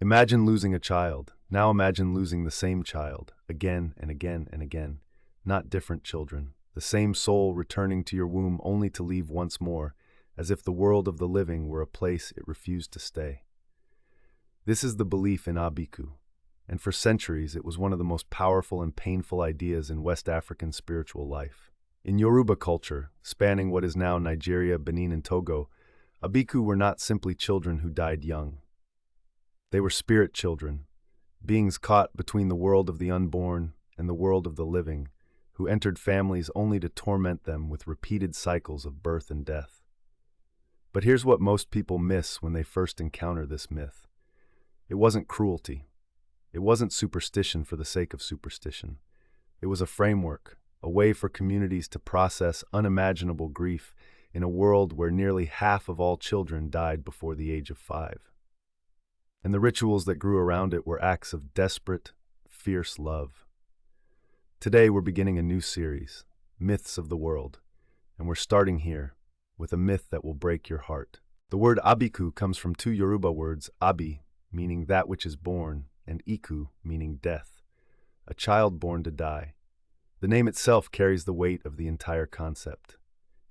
Imagine losing a child. Now imagine losing the same child, again and again and again. Not different children. The same soul returning to your womb only to leave once more, as if the world of the living were a place it refused to stay. This is the belief in Abiku, and for centuries it was one of the most powerful and painful ideas in West African spiritual life. In Yoruba culture, spanning what is now Nigeria, Benin, and Togo, Abiku were not simply children who died young. They were spirit children, beings caught between the world of the unborn and the world of the living, who entered families only to torment them with repeated cycles of birth and death. But here's what most people miss when they first encounter this myth. It wasn't cruelty. It wasn't superstition for the sake of superstition. It was a framework, a way for communities to process unimaginable grief in a world where nearly half of all children died before the age of 5. And the rituals that grew around it were acts of desperate, fierce love. Today we're beginning a new series, Myths of the World, and we're starting here with a myth that will break your heart. The word Abiku comes from two Yoruba words, Abi, meaning that which is born, and Iku, meaning death, a child born to die. The name itself carries the weight of the entire concept.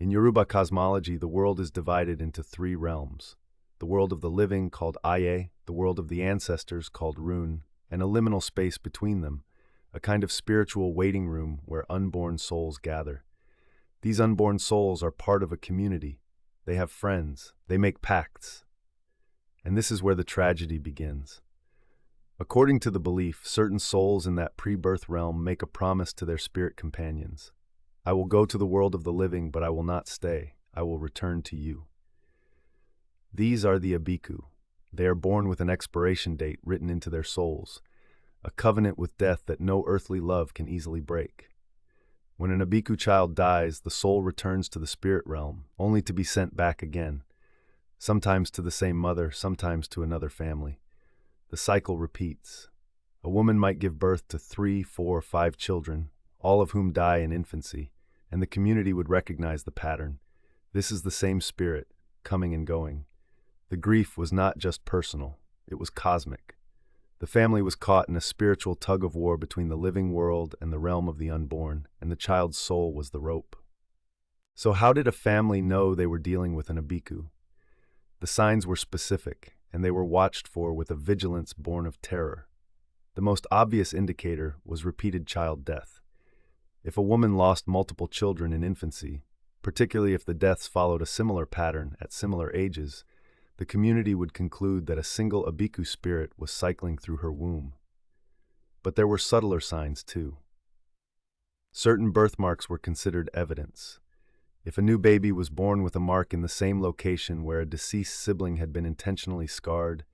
In Yoruba cosmology, the world is divided into 3 realms. The world of the living, called Aye, the world of the ancestors, called Rune, and a liminal space between them, a kind of spiritual waiting room where unborn souls gather. These unborn souls are part of a community. They have friends. They make pacts. And this is where the tragedy begins. According to the belief, certain souls in that pre-birth realm make a promise to their spirit companions. I will go to the world of the living, but I will not stay. I will return to you. These are the Abiku. They are born with an expiration date written into their souls, a covenant with death that no earthly love can easily break. When an Abiku child dies, the soul returns to the spirit realm, only to be sent back again, sometimes to the same mother, sometimes to another family. The cycle repeats. A woman might give birth to 3, 4, 5 children, all of whom die in infancy, and the community would recognize the pattern. This is the same spirit, coming and going. The grief was not just personal, it was cosmic. The family was caught in a spiritual tug-of-war between the living world and the realm of the unborn, and the child's soul was the rope. So how did a family know they were dealing with an Abiku? The signs were specific, and they were watched for with a vigilance born of terror. The most obvious indicator was repeated child death. If a woman lost multiple children in infancy, particularly if the deaths followed a similar pattern at similar ages, the community would conclude that a single Abiku spirit was cycling through her womb. But there were subtler signs too. Certain birthmarks were considered evidence. If a new baby was born with a mark in the same location where a deceased sibling had been intentionally scarred,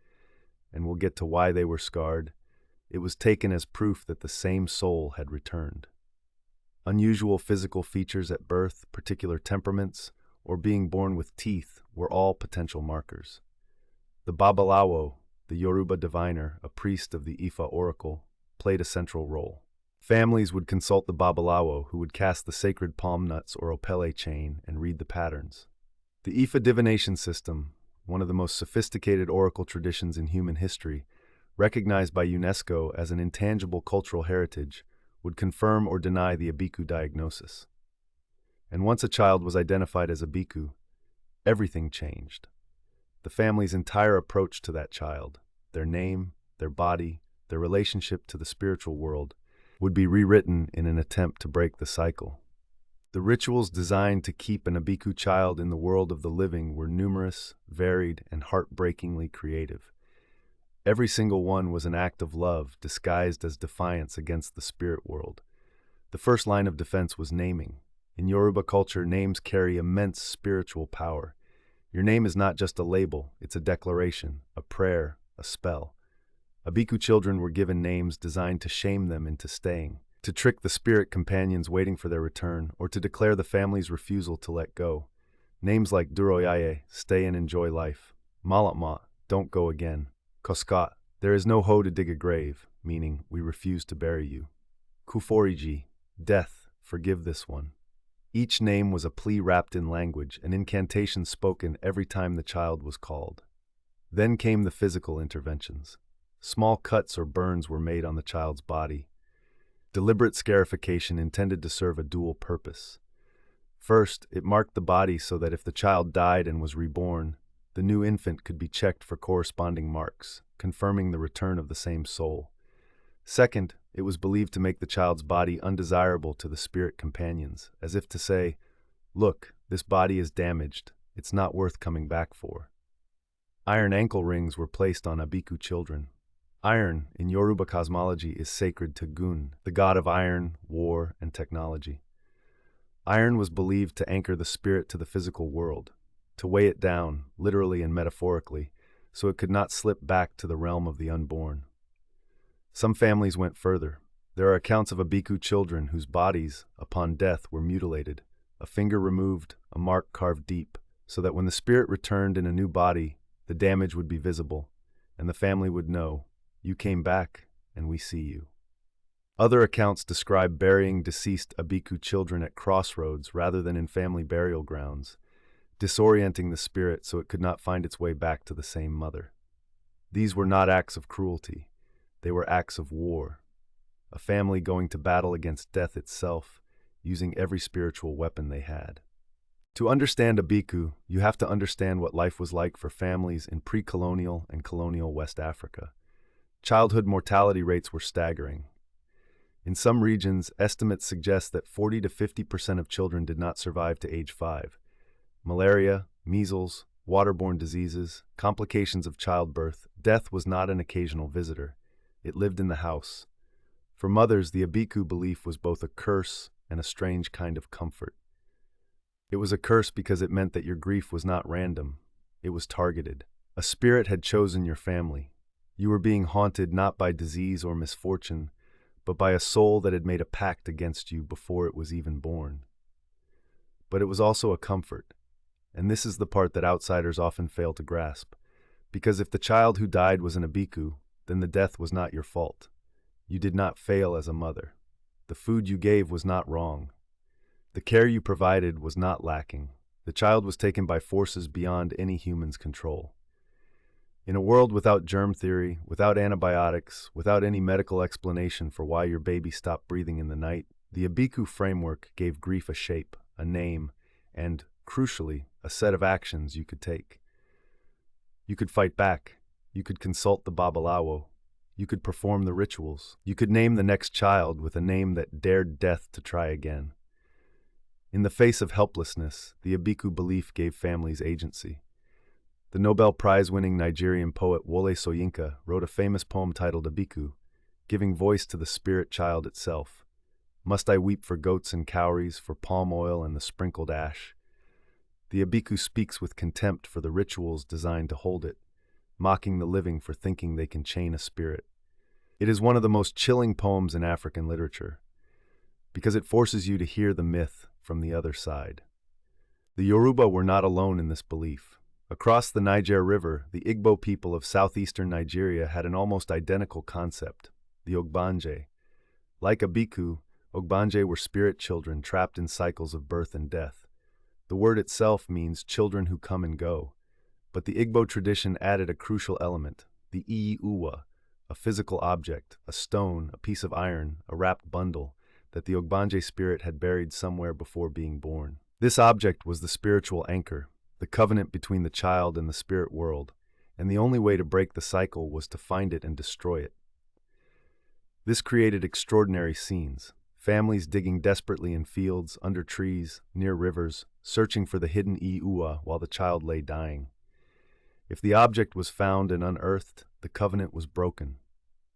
and we'll get to why they were scarred, it was taken as proof that the same soul had returned. Unusual physical features at birth, particular temperaments, or being born with teeth were all potential markers. The Babalawo, the Yoruba diviner, a priest of the Ifa oracle, played a central role. Families would consult the Babalawo, who would cast the sacred palm nuts or opele chain and read the patterns. The Ifa divination system, one of the most sophisticated oracle traditions in human history, recognized by UNESCO as an intangible cultural heritage, would confirm or deny the Abiku diagnosis. And once a child was identified as Abiku, everything changed. The family's entire approach to that child, their name, their body, their relationship to the spiritual world, would be rewritten in an attempt to break the cycle. The rituals designed to keep an Abiku child in the world of the living were numerous, varied, and heartbreakingly creative. Every single one was an act of love disguised as defiance against the spirit world. The first line of defense was naming. In Yoruba culture, names carry immense spiritual power. Your name is not just a label, it's a declaration, a prayer, a spell. Abiku children were given names designed to shame them into staying, to trick the spirit companions waiting for their return, or to declare the family's refusal to let go. Names like Duroyaye, stay and enjoy life. Malatma, don't go again. Koskot, there is no hoe to dig a grave, meaning we refuse to bury you. Kuforiji, death, forgive this one. Each name was a plea wrapped in language, an incantation spoken every time the child was called. Then came the physical interventions. Small cuts or burns were made on the child's body. Deliberate scarification intended to serve a dual purpose. First, it marked the body so that if the child died and was reborn, the new infant could be checked for corresponding marks, confirming the return of the same soul. Second, it was believed to make the child's body undesirable to the spirit companions, as if to say, "Look, this body is damaged, it's not worth coming back for." Iron ankle rings were placed on Abiku children. Iron, in Yoruba cosmology, is sacred to Gun, the god of iron, war, and technology. Iron was believed to anchor the spirit to the physical world, to weigh it down, literally and metaphorically, so it could not slip back to the realm of the unborn. Some families went further. There are accounts of Abiku children whose bodies, upon death, were mutilated, a finger removed, a mark carved deep, so that when the spirit returned in a new body, the damage would be visible, and the family would know, "You came back, and we see you." Other accounts describe burying deceased Abiku children at crossroads rather than in family burial grounds, disorienting the spirit so it could not find its way back to the same mother. These were not acts of cruelty. They were acts of war. A family going to battle against death itself, using every spiritual weapon they had. To understand Abiku, you have to understand what life was like for families in pre-colonial and colonial West Africa. Childhood mortality rates were staggering. In some regions, estimates suggest that 40 to 50% of children did not survive to age 5. Malaria, measles, waterborne diseases, complications of childbirth, death was not an occasional visitor. It lived in the house. For mothers, the Abiku belief was both a curse and a strange kind of comfort. It was a curse because it meant that your grief was not random. It was targeted. A spirit had chosen your family. You were being haunted not by disease or misfortune, but by a soul that had made a pact against you before it was even born. But it was also a comfort, and this is the part that outsiders often fail to grasp, because if the child who died was an Abiku, then the death was not your fault. You did not fail as a mother. The food you gave was not wrong. The care you provided was not lacking. The child was taken by forces beyond any human's control. In a world without germ theory, without antibiotics, without any medical explanation for why your baby stopped breathing in the night, the Abiku framework gave grief a shape, a name, and, crucially, a set of actions you could take. You could fight back. You could consult the Babalawo. You could perform the rituals. You could name the next child with a name that dared death to try again. In the face of helplessness, the Abiku belief gave families agency. The Nobel Prize-winning Nigerian poet Wole Soyinka wrote a famous poem titled Abiku, giving voice to the spirit child itself. Must I weep for goats and cowries, for palm oil and the sprinkled ash? The Abiku speaks with contempt for the rituals designed to hold it, mocking the living for thinking they can chain a spirit. It is one of the most chilling poems in African literature, because it forces you to hear the myth from the other side. The Yoruba were not alone in this belief. Across the Niger River, the Igbo people of southeastern Nigeria had an almost identical concept, the Ogbanje. Like Abiku, Ogbanje were spirit children trapped in cycles of birth and death. The word itself means children who come and go, but the Igbo tradition added a crucial element, the Iyi-Uwa, a physical object, a stone, a piece of iron, a wrapped bundle, that the Ogbanje spirit had buried somewhere before being born. This object was the spiritual anchor, the covenant between the child and the spirit world, and the only way to break the cycle was to find it and destroy it. This created extraordinary scenes, families digging desperately in fields, under trees, near rivers, searching for the hidden Iyi-Uwa while the child lay dying. If the object was found and unearthed, the covenant was broken.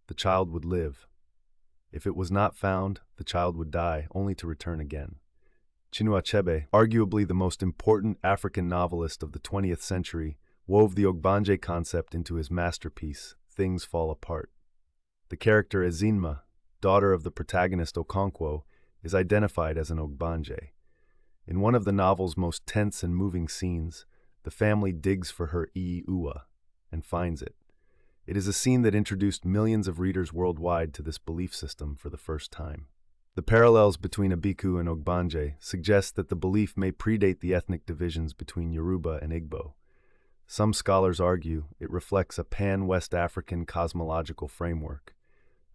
The child would live. If it was not found, the child would die, only to return again. Chinua Achebe, arguably the most important African novelist of the 20th century, wove the Ogbanje concept into his masterpiece, Things Fall Apart. The character Ezinma, daughter of the protagonist Okonkwo, is identified as an Ogbanje. In one of the novel's most tense and moving scenes, the family digs for her Iyi-Uwa and finds it. It is a scene that introduced millions of readers worldwide to this belief system for the first time. The parallels between Abiku and Ogbanje suggest that the belief may predate the ethnic divisions between Yoruba and Igbo. Some scholars argue it reflects a pan-West African cosmological framework,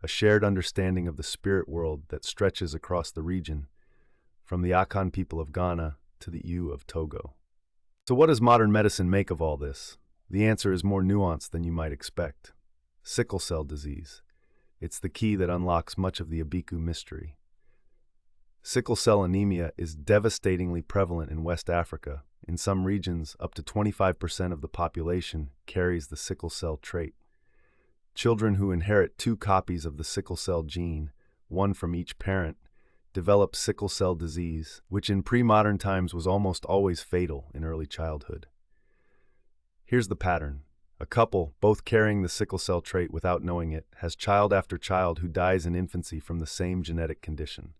a shared understanding of the spirit world that stretches across the region, from the Akan people of Ghana to the Ewe of Togo. So what does modern medicine make of all this? The answer is more nuanced than you might expect. Sickle cell disease. It's the key that unlocks much of the Abiku mystery. Sickle cell anemia is devastatingly prevalent in West Africa. In some regions, up to 25% of the population carries the sickle cell trait. Children who inherit 2 copies of the sickle cell gene, one from each parent, develop sickle cell disease, which in pre-modern times was almost always fatal in early childhood. Here's the pattern. A couple, both carrying the sickle cell trait without knowing it, has child after child who dies in infancy from the same genetic condition.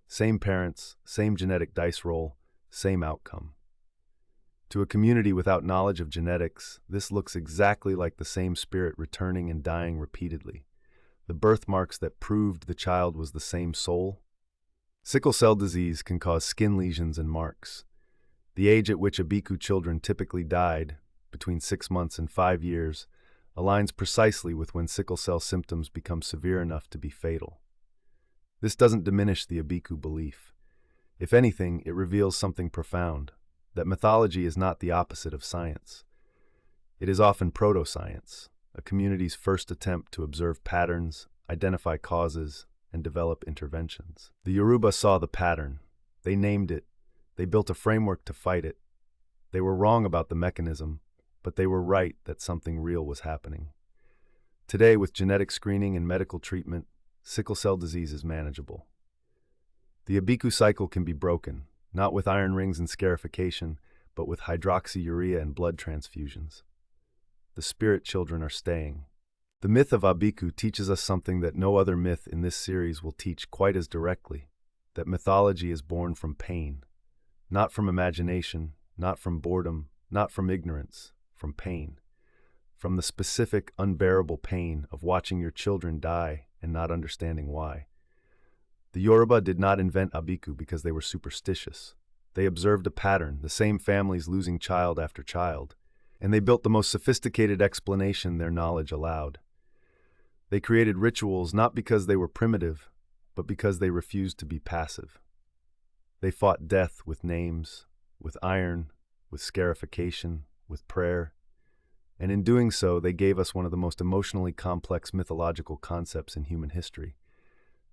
Same parents, same genetic dice roll, same outcome. To a community without knowledge of genetics, this looks exactly like the same spirit returning and dying repeatedly. The birthmarks that proved the child was the same soul. Sickle cell disease can cause skin lesions and marks. The age at which Abiku children typically died, between 6 months and 5 years, aligns precisely with when sickle cell symptoms become severe enough to be fatal. This doesn't diminish the Abiku belief. If anything, it reveals something profound, that mythology is not the opposite of science. It is often proto-science, a community's first attempt to observe patterns, identify causes, and develop interventions. The Yoruba saw the pattern. They named it. They built a framework to fight it. They were wrong about the mechanism, but they were right that something real was happening. Today, with genetic screening and medical treatment, sickle cell disease is manageable. The Abiku cycle can be broken, not with iron rings and scarification, but with hydroxyurea and blood transfusions. The spirit children are staying. The myth of Abiku teaches us something that no other myth in this series will teach quite as directly, that mythology is born from pain, not from imagination, not from boredom, not from ignorance, from pain, from the specific, unbearable pain of watching your children die and not understanding why. The Yoruba did not invent Abiku because they were superstitious. They observed a pattern, the same families losing child after child, and they built the most sophisticated explanation their knowledge allowed. They created rituals not because they were primitive, but because they refused to be passive. They fought death with names, with iron, with scarification, with prayer, and in doing so, they gave us one of the most emotionally complex mythological concepts in human history.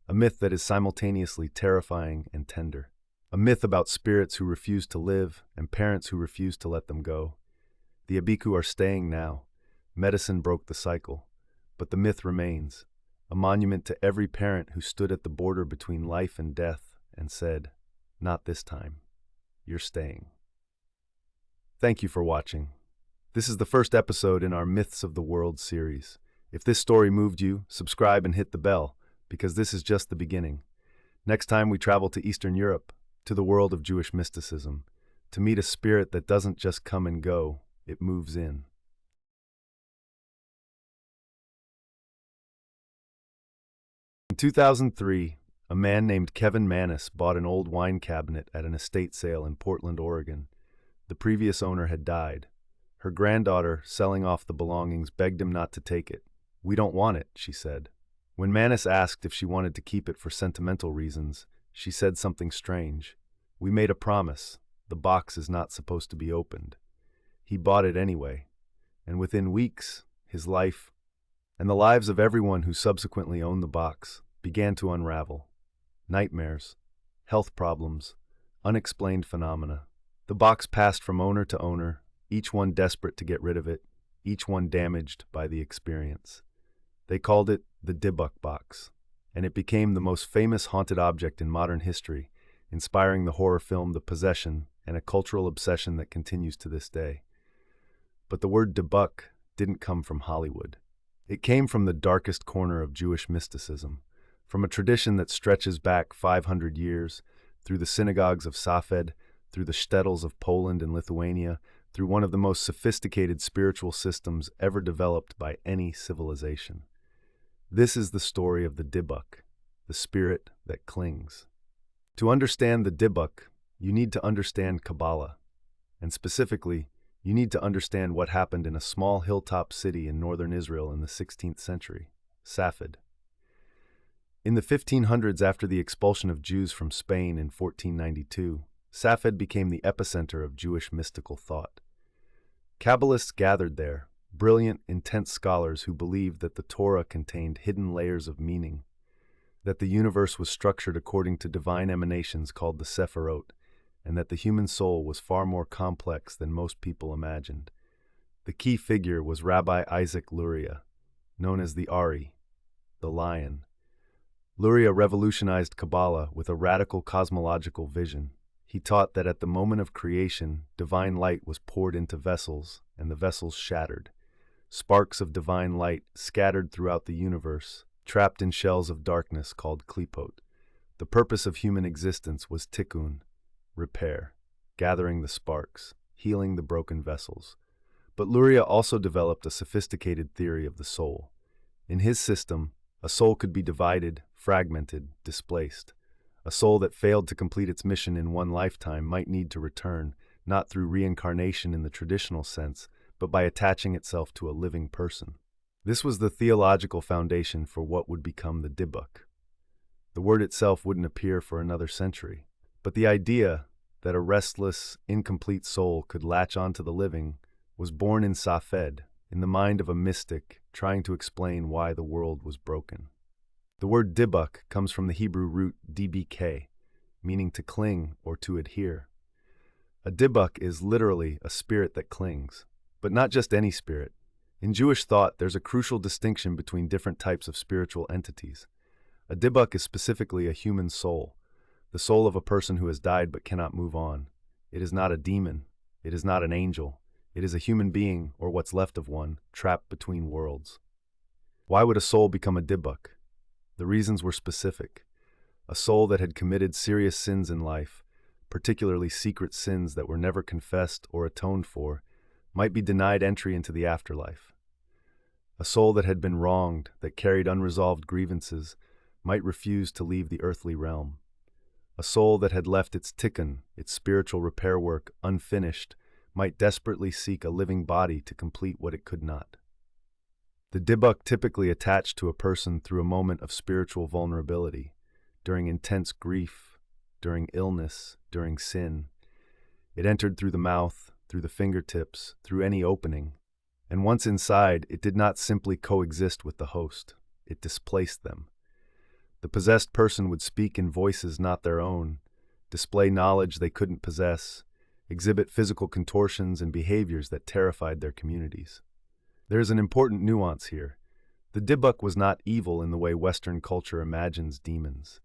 A myth that is simultaneously terrifying and tender. A myth about spirits who refuse to live and parents who refuse to let them go. The Abiku are staying now. Medicine broke the cycle. But the myth remains, a monument to every parent who stood at the border between life and death and said, "Not this time. You're staying." Thank you for watching. This is the first episode in our Myths of the World series. If this story moved you, subscribe and hit the bell, because this is just the beginning. Next time we travel to Eastern Europe, to the world of Jewish mysticism, to meet a spirit that doesn't just come and go, it moves in. In 2003, a man named Kevin Mannis bought an old wine cabinet at an estate sale in Portland, Oregon. The previous owner had died. Her granddaughter, selling off the belongings, begged him not to take it. "We don't want it," she said. When Mannis asked if she wanted to keep it for sentimental reasons, she said something strange. "We made a promise. The box is not supposed to be opened." He bought it anyway, and within weeks, his life, and the lives of everyone who subsequently owned the box, began to unravel. Nightmares, health problems, unexplained phenomena. The box passed from owner to owner, each one desperate to get rid of it, each one damaged by the experience. They called it the Dybbuk box, and it became the most famous haunted object in modern history, inspiring the horror film The Possession and a cultural obsession that continues to this day. But the word Dybbuk didn't come from Hollywood. It came from the darkest corner of Jewish mysticism, from a tradition that stretches back 500 years, through the synagogues of Safed, through the shtetls of Poland and Lithuania, through one of the most sophisticated spiritual systems ever developed by any civilization. This is the story of the Dybbuk, the spirit that clings. To understand the Dybbuk, you need to understand Kabbalah, and specifically, you need to understand what happened in a small hilltop city in northern Israel in the 16th century, Safed. In the 1500s, after the expulsion of Jews from Spain in 1492, Safed became the epicenter of Jewish mystical thought. Kabbalists gathered there, brilliant, intense scholars who believed that the Torah contained hidden layers of meaning, that the universe was structured according to divine emanations called the Sephirot, and that the human soul was far more complex than most people imagined. The key figure was Rabbi Isaac Luria, known as the Ari, the Lion. Luria revolutionized Kabbalah with a radical cosmological vision. He taught that at the moment of creation, divine light was poured into vessels, and the vessels shattered. Sparks of divine light scattered throughout the universe, trapped in shells of darkness called klipot. The purpose of human existence was tikkun, repair, gathering the sparks, healing the broken vessels. But Luria also developed a sophisticated theory of the soul. In his system, a soul could be divided, fragmented, displaced. A soul that failed to complete its mission in one lifetime might need to return, not through reincarnation in the traditional sense, but by attaching itself to a living person. This was the theological foundation for what would become the Dybbuk. The word itself wouldn't appear for another century, but the idea that a restless, incomplete soul could latch onto the living was born in Safed, in the mind of a mystic trying to explain why the world was broken. The word Dybbuk comes from the Hebrew root dbk, meaning to cling or to adhere. A Dybbuk is literally a spirit that clings, but not just any spirit. In Jewish thought, there's a crucial distinction between different types of spiritual entities. A Dybbuk is specifically a human soul, the soul of a person who has died but cannot move on. It is not a demon. It is not an angel. It is a human being, or what's left of one, trapped between worlds. Why would a soul become a Dybbuk? The reasons were specific. A soul that had committed serious sins in life, particularly secret sins that were never confessed or atoned for, might be denied entry into the afterlife. A soul that had been wronged, that carried unresolved grievances, might refuse to leave the earthly realm. A soul that had left its tikkun, its spiritual repair work, unfinished, might desperately seek a living body to complete what it could not. The Dybbuk typically attached to a person through a moment of spiritual vulnerability, during intense grief, during illness, during sin. It entered through the mouth, through the fingertips, through any opening, and once inside, it did not simply coexist with the host, it displaced them. The possessed person would speak in voices not their own, display knowledge they couldn't possess, exhibit physical contortions and behaviors that terrified their communities. There is an important nuance here. The Dybbuk was not evil in the way Western culture imagines demons.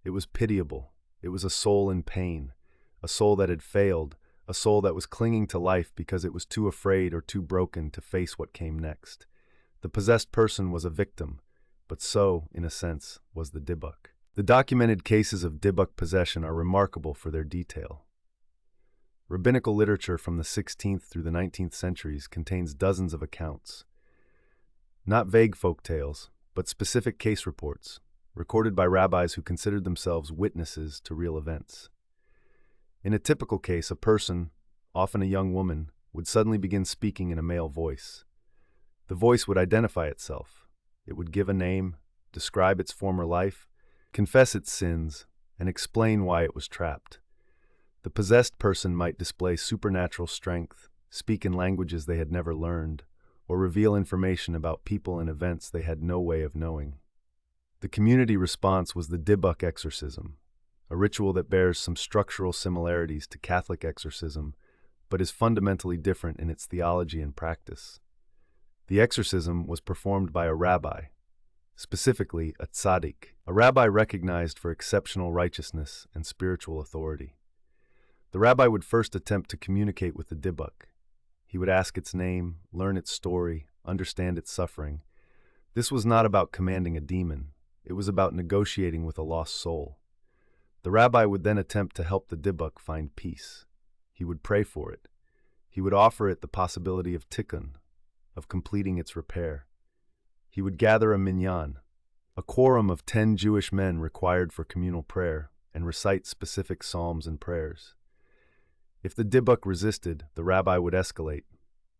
It was pitiable. It was a soul in pain, a soul that had failed, a soul that was clinging to life because it was too afraid or too broken to face what came next. The possessed person was a victim, but so, in a sense, was the Dybbuk. The documented cases of Dybbuk possession are remarkable for their detail. Rabbinical literature from the 16th through the 19th centuries contains dozens of accounts. Not vague folktales, but specific case reports, recorded by rabbis who considered themselves witnesses to real events. In a typical case, a person, often a young woman, would suddenly begin speaking in a male voice. The voice would identify itself. It would give a name, describe its former life, confess its sins, and explain why it was trapped. The possessed person might display supernatural strength, speak in languages they had never learned, or reveal information about people and events they had no way of knowing. The community response was the Dybbuk exorcism, a ritual that bears some structural similarities to Catholic exorcism, but is fundamentally different in its theology and practice. The exorcism was performed by a rabbi, specifically a tzaddik, a rabbi recognized for exceptional righteousness and spiritual authority. The rabbi would first attempt to communicate with the Dybbuk. He would ask its name, learn its story, understand its suffering. This was not about commanding a demon. It was about negotiating with a lost soul. The rabbi would then attempt to help the Dybbuk find peace. He would pray for it. He would offer it the possibility of tikkun, of completing its repair. He would gather a minyan, a quorum of 10 Jewish men required for communal prayer, and recite specific psalms and prayers. If the Dybbuk resisted, the rabbi would escalate.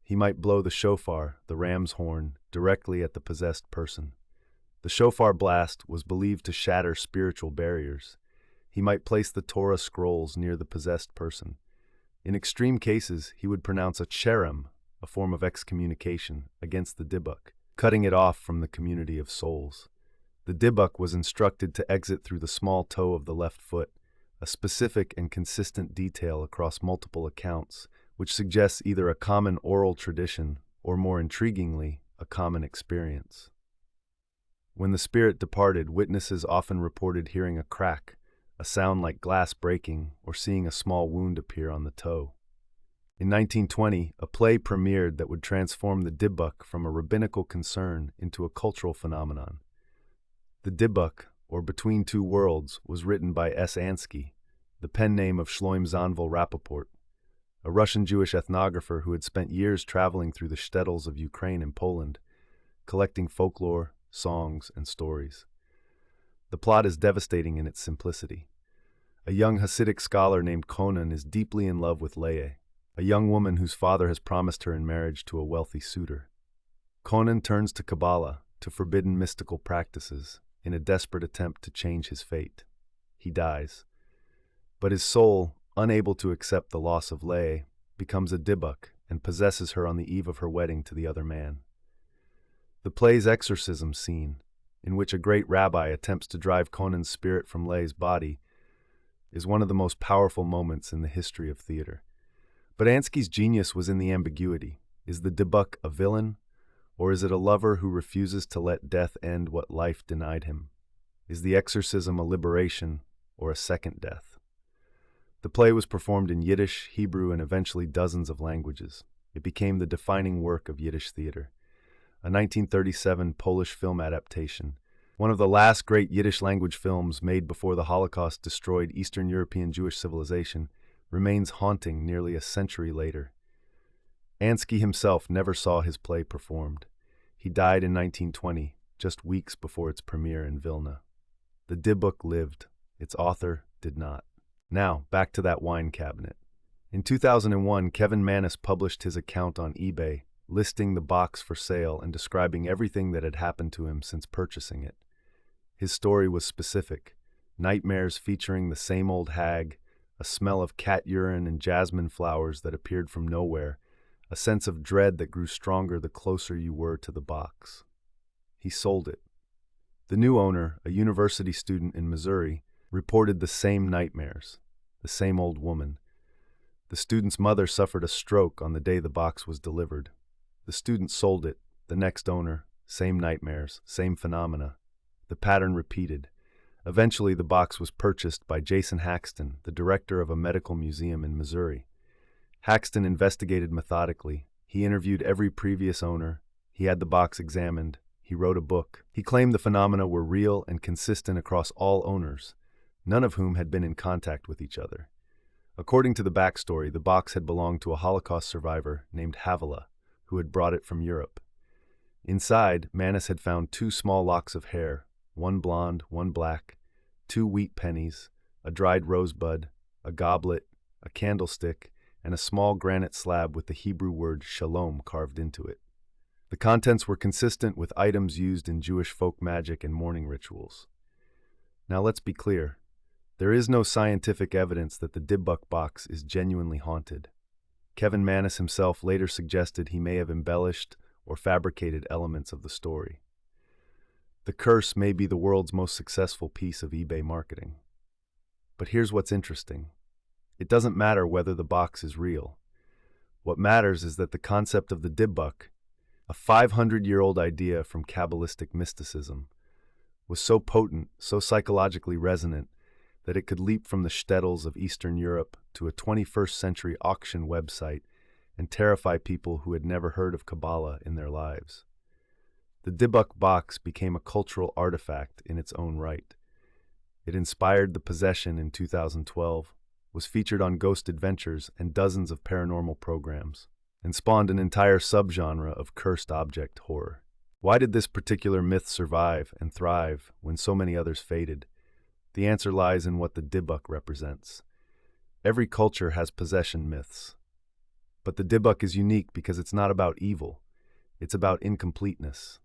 He might blow the shofar, the ram's horn, directly at the possessed person. The shofar blast was believed to shatter spiritual barriers. He might place the Torah scrolls near the possessed person. In extreme cases, he would pronounce a cherem, a form of excommunication, against the Dybbuk, cutting it off from the community of souls. The Dybbuk was instructed to exit through the small toe of the left foot, a specific and consistent detail across multiple accounts, which suggests either a common oral tradition or, more intriguingly, a common experience. When the spirit departed, witnesses often reported hearing a crack, a sound like glass breaking, or seeing a small wound appear on the toe. In 1920, a play premiered that would transform the Dybbuk from a rabbinical concern into a cultural phenomenon. The Dybbuk, or Between Two Worlds, was written by S. Ansky, the pen name of Shloim Zanvil Rappaport, a Russian Jewish ethnographer who had spent years traveling through the shtetls of Ukraine and Poland, collecting folklore, songs, and stories. The plot is devastating in its simplicity. A young Hasidic scholar named Conan is deeply in love with Leah, a young woman whose father has promised her in marriage to a wealthy suitor. Conan turns to Kabbalah, to forbidden mystical practices, in a desperate attempt to change his fate. He dies. But his soul, unable to accept the loss of Leah, becomes a Dybbuk and possesses her on the eve of her wedding to the other man. The play's exorcism scene, in which a great rabbi attempts to drive Conan's spirit from Leah's body, is one of the most powerful moments in the history of theater. But Ansky's genius was in the ambiguity. Is the Dybbuk a villain, or is it a lover who refuses to let death end what life denied him? Is the exorcism a liberation, or a second death? The play was performed in Yiddish, Hebrew, and eventually dozens of languages. It became the defining work of Yiddish theater. A 1937 Polish film adaptation, one of the last great Yiddish-language films made before the Holocaust destroyed Eastern European Jewish civilization, remains haunting nearly a century later. Ansky himself never saw his play performed. He died in 1920, just weeks before its premiere in Vilna. The Dybbuk lived, its author did not. Now, back to that wine cabinet. In 2001, Kevin Mannis published his account on eBay, listing the box for sale and describing everything that had happened to him since purchasing it. His story was specific: nightmares featuring the same old hag, a smell of cat urine and jasmine flowers that appeared from nowhere, a sense of dread that grew stronger the closer you were to the box. He sold it. The new owner, a university student in Missouri, reported the same nightmares, the same old woman. The student's mother suffered a stroke on the day the box was delivered. The student sold it, the next owner, same nightmares, same phenomena. The pattern repeated. Eventually, the box was purchased by Jason Haxton, the director of a medical museum in Missouri. Haxton investigated methodically. He interviewed every previous owner. He had the box examined. He wrote a book. He claimed the phenomena were real and consistent across all owners, none of whom had been in contact with each other. According to the backstory, the box had belonged to a Holocaust survivor named Havilah, who had brought it from Europe. Inside, Mannis had found 2 small locks of hair, one blonde, one black, 2 wheat pennies, a dried rosebud, a goblet, a candlestick, and a small granite slab with the Hebrew word shalom carved into it. The contents were consistent with items used in Jewish folk magic and mourning rituals. Now let's be clear. There is no scientific evidence that the Dybbuk box is genuinely haunted. Kevin Mannis himself later suggested he may have embellished or fabricated elements of the story. The curse may be the world's most successful piece of eBay marketing. But here's what's interesting. It doesn't matter whether the box is real. What matters is that the concept of the Dybbuk, a 500-year-old idea from Kabbalistic mysticism, was so potent, so psychologically resonant, that it could leap from the shtetls of Eastern Europe to a 21st century auction website and terrify people who had never heard of Kabbalah in their lives. The Dybbuk box became a cultural artifact in its own right. It inspired the possession in 2012, was featured on Ghost Adventures and dozens of paranormal programs, and spawned an entire subgenre of cursed object horror. Why did this particular myth survive and thrive when so many others faded? The answer lies in what the Dybbuk represents. Every culture has possession myths. But the Dybbuk is unique because it's not about evil. It's about incompleteness.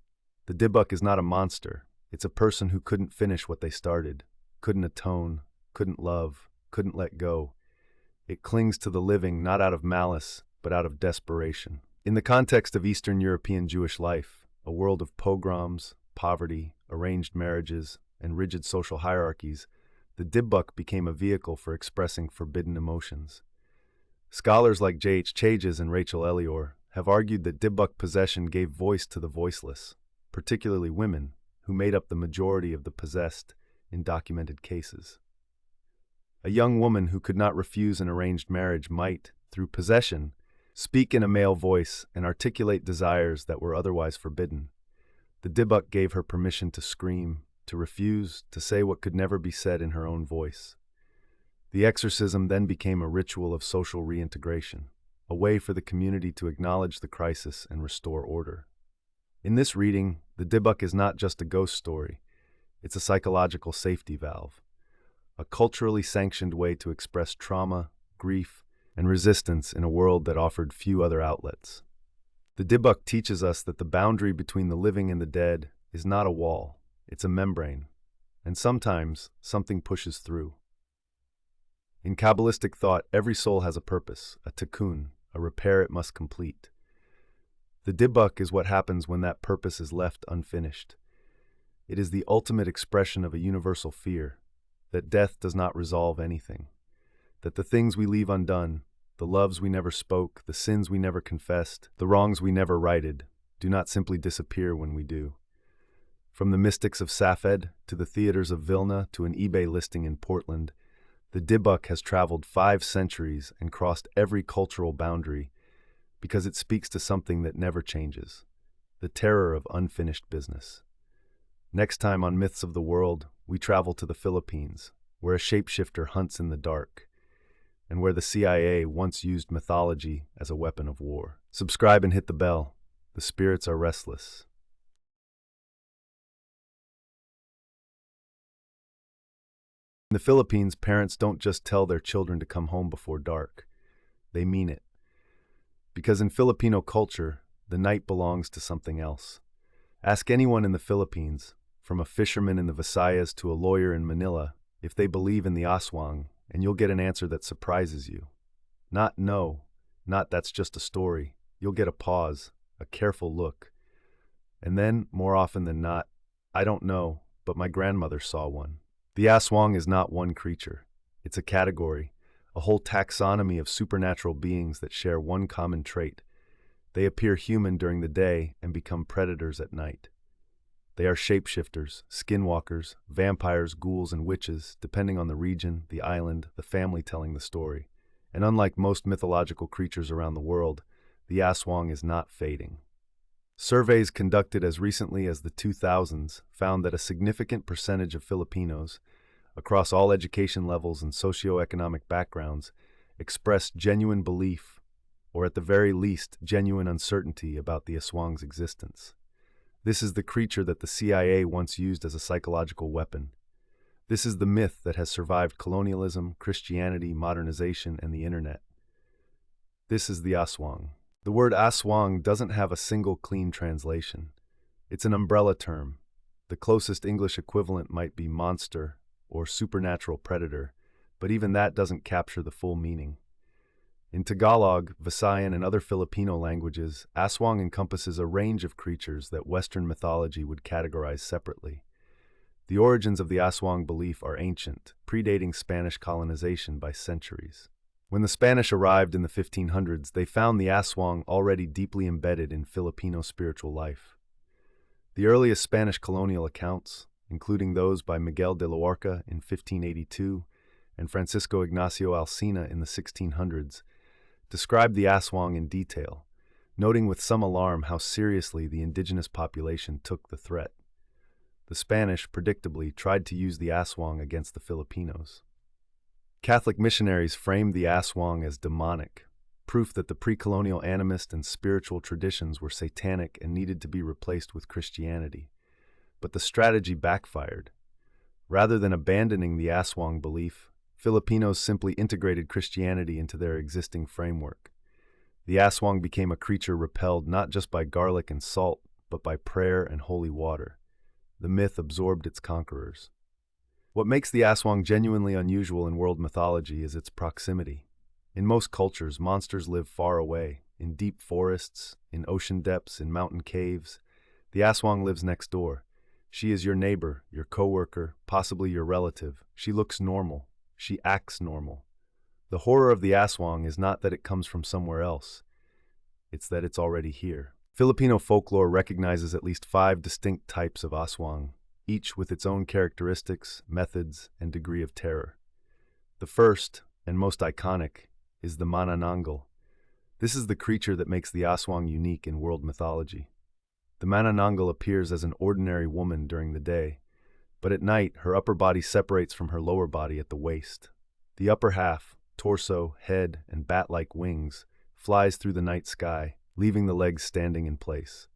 The Dybbuk is not a monster. It's a person who couldn't finish what they started, couldn't atone, couldn't love, couldn't let go. It clings to the living not out of malice, but out of desperation. In the context of Eastern European Jewish life, a world of pogroms, poverty, arranged marriages, and rigid social hierarchies, the Dybbuk became a vehicle for expressing forbidden emotions. Scholars like J.H. Chages and Rachel Elior have argued that Dybbuk possession gave voice to the voiceless, particularly women, who made up the majority of the possessed in documented cases. A young woman who could not refuse an arranged marriage might, through possession, speak in a male voice and articulate desires that were otherwise forbidden. The Dybbuk gave her permission to scream, to refuse, to say what could never be said in her own voice. The exorcism then became a ritual of social reintegration, a way for the community to acknowledge the crisis and restore order. In this reading, the Dybbuk is not just a ghost story, it's a psychological safety valve, a culturally sanctioned way to express trauma, grief, and resistance in a world that offered few other outlets. The Dybbuk teaches us that the boundary between the living and the dead is not a wall, it's a membrane, and sometimes something pushes through. In Kabbalistic thought, every soul has a purpose, a tikkun, a repair it must complete. The Dybbuk is what happens when that purpose is left unfinished. It is the ultimate expression of a universal fear, that death does not resolve anything, that the things we leave undone, the loves we never spoke, the sins we never confessed, the wrongs we never righted, do not simply disappear when we do. From the mystics of Safed to the theaters of Vilna to an eBay listing in Portland, the Dybbuk has traveled 5 centuries and crossed every cultural boundary because it speaks to something that never changes, the terror of unfinished business. Next time on Myths of the World, we travel to the Philippines, where a shapeshifter hunts in the dark, and where the CIA once used mythology as a weapon of war. Subscribe and hit the bell. The spirits are restless. In the Philippines, parents don't just tell their children to come home before dark. They mean it. Because in Filipino culture, the night belongs to something else. Ask anyone in the Philippines, from a fisherman in the Visayas to a lawyer in Manila, if they believe in the Aswang, and you'll get an answer that surprises you. Not no, not that's just a story. You'll get a pause, a careful look. And then, more often than not, I don't know, but my grandmother saw one. The Aswang is not one creature. It's a category, a whole taxonomy of supernatural beings that share one common trait. They appear human during the day and become predators at night. They are shapeshifters, skinwalkers, vampires, ghouls, and witches, depending on the region, the island, the family telling the story. And unlike most mythological creatures around the world, the Aswang is not fading. Surveys conducted as recently as the 2000s found that a significant percentage of Filipinos, across all education levels and socioeconomic backgrounds, expressed genuine belief, or at the very least, genuine uncertainty about the Aswang's existence. This is the creature that the CIA once used as a psychological weapon. This is the myth that has survived colonialism, Christianity, modernization, and the internet. This is the Aswang. The word Aswang doesn't have a single clean translation. It's an umbrella term. The closest English equivalent might be monster or supernatural predator, but even that doesn't capture the full meaning. In Tagalog, Visayan, and other Filipino languages, Aswang encompasses a range of creatures that Western mythology would categorize separately. The origins of the Aswang belief are ancient, predating Spanish colonization by centuries. When the Spanish arrived in the 1500s, they found the Aswang already deeply embedded in Filipino spiritual life. The earliest Spanish colonial accounts, including those by Miguel de Loarca in 1582 and Francisco Ignacio Alsina in the 1600s, describe the Aswang in detail, noting with some alarm how seriously the indigenous population took the threat. The Spanish, predictably, tried to use the Aswang against the Filipinos. Catholic missionaries framed the Aswang as demonic, proof that the pre-colonial animist and spiritual traditions were satanic and needed to be replaced with Christianity. But the strategy backfired. Rather than abandoning the Aswang belief, Filipinos simply integrated Christianity into their existing framework. The Aswang became a creature repelled not just by garlic and salt, but by prayer and holy water. The myth absorbed its conquerors. What makes the Aswang genuinely unusual in world mythology is its proximity. In most cultures, monsters live far away, in deep forests, in ocean depths, in mountain caves. The Aswang lives next door. She is your neighbor, your coworker, possibly your relative. She looks normal. She acts normal. The horror of the Aswang is not that it comes from somewhere else. It's that it's already here. Filipino folklore recognizes at least 5 distinct types of Aswang, each with its own characteristics, methods, and degree of terror. The first, and most iconic, is the manananggal. This is the creature that makes the Aswang unique in world mythology. The manananggal appears as an ordinary woman during the day, but at night her upper body separates from her lower body at the waist. The upper half, torso, head, and bat-like wings, flies through the night sky, leaving the legs standing in place.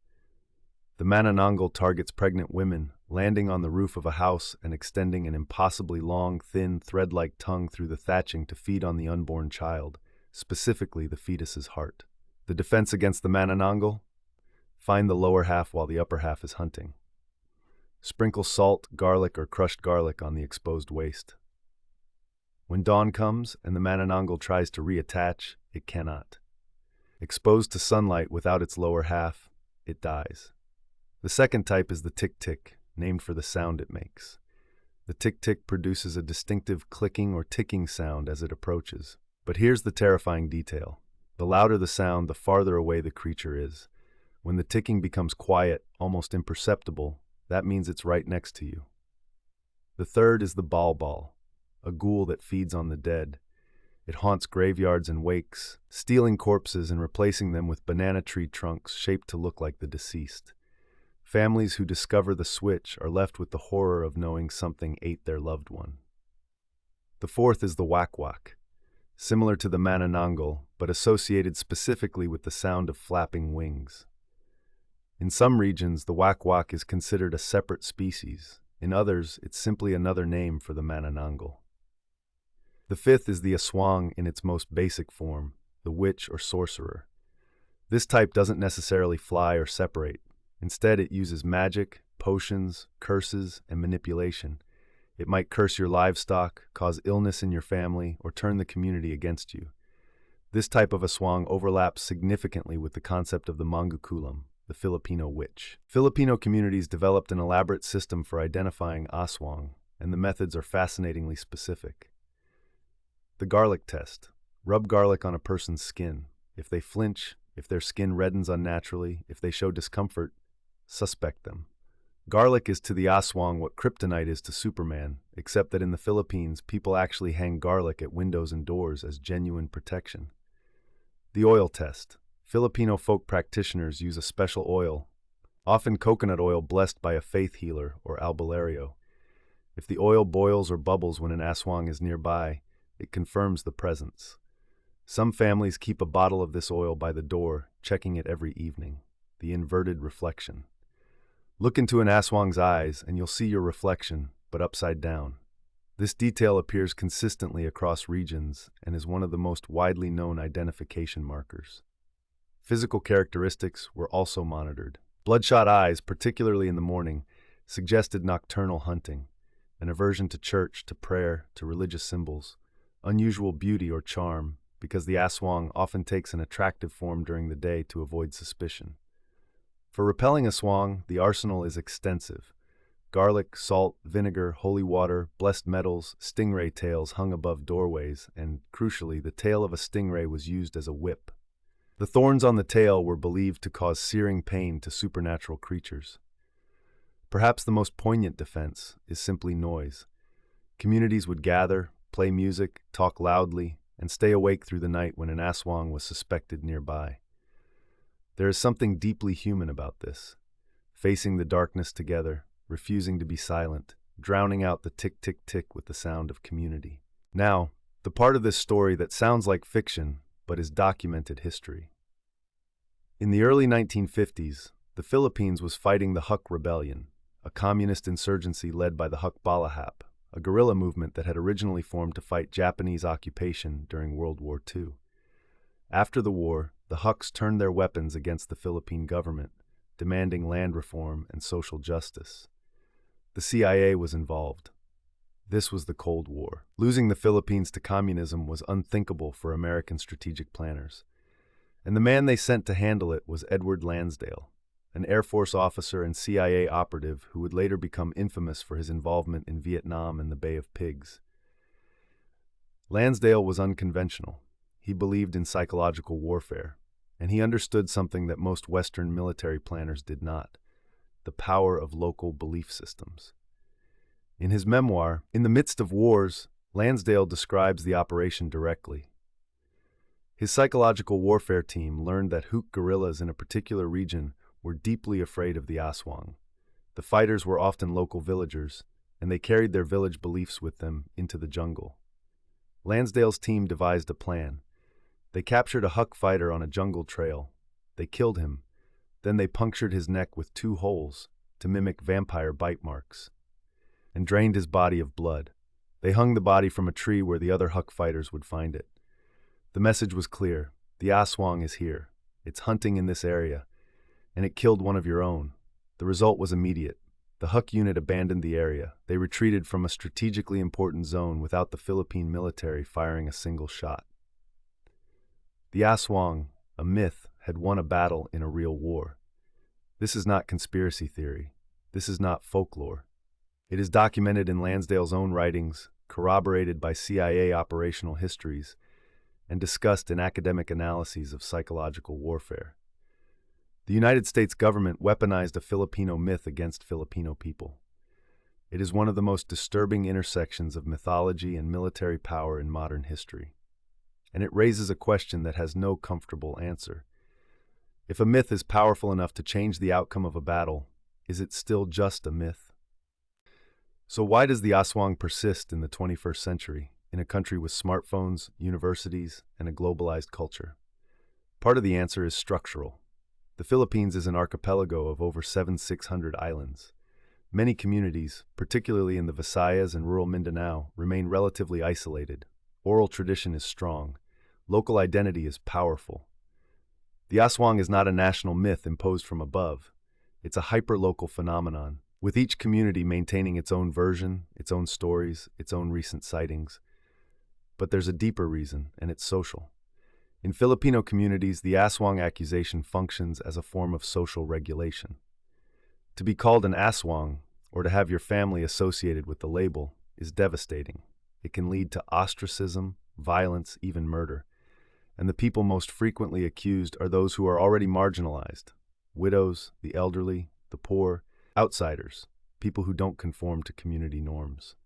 The manananggal targets pregnant women, landing on the roof of a house and extending an impossibly long, thin, thread-like tongue through the thatching to feed on the unborn child, specifically the fetus's heart. The defense against the manananggal? Find the lower half while the upper half is hunting. Sprinkle salt, garlic, or crushed garlic on the exposed waist. When dawn comes and the manananggal tries to reattach, it cannot. Exposed to sunlight without its lower half, it dies. The second type is the tick-tick, named for the sound it makes. The tick-tick produces a distinctive clicking or ticking sound as it approaches. But here's the terrifying detail. The louder the sound, the farther away the creature is. When the ticking becomes quiet, almost imperceptible, that means it's right next to you. The third is the balbal, a ghoul that feeds on the dead. It haunts graveyards and wakes, stealing corpses and replacing them with banana tree trunks shaped to look like the deceased. Families who discover the switch are left with the horror of knowing something ate their loved one. The fourth is the wak-wak, similar to the manananggal, but associated specifically with the sound of flapping wings. In some regions, the wak-wak is considered a separate species. In others, it's simply another name for the manananggal. The fifth is the aswang in its most basic form, the witch or sorcerer. This type doesn't necessarily fly or separate. Instead, it uses magic, potions, curses, and manipulation. It might curse your livestock, cause illness in your family, or turn the community against you. This type of aswang overlaps significantly with the concept of the mangkukulam, the Filipino witch. Filipino communities developed an elaborate system for identifying aswang, and the methods are fascinatingly specific. The garlic test. Rub garlic on a person's skin. If they flinch, if their skin reddens unnaturally, if they show discomfort, suspect them. Garlic is to the aswang what kryptonite is to Superman, except that in the Philippines, people actually hang garlic at windows and doors as genuine protection. The oil test. Filipino folk practitioners use a special oil, often coconut oil blessed by a faith healer or albulario. If the oil boils or bubbles when an aswang is nearby, it confirms the presence. Some families keep a bottle of this oil by the door, checking it every evening. The inverted reflection. Look into an aswang's eyes and you'll see your reflection, but upside down. This detail appears consistently across regions and is one of the most widely known identification markers. Physical characteristics were also monitored. Bloodshot eyes, particularly in the morning, suggested nocturnal hunting, an aversion to church, to prayer, to religious symbols, unusual beauty or charm, because the aswang often takes an attractive form during the day to avoid suspicion. For repelling aswang, the arsenal is extensive. Garlic, salt, vinegar, holy water, blessed metals, stingray tails hung above doorways, and, crucially, the tail of a stingray was used as a whip. The thorns on the tail were believed to cause searing pain to supernatural creatures. Perhaps the most poignant defense is simply noise. Communities would gather, play music, talk loudly, and stay awake through the night when an aswang was suspected nearby. There is something deeply human about this, facing the darkness together, refusing to be silent, drowning out the tick-tick-tick with the sound of community. Now, the part of this story that sounds like fiction, but is documented history. In the early 1950s, the Philippines was fighting the Huk Rebellion, a communist insurgency led by the Hukbalahap, a guerrilla movement that had originally formed to fight Japanese occupation during World War II. After the war, the Huks turned their weapons against the Philippine government, demanding land reform and social justice. The CIA was involved. This was the Cold War. Losing the Philippines to communism was unthinkable for American strategic planners. And the man they sent to handle it was Edward Lansdale, an Air Force officer and CIA operative who would later become infamous for his involvement in Vietnam and the Bay of Pigs. Lansdale was unconventional. He believed in psychological warfare, and he understood something that most Western military planners did not: the power of local belief systems. In his memoir, In the Midst of Wars, Lansdale describes the operation directly. His psychological warfare team learned that Huk guerrillas in a particular region were deeply afraid of the Aswang. The fighters were often local villagers, and they carried their village beliefs with them into the jungle. Lansdale's team devised a plan. They captured a Huk fighter on a jungle trail. They killed him. Then they punctured his neck with 2 holes to mimic vampire bite marks, and drained his body of blood. They hung the body from a tree where the other Huk fighters would find it. The message was clear: the Aswang is here. It's hunting in this area, and it killed one of your own. The result was immediate. The Huk unit abandoned the area. They retreated from a strategically important zone without the Philippine military firing a single shot. The Aswang, a myth, had won a battle in a real war. This is not conspiracy theory. This is not folklore. It is documented in Lansdale's own writings, corroborated by CIA operational histories, and discussed in academic analyses of psychological warfare. The United States government weaponized a Filipino myth against Filipino people. It is one of the most disturbing intersections of mythology and military power in modern history. And it raises a question that has no comfortable answer. If a myth is powerful enough to change the outcome of a battle, is it still just a myth? So why does the Aswang persist in the 21st century, in a country with smartphones, universities, and a globalized culture? Part of the answer is structural. The Philippines is an archipelago of over 7,600 islands. Many communities, particularly in the Visayas and rural Mindanao, remain relatively isolated. Oral tradition is strong. Local identity is powerful. The Aswang is not a national myth imposed from above. It's a hyper-local phenomenon, with each community maintaining its own version, its own stories, its own recent sightings. But there's a deeper reason, and it's social. In Filipino communities, the Aswang accusation functions as a form of social regulation. To be called an Aswang, or to have your family associated with the label, is devastating. It can lead to ostracism, violence, even murder. And the people most frequently accused are those who are already marginalized: widows, the elderly, the poor, outsiders, people who don't conform to community norms.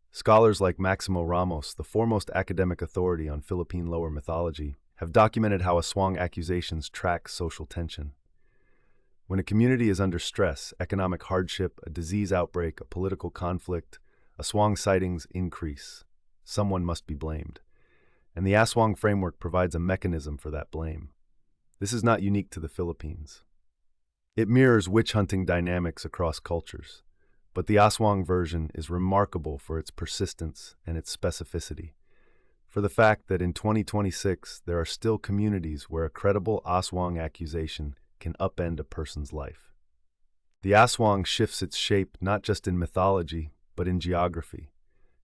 Scholars like Maximo Ramos, the foremost academic authority on Philippine lower mythology, have documented how Aswang accusations track social tension. When a community is under stress, economic hardship, a disease outbreak, a political conflict, Aswang sightings increase. Someone must be blamed. And the Aswang framework provides a mechanism for that blame. This is not unique to the Philippines. It mirrors witch-hunting dynamics across cultures, but the Aswang version is remarkable for its persistence and its specificity, for the fact that in 2026 there are still communities where a credible Aswang accusation can upend a person's life. The Aswang shifts its shape not just in mythology, but in geography.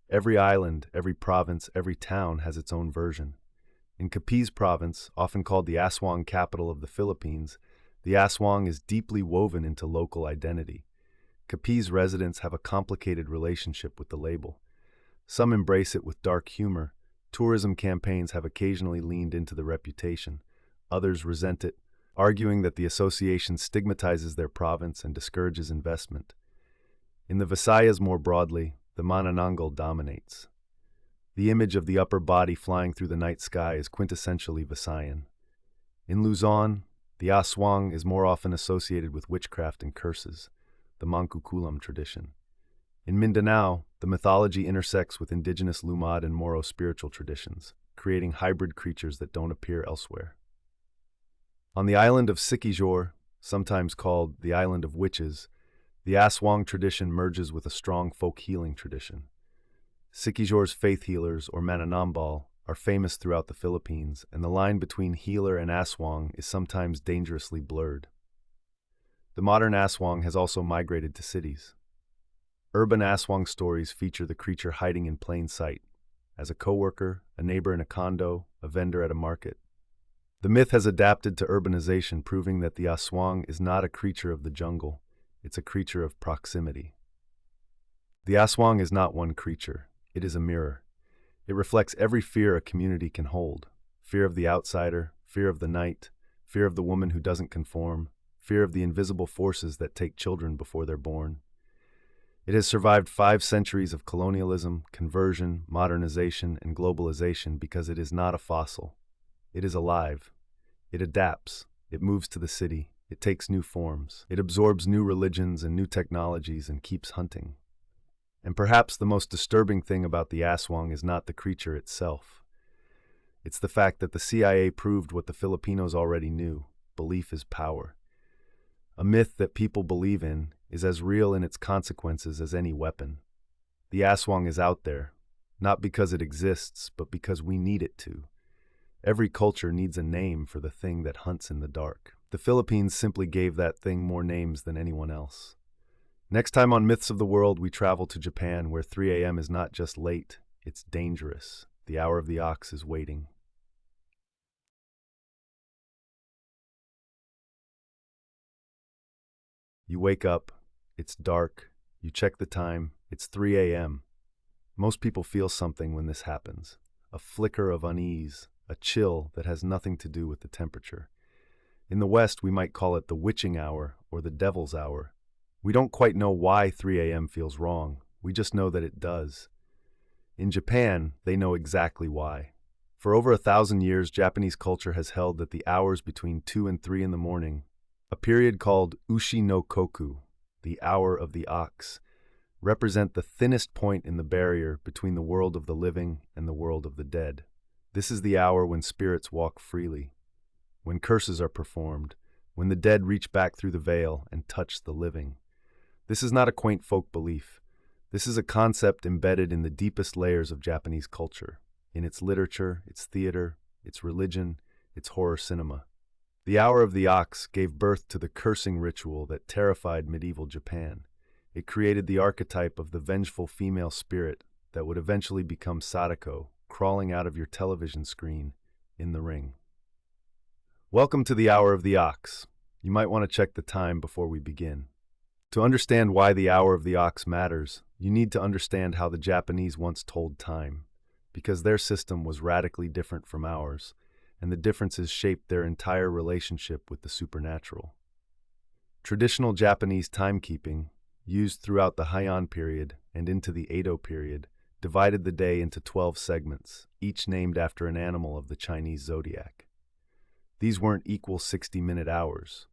Every island, every province, every town has its own version. In Capiz Province, often called the Aswang capital of the Philippines, the Aswang is deeply woven into local identity. Capiz residents have a complicated relationship with the label. Some embrace it with dark humor. Tourism campaigns have occasionally leaned into the reputation. Others resent it, arguing that the association stigmatizes their province and discourages investment. In the Visayas more broadly, the Manananggal dominates. The image of the upper body flying through the night sky is quintessentially Visayan. In Luzon, the Aswang is more often associated with witchcraft and curses, the Mangkukulam tradition. In Mindanao, the mythology intersects with indigenous Lumad and Moro spiritual traditions, creating hybrid creatures that don't appear elsewhere. On the island of Siquijor, sometimes called the Island of Witches, the Aswang tradition merges with a strong folk healing tradition. Sikijor's faith healers, or Mananambal, are famous throughout the Philippines, and the line between healer and Aswang is sometimes dangerously blurred. The modern Aswang has also migrated to cities. Urban Aswang stories feature the creature hiding in plain sight, as a coworker, a neighbor in a condo, a vendor at a market. The myth has adapted to urbanization, proving that the Aswang is not a creature of the jungle, it's a creature of proximity. The Aswang is not one creature, it is a mirror. It reflects every fear a community can hold: fear of the outsider, fear of the night, fear of the woman who doesn't conform, fear of the invisible forces that take children before they're born. It has survived 5 centuries of colonialism, conversion, modernization, and globalization because it is not a fossil. It is alive. It adapts. It moves to the city. It takes new forms. It absorbs new religions and new technologies and keeps hunting. And perhaps the most disturbing thing about the Aswang is not the creature itself. It's the fact that the CIA proved what the Filipinos already knew: belief is power. A myth that people believe in is as real in its consequences as any weapon. The Aswang is out there, not because it exists, but because we need it to. Every culture needs a name for the thing that hunts in the dark. The Philippines simply gave that thing more names than anyone else. Next time on Myths of the World, we travel to Japan, where 3 a.m. is not just late, it's dangerous. The hour of the ox is waiting. You wake up, it's dark, you check the time, it's 3 a.m. Most people feel something when this happens: a flicker of unease, a chill that has nothing to do with the temperature. In the West, we might call it the witching hour or the devil's hour. We don't quite know why 3 a.m. feels wrong, we just know that it does. In Japan, they know exactly why. For over 1,000 years, Japanese culture has held that the hours between 2 and 3 in the morning, a period called Ushi no Koku, the hour of the ox, represent the thinnest point in the barrier between the world of the living and the world of the dead. This is the hour when spirits walk freely, when curses are performed, when the dead reach back through the veil and touch the living. This is not a quaint folk belief. This is a concept embedded in the deepest layers of Japanese culture, in its literature, its theater, its religion, its horror cinema. The hour of the ox gave birth to the cursing ritual that terrified medieval Japan. It created the archetype of the vengeful female spirit that would eventually become Sadako, crawling out of your television screen in the ring. Welcome to the hour of the ox. You might want to check the time before we begin. To understand why the hour of the ox matters, you need to understand how the Japanese once told time, because their system was radically different from ours, and the differences shaped their entire relationship with the supernatural. Traditional Japanese timekeeping, used throughout the Heian period and into the Edo period, divided the day into 12 segments, each named after an animal of the Chinese zodiac. These weren't equal 60-minute hours.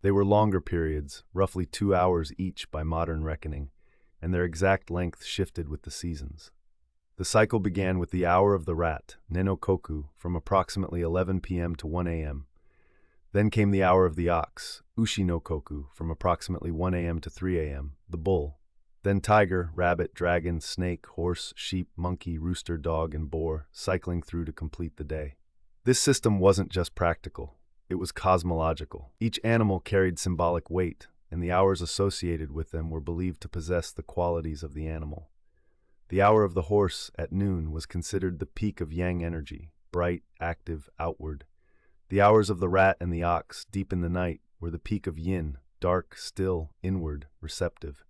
They were longer periods, roughly 2 hours each by modern reckoning, and their exact length shifted with the seasons. The cycle began with the hour of the rat, Nennokoku, from approximately 11 p.m. to 1 a.m. Then came the hour of the ox, Ushi-no-koku, from approximately 1 a.m. to 3 a.m., the bull. Then tiger, rabbit, dragon, snake, horse, sheep, monkey, rooster, dog, and boar, cycling through to complete the day. This system wasn't just practical. It was cosmological. Each animal carried symbolic weight, and the hours associated with them were believed to possess the qualities of the animal. The hour of the horse, at noon, was considered the peak of yang energy, bright, active, outward. The hours of the rat and the ox, deep in the night, were the peak of yin, dark, still, inward, receptive.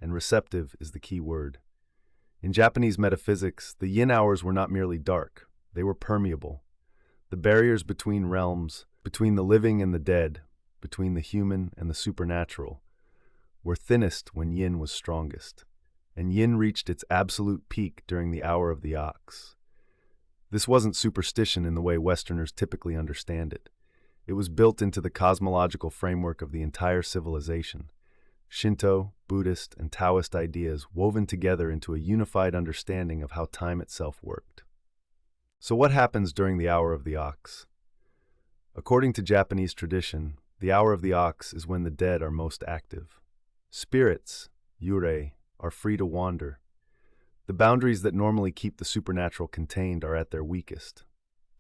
And receptive is the key word. In Japanese metaphysics, the yin hours were not merely dark, they were permeable. The barriers between realms, between the living and the dead, between the human and the supernatural, were thinnest when yin was strongest, and yin reached its absolute peak during the hour of the ox. This wasn't superstition in the way Westerners typically understand it. It was built into the cosmological framework of the entire civilization. Shinto, Buddhist, and Taoist ideas woven together into a unified understanding of how time itself worked. So what happens during the hour of the ox? According to Japanese tradition, the hour of the ox is when the dead are most active. Spirits, yurei, are free to wander. The boundaries that normally keep the supernatural contained are at their weakest.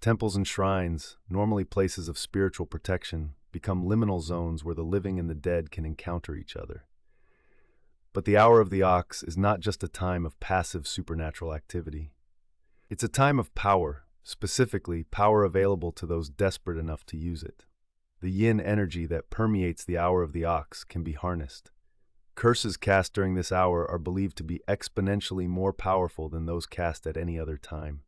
Temples and shrines, normally places of spiritual protection, become liminal zones where the living and the dead can encounter each other. But the Hour of the Ox is not just a time of passive supernatural activity. It's a time of power, specifically power available to those desperate enough to use it. The yin energy that permeates the Hour of the Ox can be harnessed. Curses cast during this hour are believed to be exponentially more powerful than those cast at any other time.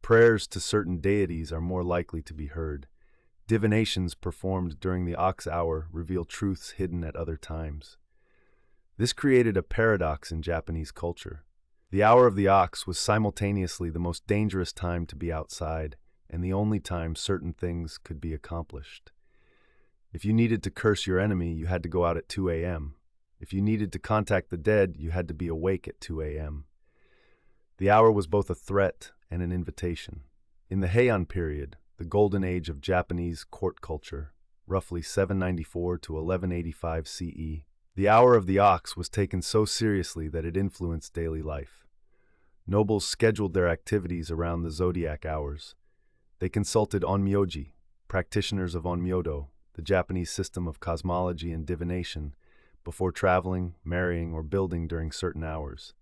Prayers to certain deities are more likely to be heard. Divinations performed during the Ox Hour reveal truths hidden at other times. This created a paradox in Japanese culture. The Hour of the Ox was simultaneously the most dangerous time to be outside and the only time certain things could be accomplished. If you needed to curse your enemy, you had to go out at 2 a.m. If you needed to contact the dead, you had to be awake at 2 a.m. The hour was both a threat and an invitation. In the Heian period, the golden age of Japanese court culture, roughly 794 to 1185 CE, the Hour of the Ox was taken so seriously that it influenced daily life. Nobles scheduled their activities around the zodiac hours. They consulted onmyoji, practitioners of onmyodo, the Japanese system of cosmology and divination, before traveling, marrying, or building during certain hours.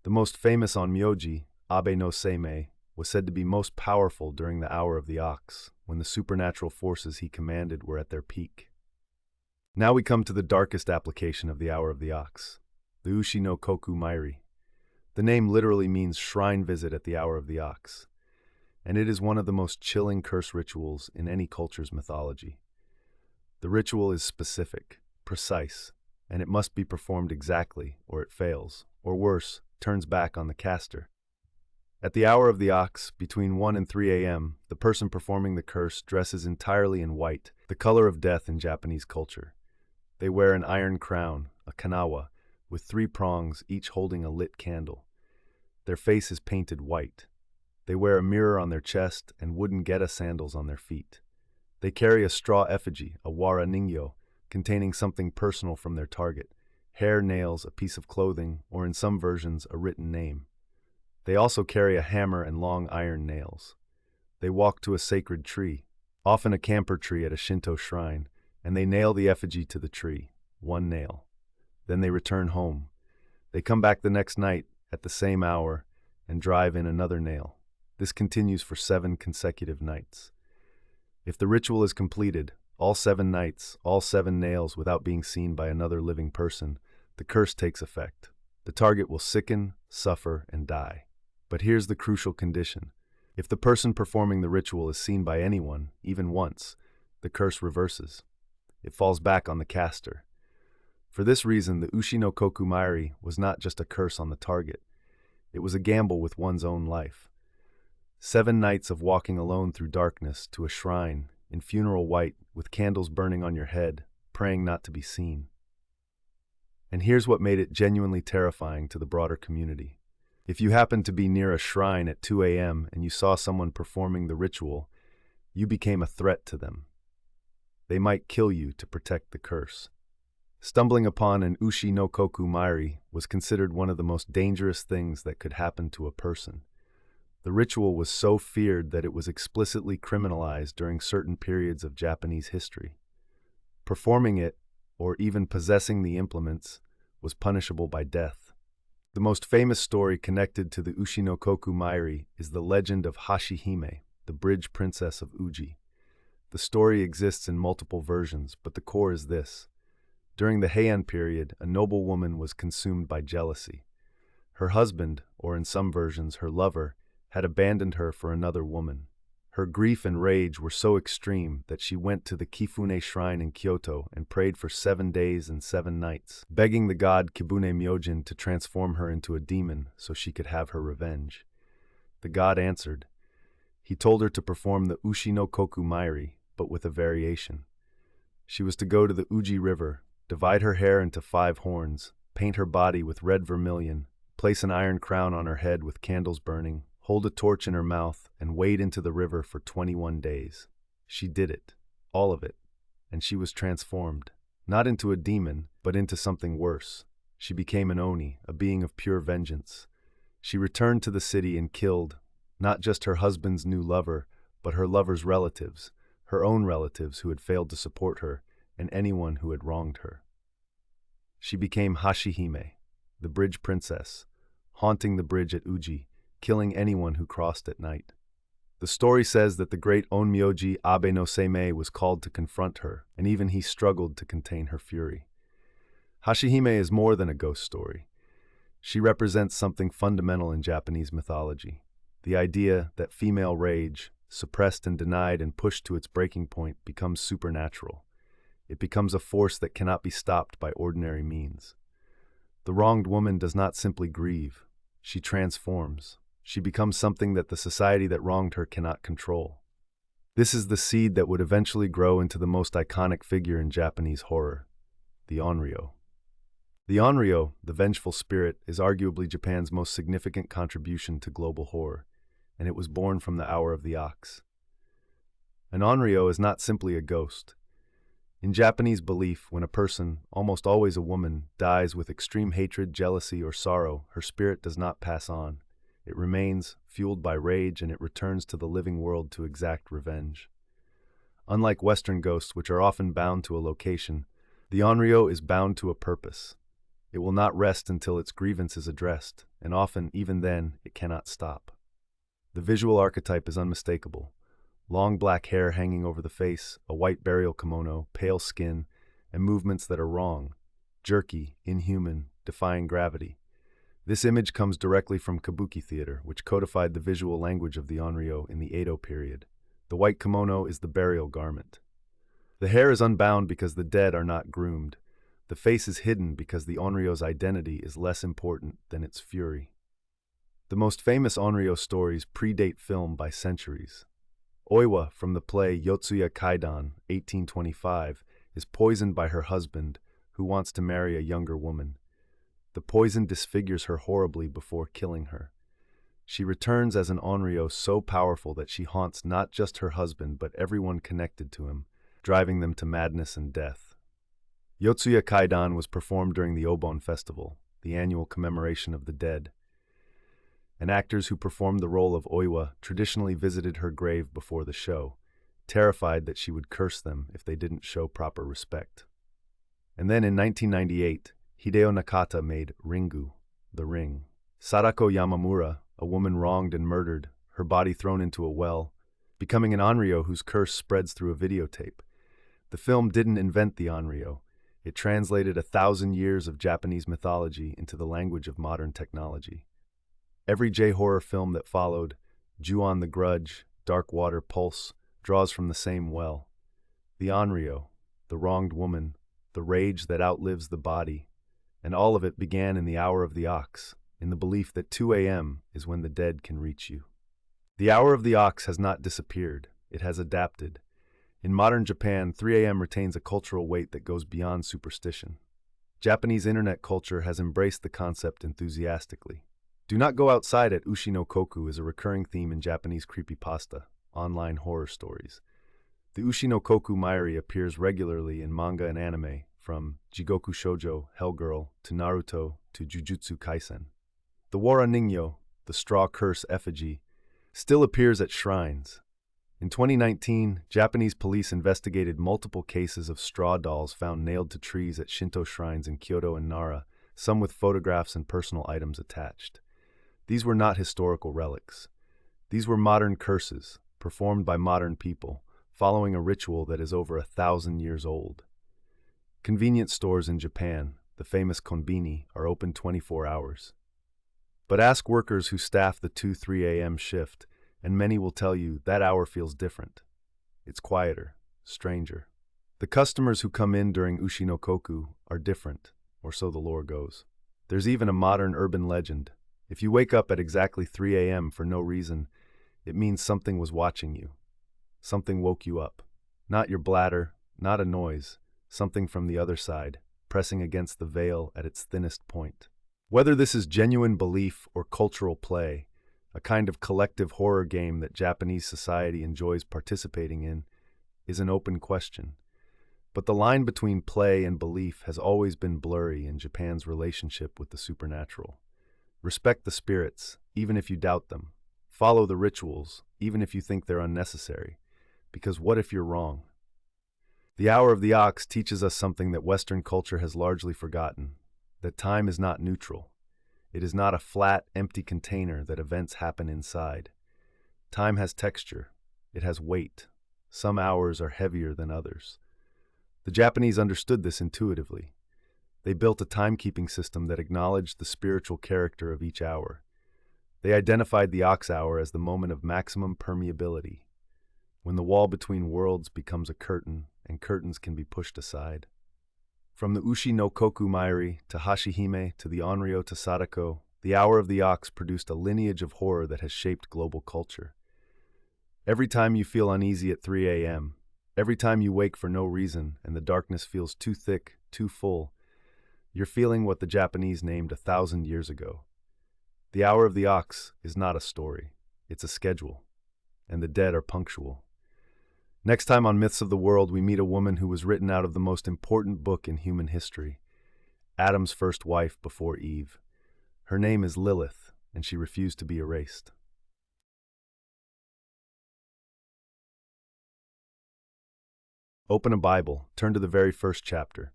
The most famous onmyoji, Abe no Seimei, was said to be most powerful during the Hour of the Ox, when the supernatural forces he commanded were at their peak. Now we come to the darkest application of the Hour of the Ox, the Ushi no Koku Mairi. The name literally means shrine visit at the Hour of the Ox, and it is one of the most chilling curse rituals in any culture's mythology. The ritual is specific, precise, and it must be performed exactly, or it fails, or worse, turns back on the caster. At the Hour of the Ox, between 1 and 3 a.m., the person performing the curse dresses entirely in white, the color of death in Japanese culture. They wear an iron crown, a kanawa, with 3 prongs, each holding a lit candle. Their face is painted white. They wear a mirror on their chest and wooden geta sandals on their feet. They carry a straw effigy, a wara ningyo, containing something personal from their target: hair, nails, a piece of clothing, or in some versions, a written name. They also carry a hammer and long iron nails. They walk to a sacred tree, often a camphor tree at a Shinto shrine, and they nail the effigy to the tree, 1 nail. Then they return home. They come back the next night at the same hour and drive in another nail. This continues for 7 consecutive nights. If the ritual is completed, all 7 nights, all 7 nails without being seen by another living person, the curse takes effect. The target will sicken, suffer, and die. But here's the crucial condition. If the person performing the ritual is seen by anyone, even once, the curse reverses. It falls back on the caster. For this reason, the Ushi no Koku Mairi was not just a curse on the target. It was a gamble with one's own life. 7 nights of walking alone through darkness to a shrine, in funeral white, with candles burning on your head, praying not to be seen. And here's what made it genuinely terrifying to the broader community. If you happened to be near a shrine at 2 a.m. and you saw someone performing the ritual, you became a threat to them. They might kill you to protect the curse. Stumbling upon an Ushi no Koku Mairi was considered one of the most dangerous things that could happen to a person. The ritual was so feared that it was explicitly criminalized during certain periods of Japanese history. Performing it, or even possessing the implements, was punishable by death. The most famous story connected to the Ushi no Koku Mairi is the legend of Hashihime, the bridge princess of Uji. The story exists in multiple versions, but the core is this. During the Heian period, a noble woman was consumed by jealousy. Her husband, or in some versions her lover, had abandoned her for another woman. Her grief and rage were so extreme that she went to the Kifune shrine in Kyoto and prayed for 7 days and 7 nights, begging the god Kibune Myojin to transform her into a demon so she could have her revenge. The god answered. He told her to perform the Ushi no Koku Mairi, but with a variation. She was to go to the Uji River, divide her hair into 5 horns, paint her body with red vermilion, place an iron crown on her head with candles burning, hold a torch in her mouth, and wade into the river for 21 days. She did it, all of it, and she was transformed, not into a demon, but into something worse. She became an Oni, a being of pure vengeance. She returned to the city and killed not just her husband's new lover, but her lover's relatives, her own relatives who had failed to support her, and anyone who had wronged her. She became Hashihime, the bridge princess, haunting the bridge at Uji, killing anyone who crossed at night. The story says that the great Onmyoji Abe no Seimei was called to confront her, and even he struggled to contain her fury. Hashihime is more than a ghost story. She represents something fundamental in Japanese mythology, the idea that female rage, suppressed and denied and pushed to its breaking point, becomes supernatural. It becomes a force that cannot be stopped by ordinary means. The wronged woman does not simply grieve. She transforms. She becomes something that the society that wronged her cannot control. This is the seed that would eventually grow into the most iconic figure in Japanese horror, the Onryo. The Onryo, the vengeful spirit, is arguably Japan's most significant contribution to global horror, and it was born from the Hour of the Ox. An Onryo is not simply a ghost. In Japanese belief, when a person, almost always a woman, dies with extreme hatred, jealousy, or sorrow, her spirit does not pass on. It remains, fueled by rage, and it returns to the living world to exact revenge. Unlike Western ghosts, which are often bound to a location, the Onryo is bound to a purpose. It will not rest until its grievance is addressed, and often, even then, it cannot stop. The visual archetype is unmistakable. Long black hair hanging over the face, a white burial kimono, pale skin, and movements that are wrong, jerky, inhuman, defying gravity. This image comes directly from kabuki theater, which codified the visual language of the Onryo in the Edo period. The white kimono is the burial garment. The hair is unbound because the dead are not groomed. The face is hidden because the Onryo's identity is less important than its fury. The most famous Onryo stories predate film by centuries. Oiwa, from the play Yotsuya Kaidan, 1825, is poisoned by her husband, who wants to marry a younger woman. The poison disfigures her horribly before killing her. She returns as an Onryo so powerful that she haunts not just her husband but everyone connected to him, driving them to madness and death. Yotsuya Kaidan was performed during the Obon Festival, the annual commemoration of the dead. And actors who performed the role of Oiwa traditionally visited her grave before the show, terrified that she would curse them if they didn't show proper respect. And then in 1998, Hideo Nakata made Ringu, The Ring. Sadako Yamamura, a woman wronged and murdered, her body thrown into a well, becoming an Onryo whose curse spreads through a videotape. The film didn't invent the Onryo. It translated 1,000 years of Japanese mythology into the language of modern technology. Every J-horror film that followed, Ju-on the Grudge, Dark Water, Pulse, draws from the same well. The Onryo, the wronged woman, the rage that outlives the body, and all of it began in the Hour of the Ox, in the belief that 2 a.m. is when the dead can reach you. The Hour of the Ox has not disappeared, it has adapted. In modern Japan, 3 a.m. retains a cultural weight that goes beyond superstition. Japanese internet culture has embraced the concept enthusiastically. Do not go outside at Ushi no Koku is a recurring theme in Japanese creepypasta, online horror stories. The Ushi no Koku Mairi appears regularly in manga and anime, from Jigoku Shoujo, Hellgirl, to Naruto, to Jujutsu Kaisen. The Wara Ningyo, the straw curse effigy, still appears at shrines. In 2019, Japanese police investigated multiple cases of straw dolls found nailed to trees at Shinto shrines in Kyoto and Nara, some with photographs and personal items attached. These were not historical relics. These were modern curses, performed by modern people, following a ritual that is over 1,000 years old. Convenience stores in Japan, the famous konbini, are open 24 hours. But ask workers who staff the 2-3 a.m. shift, and many will tell you that hour feels different. It's quieter, stranger. The customers who come in during Ushi no Koku are different, or so the lore goes. There's even a modern urban legend. If you wake up at exactly 3 a.m. for no reason, it means something was watching you. Something woke you up. Not your bladder, not a noise, something from the other side, pressing against the veil at its thinnest point. Whether this is genuine belief or cultural play, a kind of collective horror game that Japanese society enjoys participating in, is an open question. But the line between play and belief has always been blurry in Japan's relationship with the supernatural. Respect the spirits, even if you doubt them. Follow the rituals, even if you think they're unnecessary. Because what if you're wrong? The Hour of the Ox teaches us something that Western culture has largely forgotten, that time is not neutral. It is not a flat, empty container that events happen inside. Time has texture. It has weight. Some hours are heavier than others. The Japanese understood this intuitively. They built a timekeeping system that acknowledged the spiritual character of each hour. They identified the ox hour as the moment of maximum permeability, when the wall between worlds becomes a curtain and curtains can be pushed aside. From the Ushi no Koku Mairi to Hashihime to the Onryo to Sadako, the Hour of the Ox produced a lineage of horror that has shaped global culture. Every time you feel uneasy at 3 a.m., every time you wake for no reason and the darkness feels too thick, too full, you're feeling what the Japanese named 1,000 years ago. The Hour of the Ox is not a story, it's a schedule, and the dead are punctual. Next time on Myths of the World, we meet a woman who was written out of the most important book in human history, Adam's first wife before Eve. Her name is Lilith, and she refused to be erased. Open a Bible, turn to the very first chapter.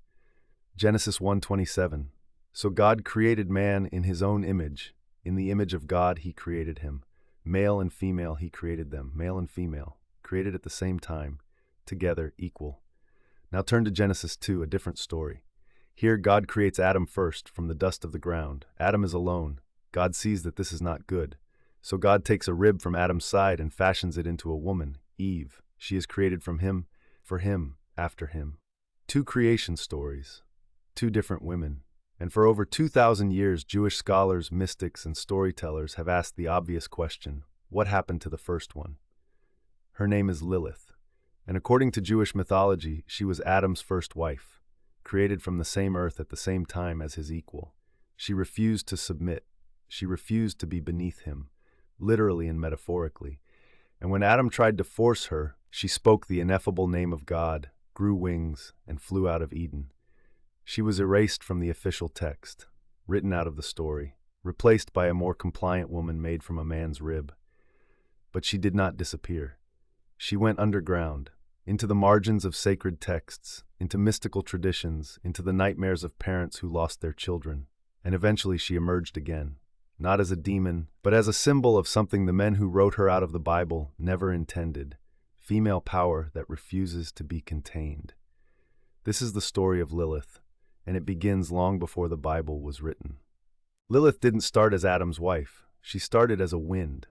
Genesis 1:27. So God created man in his own image. In the image of God he created him. Male and female he created them. Male and female, created at the same time, together, equal. Now turn to Genesis 2, a different story. Here God creates Adam first, from the dust of the ground. Adam is alone. God sees that this is not good. So God takes a rib from Adam's side and fashions it into a woman, Eve. She is created from him, for him, after him. Two creation stories. Two different women. And for over 2,000 years, Jewish scholars, mystics, and storytellers have asked the obvious question, what happened to the first one? Her name is Lilith, and according to Jewish mythology, she was Adam's first wife, created from the same earth at the same time as his equal. She refused to submit. She refused to be beneath him, literally and metaphorically. And when Adam tried to force her, she spoke the ineffable name of God, grew wings, and flew out of Eden. She was erased from the official text, written out of the story, replaced by a more compliant woman made from a man's rib. But she did not disappear. She went underground, into the margins of sacred texts, into mystical traditions, into the nightmares of parents who lost their children, and eventually she emerged again, not as a demon, but as a symbol of something the men who wrote her out of the Bible never intended, female power that refuses to be contained. This is the story of Lilith, and it begins long before the Bible was written. Lilith didn't start as Adam's wife. She started as a wind.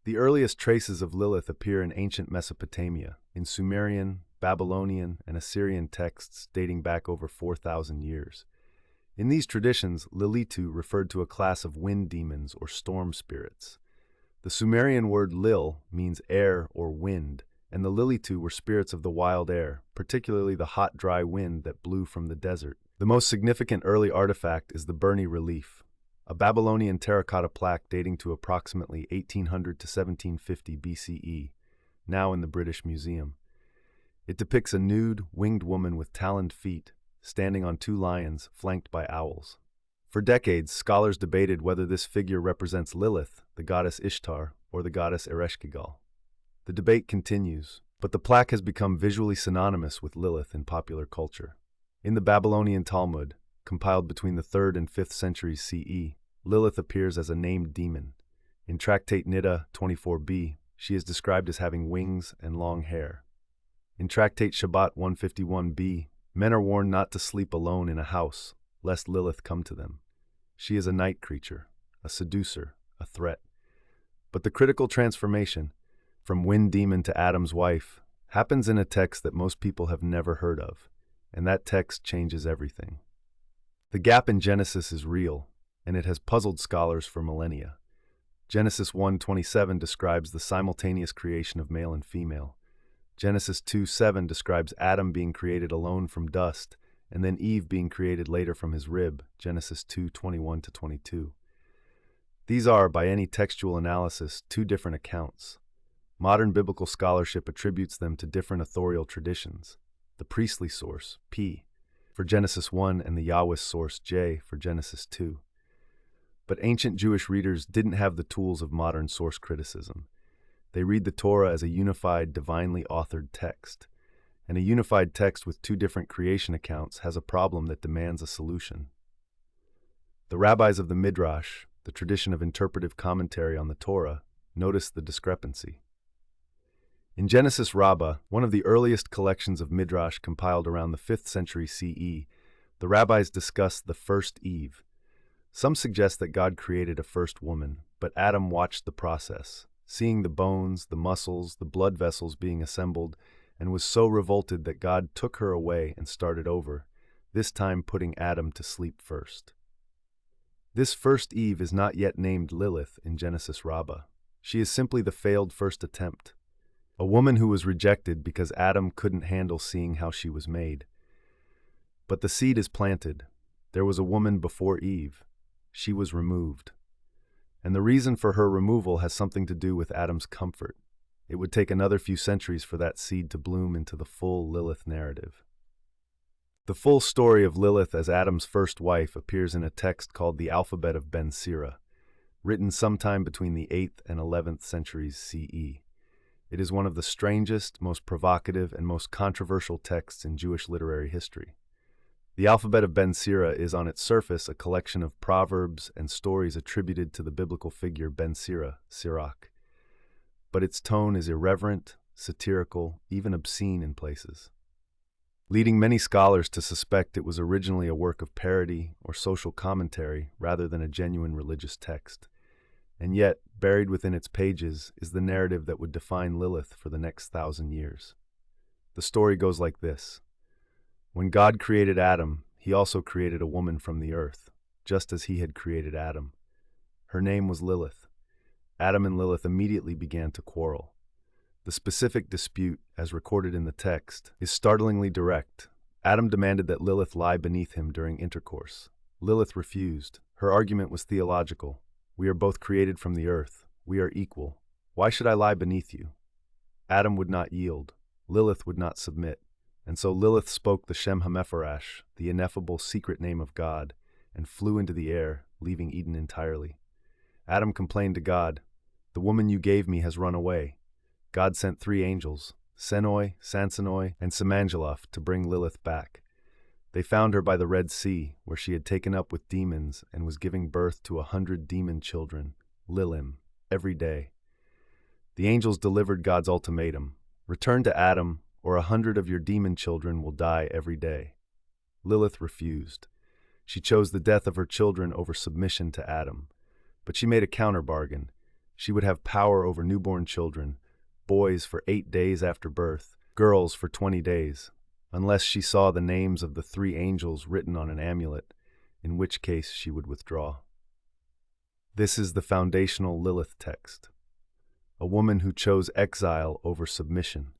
The earliest traces of Lilith appear in ancient Mesopotamia, in Sumerian, Babylonian, and Assyrian texts dating back over 4,000 years. In these traditions, Lilitu referred to a class of wind demons or storm spirits. The Sumerian word Lil means air or wind, and the Lilitu were spirits of the wild air, particularly the hot, dry wind that blew from the desert. The most significant early artifact is the Burney relief, a Babylonian terracotta plaque dating to approximately 1800 to 1750 BCE, now in the British Museum. It depicts a nude, winged woman with taloned feet, standing on two lions flanked by owls. For decades, scholars debated whether this figure represents Lilith, the goddess Ishtar, or the goddess Ereshkigal. The debate continues, but the plaque has become visually synonymous with Lilith in popular culture. In the Babylonian Talmud, compiled between the 3rd and 5th centuries CE, Lilith appears as a named demon. In Tractate Niddah 24b, she is described as having wings and long hair. In Tractate Shabbat 151b, men are warned not to sleep alone in a house, lest Lilith come to them. She is a night creature, a seducer, a threat. But the critical transformation, from wind demon to Adam's wife, happens in a text that most people have never heard of, and that text changes everything. The gap in Genesis is real, and it has puzzled scholars for millennia. Genesis 1:27 describes the simultaneous creation of male and female. Genesis 2:7 describes Adam being created alone from dust, and then Eve being created later from his rib, Genesis 2:21-22. These are, by any textual analysis, two different accounts. Modern biblical scholarship attributes them to different authorial traditions. The priestly source, P, for Genesis 1 and the Yahwist source, J, for Genesis 2. But ancient Jewish readers didn't have the tools of modern source criticism. They read the Torah as a unified, divinely authored text. And a unified text with two different creation accounts has a problem that demands a solution. The rabbis of the Midrash, the tradition of interpretive commentary on the Torah, noticed the discrepancy. In Genesis Rabbah, one of the earliest collections of Midrash compiled around the 5th century CE, the rabbis discussed the first Eve. Some suggest that God created a first woman, but Adam watched the process, seeing the bones, the muscles, the blood vessels being assembled, and was so revolted that God took her away and started over, this time putting Adam to sleep first. This first Eve is not yet named Lilith in Genesis Rabbah. She is simply the failed first attempt, a woman who was rejected because Adam couldn't handle seeing how she was made. But the seed is planted. There was a woman before Eve. She was removed. And the reason for her removal has something to do with Adam's comfort. It would take another few centuries for that seed to bloom into the full Lilith narrative. The full story of Lilith as Adam's first wife appears in a text called the Alphabet of Ben Sira, written sometime between the 8th and 11th centuries CE. It is one of the strangest, most provocative, and most controversial texts in Jewish literary history. The Alphabet of Ben Sira is on its surface a collection of proverbs and stories attributed to the biblical figure Ben Sira, Sirach. But its tone is irreverent, satirical, even obscene in places, leading many scholars to suspect it was originally a work of parody or social commentary rather than a genuine religious text. And yet, buried within its pages is the narrative that would define Lilith for the next 1,000 years. The story goes like this. When God created Adam, he also created a woman from the earth, just as he had created Adam. Her name was Lilith. Adam and Lilith immediately began to quarrel. The specific dispute, as recorded in the text, is startlingly direct. Adam demanded that Lilith lie beneath him during intercourse. Lilith refused. Her argument was theological. We are both created from the earth. We are equal. Why should I lie beneath you? Adam would not yield. Lilith would not submit. And so Lilith spoke the Shem HaMepharash, the ineffable secret name of God, and flew into the air, leaving Eden entirely. Adam complained to God, "The woman you gave me has run away." God sent 3 angels, Senoi, Sansanoi, and Samanjalaf, to bring Lilith back. They found her by the Red Sea, where she had taken up with demons and was giving birth to 100 demon children, Lilim, every day. The angels delivered God's ultimatum, "Return to Adam, or 100 of your demon children will die every day." Lilith refused. She chose the death of her children over submission to Adam. But she made a counter-bargain. She would have power over newborn children, boys for 8 days after birth, girls for 20 days, unless she saw the names of the 3 angels written on an amulet, in which case she would withdraw. This is the foundational Lilith text. A woman who chose exile over submission,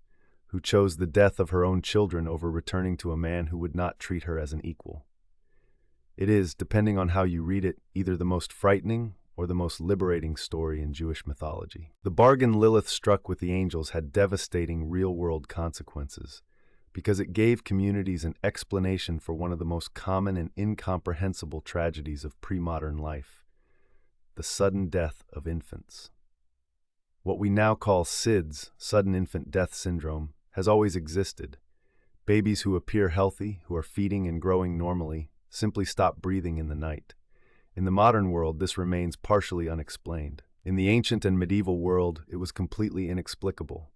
who chose the death of her own children over returning to a man who would not treat her as an equal. It is, depending on how you read it, either the most frightening or the most liberating story in Jewish mythology. The bargain Lilith struck with the angels had devastating real-world consequences, because it gave communities an explanation for one of the most common and incomprehensible tragedies of pre-modern life: the sudden death of infants. What we now call SIDS, sudden infant death syndrome, has always existed. Babies who appear healthy, who are feeding and growing normally, simply stop breathing in the night. In the modern world, this remains partially unexplained. In the ancient and medieval world, it was completely inexplicable.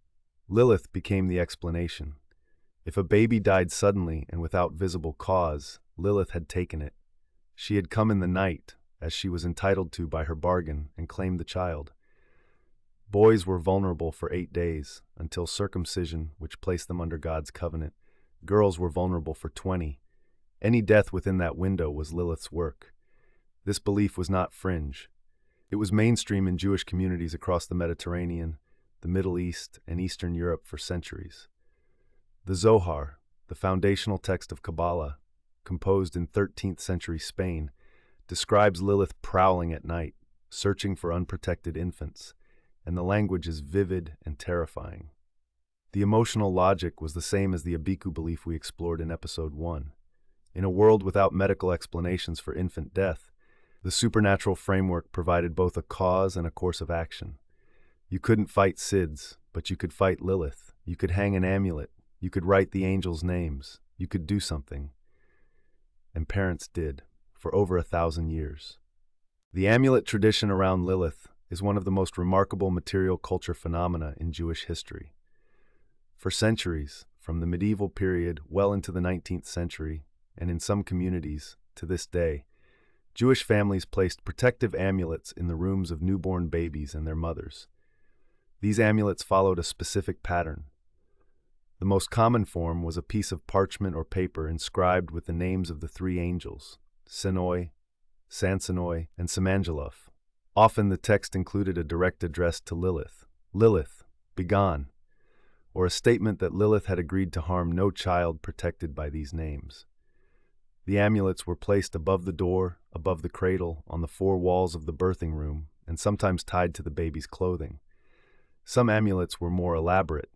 Lilith became the explanation. If a baby died suddenly and without visible cause, Lilith had taken it. She had come in the night, as she was entitled to by her bargain, and claimed the child. Boys were vulnerable for 8 days, until circumcision, which placed them under God's covenant. Girls were vulnerable for 20. Any death within that window was Lilith's work. This belief was not fringe. It was mainstream in Jewish communities across the Mediterranean, the Middle East, and Eastern Europe for centuries. The Zohar, the foundational text of Kabbalah, composed in 13th century Spain, describes Lilith prowling at night, searching for unprotected infants, and the language is vivid and terrifying. The emotional logic was the same as the Abiku belief we explored in episode 1. In a world without medical explanations for infant death, The supernatural framework provided both a cause and a course of action. You couldn't fight Sids, but you could fight Lilith. You could hang an amulet. You could write the angels' names. You could do something. And parents did, for over 1,000 years. The amulet tradition around Lilith is one of the most remarkable material culture phenomena in Jewish history. For centuries, from the medieval period well into the 19th century, and in some communities, to this day, Jewish families placed protective amulets in the rooms of newborn babies and their mothers. These amulets followed a specific pattern. The most common form was a piece of parchment or paper inscribed with the names of the three angels, Senoi, Sansanoi, and Samanjaluf. Often the text included a direct address to Lilith, "Lilith, begone," or a statement that Lilith had agreed to harm no child protected by these names. The amulets were placed above the door, above the cradle, on the four walls of the birthing room, and sometimes tied to the baby's clothing. Some amulets were more elaborate.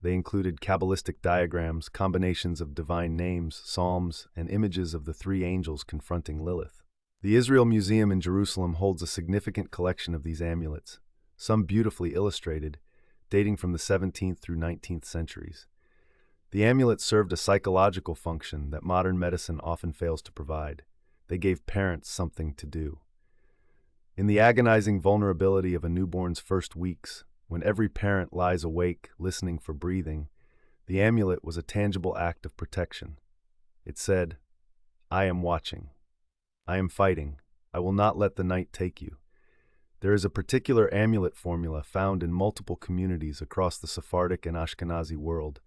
They included Kabbalistic diagrams, combinations of divine names, psalms, and images of the three angels confronting Lilith. The Israel Museum in Jerusalem holds a significant collection of these amulets, some beautifully illustrated, dating from the 17th through 19th centuries. The amulets served a psychological function that modern medicine often fails to provide. They gave parents something to do. In the agonizing vulnerability of a newborn's first weeks, when every parent lies awake, listening for breathing, the amulet was a tangible act of protection. It said, "I am watching. I am fighting. I will not let the night take you." There is a particular amulet formula found in multiple communities across the Sephardic and Ashkenazi world,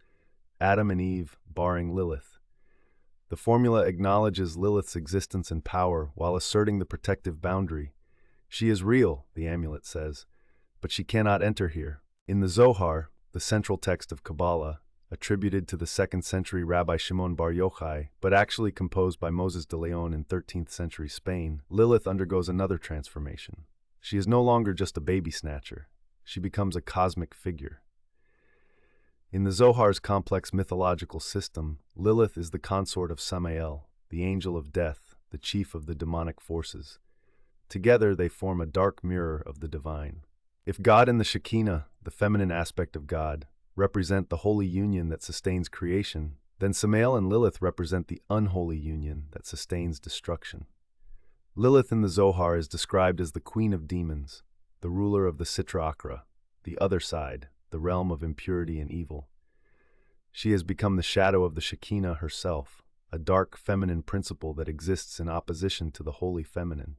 Adam and Eve barring Lilith. The formula acknowledges Lilith's existence and power while asserting the protective boundary. She is real, the amulet says, but she cannot enter here. In the Zohar, the central text of Kabbalah, attributed to the 2nd century Rabbi Shimon Bar Yochai, but actually composed by Moses de Leon in 13th century Spain, Lilith undergoes another transformation. She is no longer just a baby snatcher. She becomes a cosmic figure. In the Zohar's complex mythological system, Lilith is the consort of Samael, the angel of death, the chief of the demonic forces. Together they form a dark mirror of the divine. If God and the Shekinah, the feminine aspect of God, represent the holy union that sustains creation, then Samael and Lilith represent the unholy union that sustains destruction. Lilith in the Zohar is described as the queen of demons, the ruler of the Sitra Achra, the other side, the realm of impurity and evil. She has become the shadow of the Shekinah herself, a dark feminine principle that exists in opposition to the holy feminine.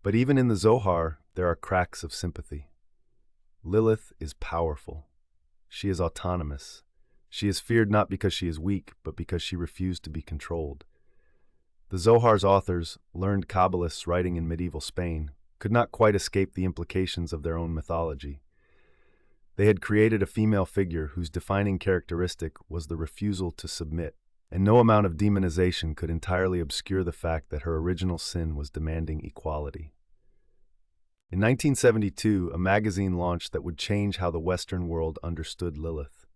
But even in the Zohar, there are cracks of sympathy. Lilith is powerful. She is autonomous. She is feared not because she is weak, but because she refused to be controlled. The Zohar's authors, learned Kabbalists writing in medieval Spain, could not quite escape the implications of their own mythology. They had created a female figure whose defining characteristic was the refusal to submit, and no amount of demonization could entirely obscure the fact that her original sin was demanding equality. In 1972, a magazine launched that would change how the Western world understood Lilith.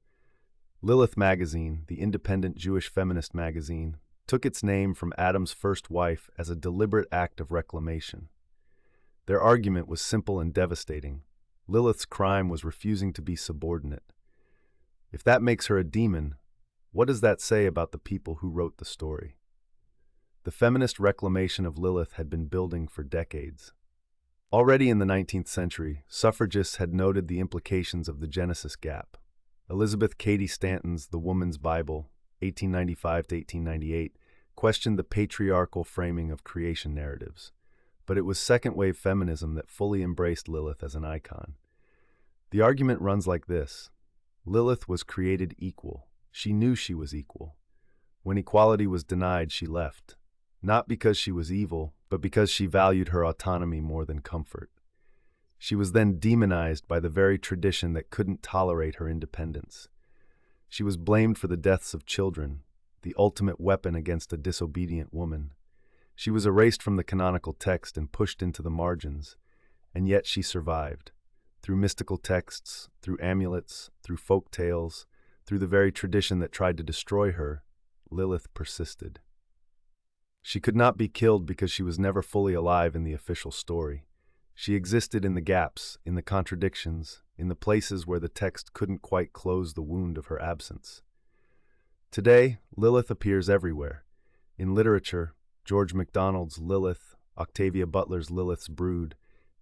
Lilith magazine, the independent Jewish feminist magazine, took its name from Adam's first wife as a deliberate act of reclamation. Their argument was simple and devastating. Lilith's crime was refusing to be subordinate. If that makes her a demon, what does that say about the people who wrote the story? The feminist reclamation of Lilith had been building for decades. Already in the 19th century, suffragists had noted the implications of the Genesis gap. Elizabeth Cady Stanton's The Woman's Bible, 1895 to 1898, questioned the patriarchal framing of creation narratives. But it was second-wave feminism that fully embraced Lilith as an icon. The argument runs like this. Lilith was created equal. She knew she was equal. When equality was denied, she left. Not because she was evil, but because she valued her autonomy more than comfort. She was then demonized by the very tradition that couldn't tolerate her independence. She was blamed for the deaths of children, the ultimate weapon against a disobedient woman. She was erased from the canonical text and pushed into the margins, and yet she survived. Through mystical texts, through amulets, through folk tales, through the very tradition that tried to destroy her, Lilith persisted. She could not be killed because she was never fully alive in the official story. She existed in the gaps, in the contradictions, in the places where the text couldn't quite close the wound of her absence. Today, Lilith appears everywhere. In literature, George MacDonald's Lilith, Octavia Butler's Lilith's Brood.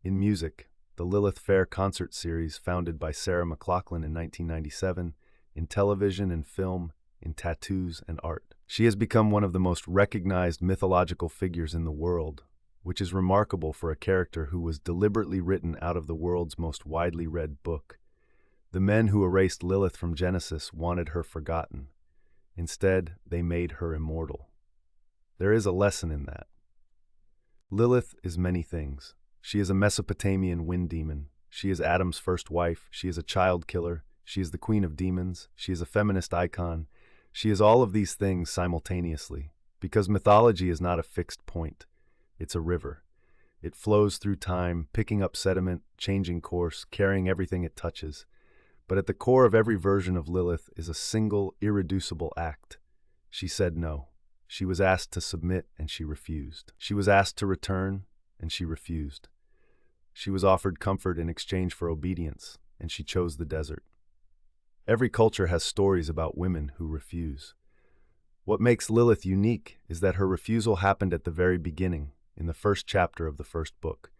In music, the Lilith Fair concert series founded by Sarah McLachlan in 1997. In television and film, in tattoos and art. She has become one of the most recognized mythological figures in the world, which is remarkable for a character who was deliberately written out of the world's most widely read book. The men who erased Lilith from Genesis wanted her forgotten. Instead, they made her immortal. There is a lesson in that. Lilith is many things. She is a Mesopotamian wind demon. She is Adam's first wife. She is a child killer. She is the queen of demons. She is a feminist icon. She is all of these things simultaneously, because mythology is not a fixed point. It's a river. It flows through time, picking up sediment, changing course, carrying everything it touches. But at the core of every version of Lilith is a single, irreducible act. She said no. She was asked to submit, and she refused. She was asked to return, and she refused. She was offered comfort in exchange for obedience, and she chose the desert. Every culture has stories about women who refuse. What makes Lilith unique is that her refusal happened at the very beginning, in the first chapter of the first book.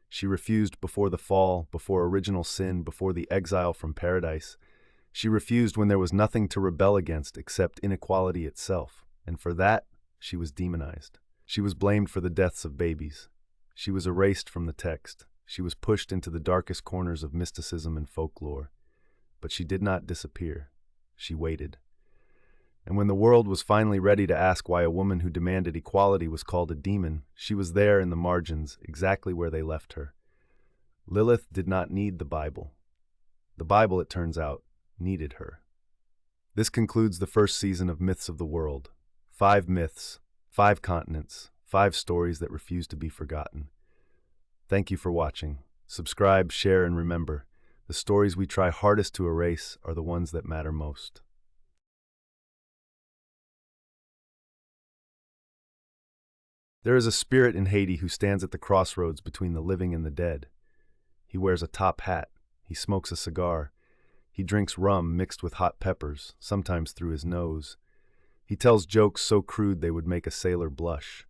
She refused before the fall, before original sin, before the exile from paradise. She refused when there was nothing to rebel against except inequality itself, and for that, she was demonized. She was blamed for the deaths of babies. She was erased from the text. She was pushed into the darkest corners of mysticism and folklore. But she did not disappear. She waited. And when the world was finally ready to ask why a woman who demanded equality was called a demon, she was there in the margins, exactly where they left her. Lilith did not need the Bible. The Bible, it turns out, needed her. This concludes the first season of Myths of the World. 5 myths, 5 continents, 5 stories that refuse to be forgotten. Thank you for watching. Subscribe, share, and remember, the stories we try hardest to erase are the ones that matter most. There is a spirit in Haiti who stands at the crossroads between the living and the dead. He wears a top hat. He smokes a cigar. He drinks rum mixed with hot peppers, sometimes through his nose. He tells jokes so crude they would make a sailor blush.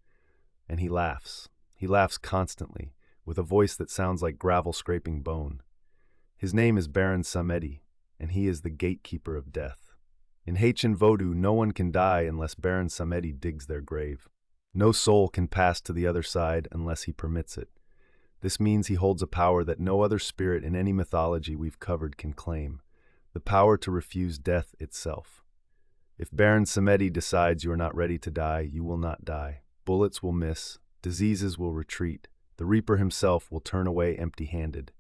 And he laughs. He laughs constantly, with a voice that sounds like gravel scraping bone. His name is Baron Samedi, and he is the gatekeeper of death. In Haitian Vodou, no one can die unless Baron Samedi digs their grave. No soul can pass to the other side unless he permits it. This means he holds a power that no other spirit in any mythology we've covered can claim, the power to refuse death itself. If Baron Samedi decides you are not ready to die, you will not die. Bullets will miss, diseases will retreat, the Reaper himself will turn away empty-handed.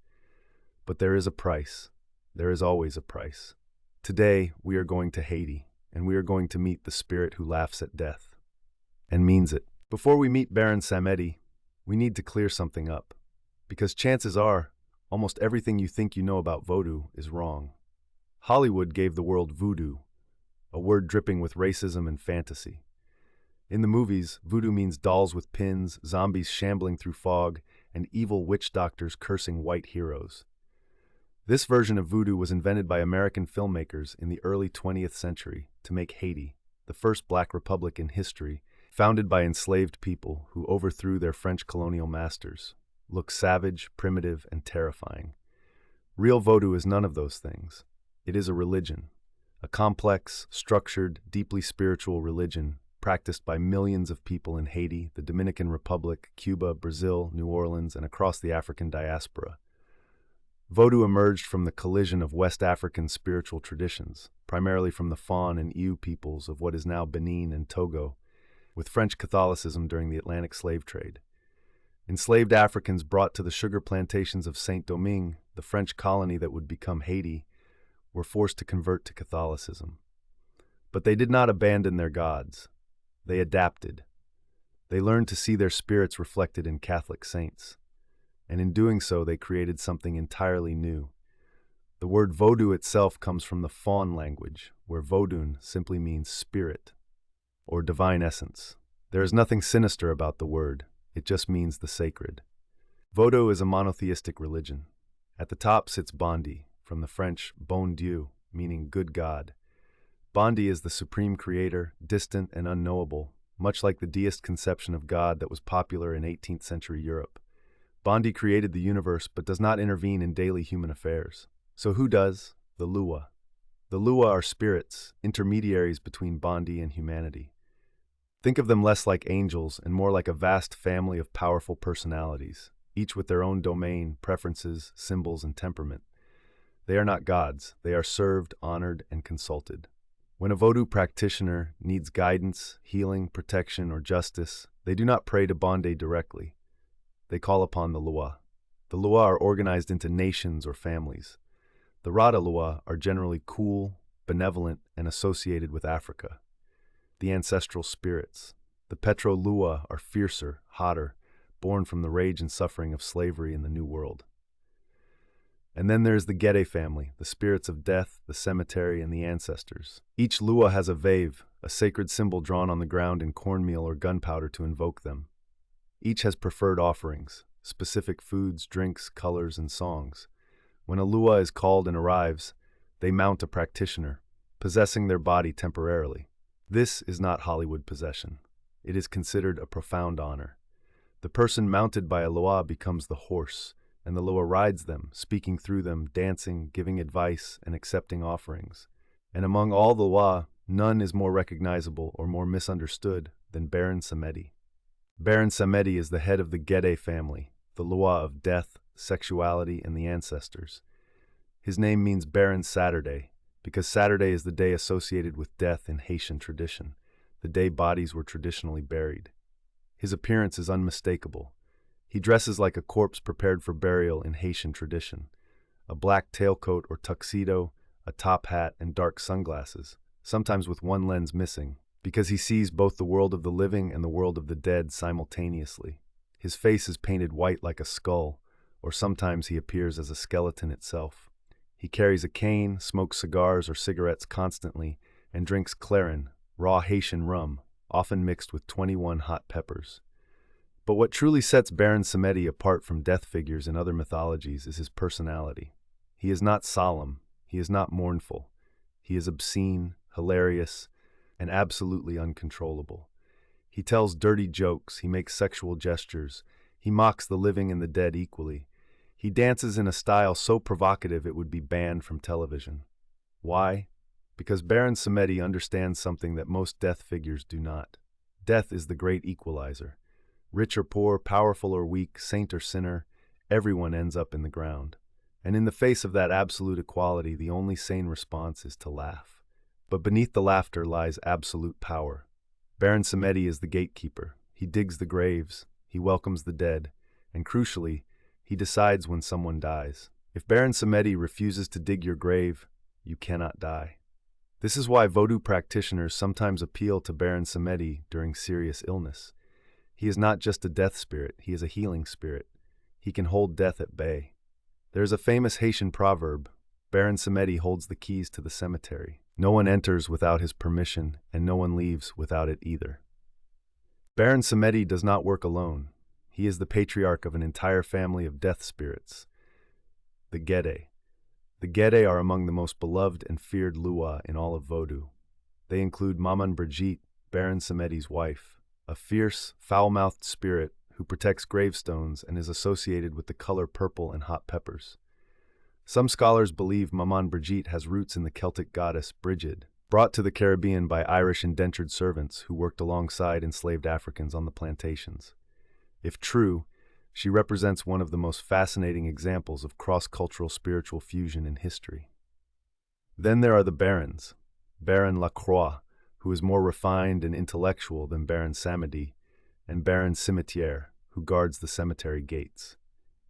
But there is a price. There is always a price. Today, we are going to Haiti, and we are going to meet the spirit who laughs at death. And means it. Before we meet Baron Samedi, we need to clear something up. Because chances are, almost everything you think you know about Vodou is wrong. Hollywood gave the world voodoo, a word dripping with racism and fantasy. In the movies, voodoo means dolls with pins, zombies shambling through fog, and evil witch doctors cursing white heroes. This version of voodoo was invented by American filmmakers in the early 20th century to make Haiti, the first black republic in history, founded by enslaved people who overthrew their French colonial masters, look savage, primitive, and terrifying. Real Vodou is none of those things. It is a religion, a complex, structured, deeply spiritual religion practiced by millions of people in Haiti, the Dominican Republic, Cuba, Brazil, New Orleans, and across the African diaspora. Vodou emerged from the collision of West African spiritual traditions, primarily from the Fon and Ewe peoples of what is now Benin and Togo, with French Catholicism during the Atlantic slave trade. Enslaved Africans brought to the sugar plantations of Saint-Domingue, the French colony that would become Haiti, were forced to convert to Catholicism. But they did not abandon their gods. They adapted. They learned to see their spirits reflected in Catholic saints. And in doing so, they created something entirely new. The word Vodou itself comes from the Fon language, where Vodun simply means spirit, or divine essence, There is nothing sinister about the word, it just means the sacred. Vodou is a monotheistic religion. At the top sits Bondi, from the French bon Dieu, meaning good God. Bondi is the supreme creator, distant and unknowable, much like the deist conception of God that was popular in 18th century Europe. Bondi created the universe but does not intervene in daily human affairs. So who does? The Lua. The Lua are spirits, intermediaries between Bondi and humanity. Think of them less like angels and more like a vast family of powerful personalities, each with their own domain, preferences, symbols, and temperament. They are not gods, they are served, honored, and consulted. When a Vodou practitioner needs guidance, healing, protection, or justice, they do not pray to Bondi directly. They call upon the Lua. The Lua are organized into nations or families. The Rada Lua are generally cool, benevolent, and associated with Africa. The ancestral spirits. The Petro Lua are fiercer, hotter, born from the rage and suffering of slavery in the New World. And then there's the Gede family, the spirits of death, the cemetery, and the ancestors. Each Lua has a vave, a sacred symbol drawn on the ground in cornmeal or gunpowder to invoke them. Each has preferred offerings, specific foods, drinks, colors, and songs. When a Lua is called and arrives, they mount a practitioner, possessing their body temporarily. This is not Hollywood possession. It is considered a profound honor. The person mounted by a Lua becomes the horse, and the Lua rides them, speaking through them, dancing, giving advice, and accepting offerings. And among all the Lua, none is more recognizable or more misunderstood than Baron Samedi. Baron Samedi is the head of the Gede family, the Lua of death, sexuality, and the ancestors. His name means Baron Saturday, because Saturday is the day associated with death in Haitian tradition, the day bodies were traditionally buried. His appearance is unmistakable. He dresses like a corpse prepared for burial in Haitian tradition. A black tailcoat or tuxedo, a top hat, and dark sunglasses, sometimes with one lens missing, because he sees both the world of the living and the world of the dead simultaneously. His face is painted white like a skull, or sometimes he appears as a skeleton itself. He carries a cane, smokes cigars or cigarettes constantly, and drinks clarin, raw Haitian rum, often mixed with 21 hot peppers. But what truly sets Baron Samedi apart from death figures in other mythologies is his personality. He is not solemn, he is not mournful. He is obscene, hilarious, and absolutely uncontrollable. He tells dirty jokes, he makes sexual gestures, he mocks the living and the dead equally. He dances in a style so provocative it would be banned from television. Why? Because Baron Samedi understands something that most death figures do not. Death is the great equalizer. Rich or poor, powerful or weak, saint or sinner, everyone ends up in the ground. And in the face of that absolute equality, the only sane response is to laugh. But beneath the laughter lies absolute power. Baron Samedi is the gatekeeper. He digs the graves, he welcomes the dead, and crucially, he decides when someone dies. If Baron Samedi refuses to dig your grave, you cannot die. This is why Vodou practitioners sometimes appeal to Baron Samedi during serious illness. He is not just a death spirit, he is a healing spirit. He can hold death at bay. There is a famous Haitian proverb, Baron Samedi holds the keys to the cemetery. No one enters without his permission, and no one leaves without it either. Baron Samedi does not work alone. He is the patriarch of an entire family of death spirits, the Gede. The Gede are among the most beloved and feared Lua in all of Vodou. They include Maman Brigitte, Baron Samedi's wife, a fierce, foul-mouthed spirit who protects gravestones and is associated with the color purple and hot peppers. Some scholars believe Maman Brigitte has roots in the Celtic goddess Brigid, brought to the Caribbean by Irish indentured servants who worked alongside enslaved Africans on the plantations. If true, she represents one of the most fascinating examples of cross-cultural spiritual fusion in history. Then there are the Barons. Baron Lacroix, who is more refined and intellectual than Baron Samedi, and Baron Cimetière, who guards the cemetery gates.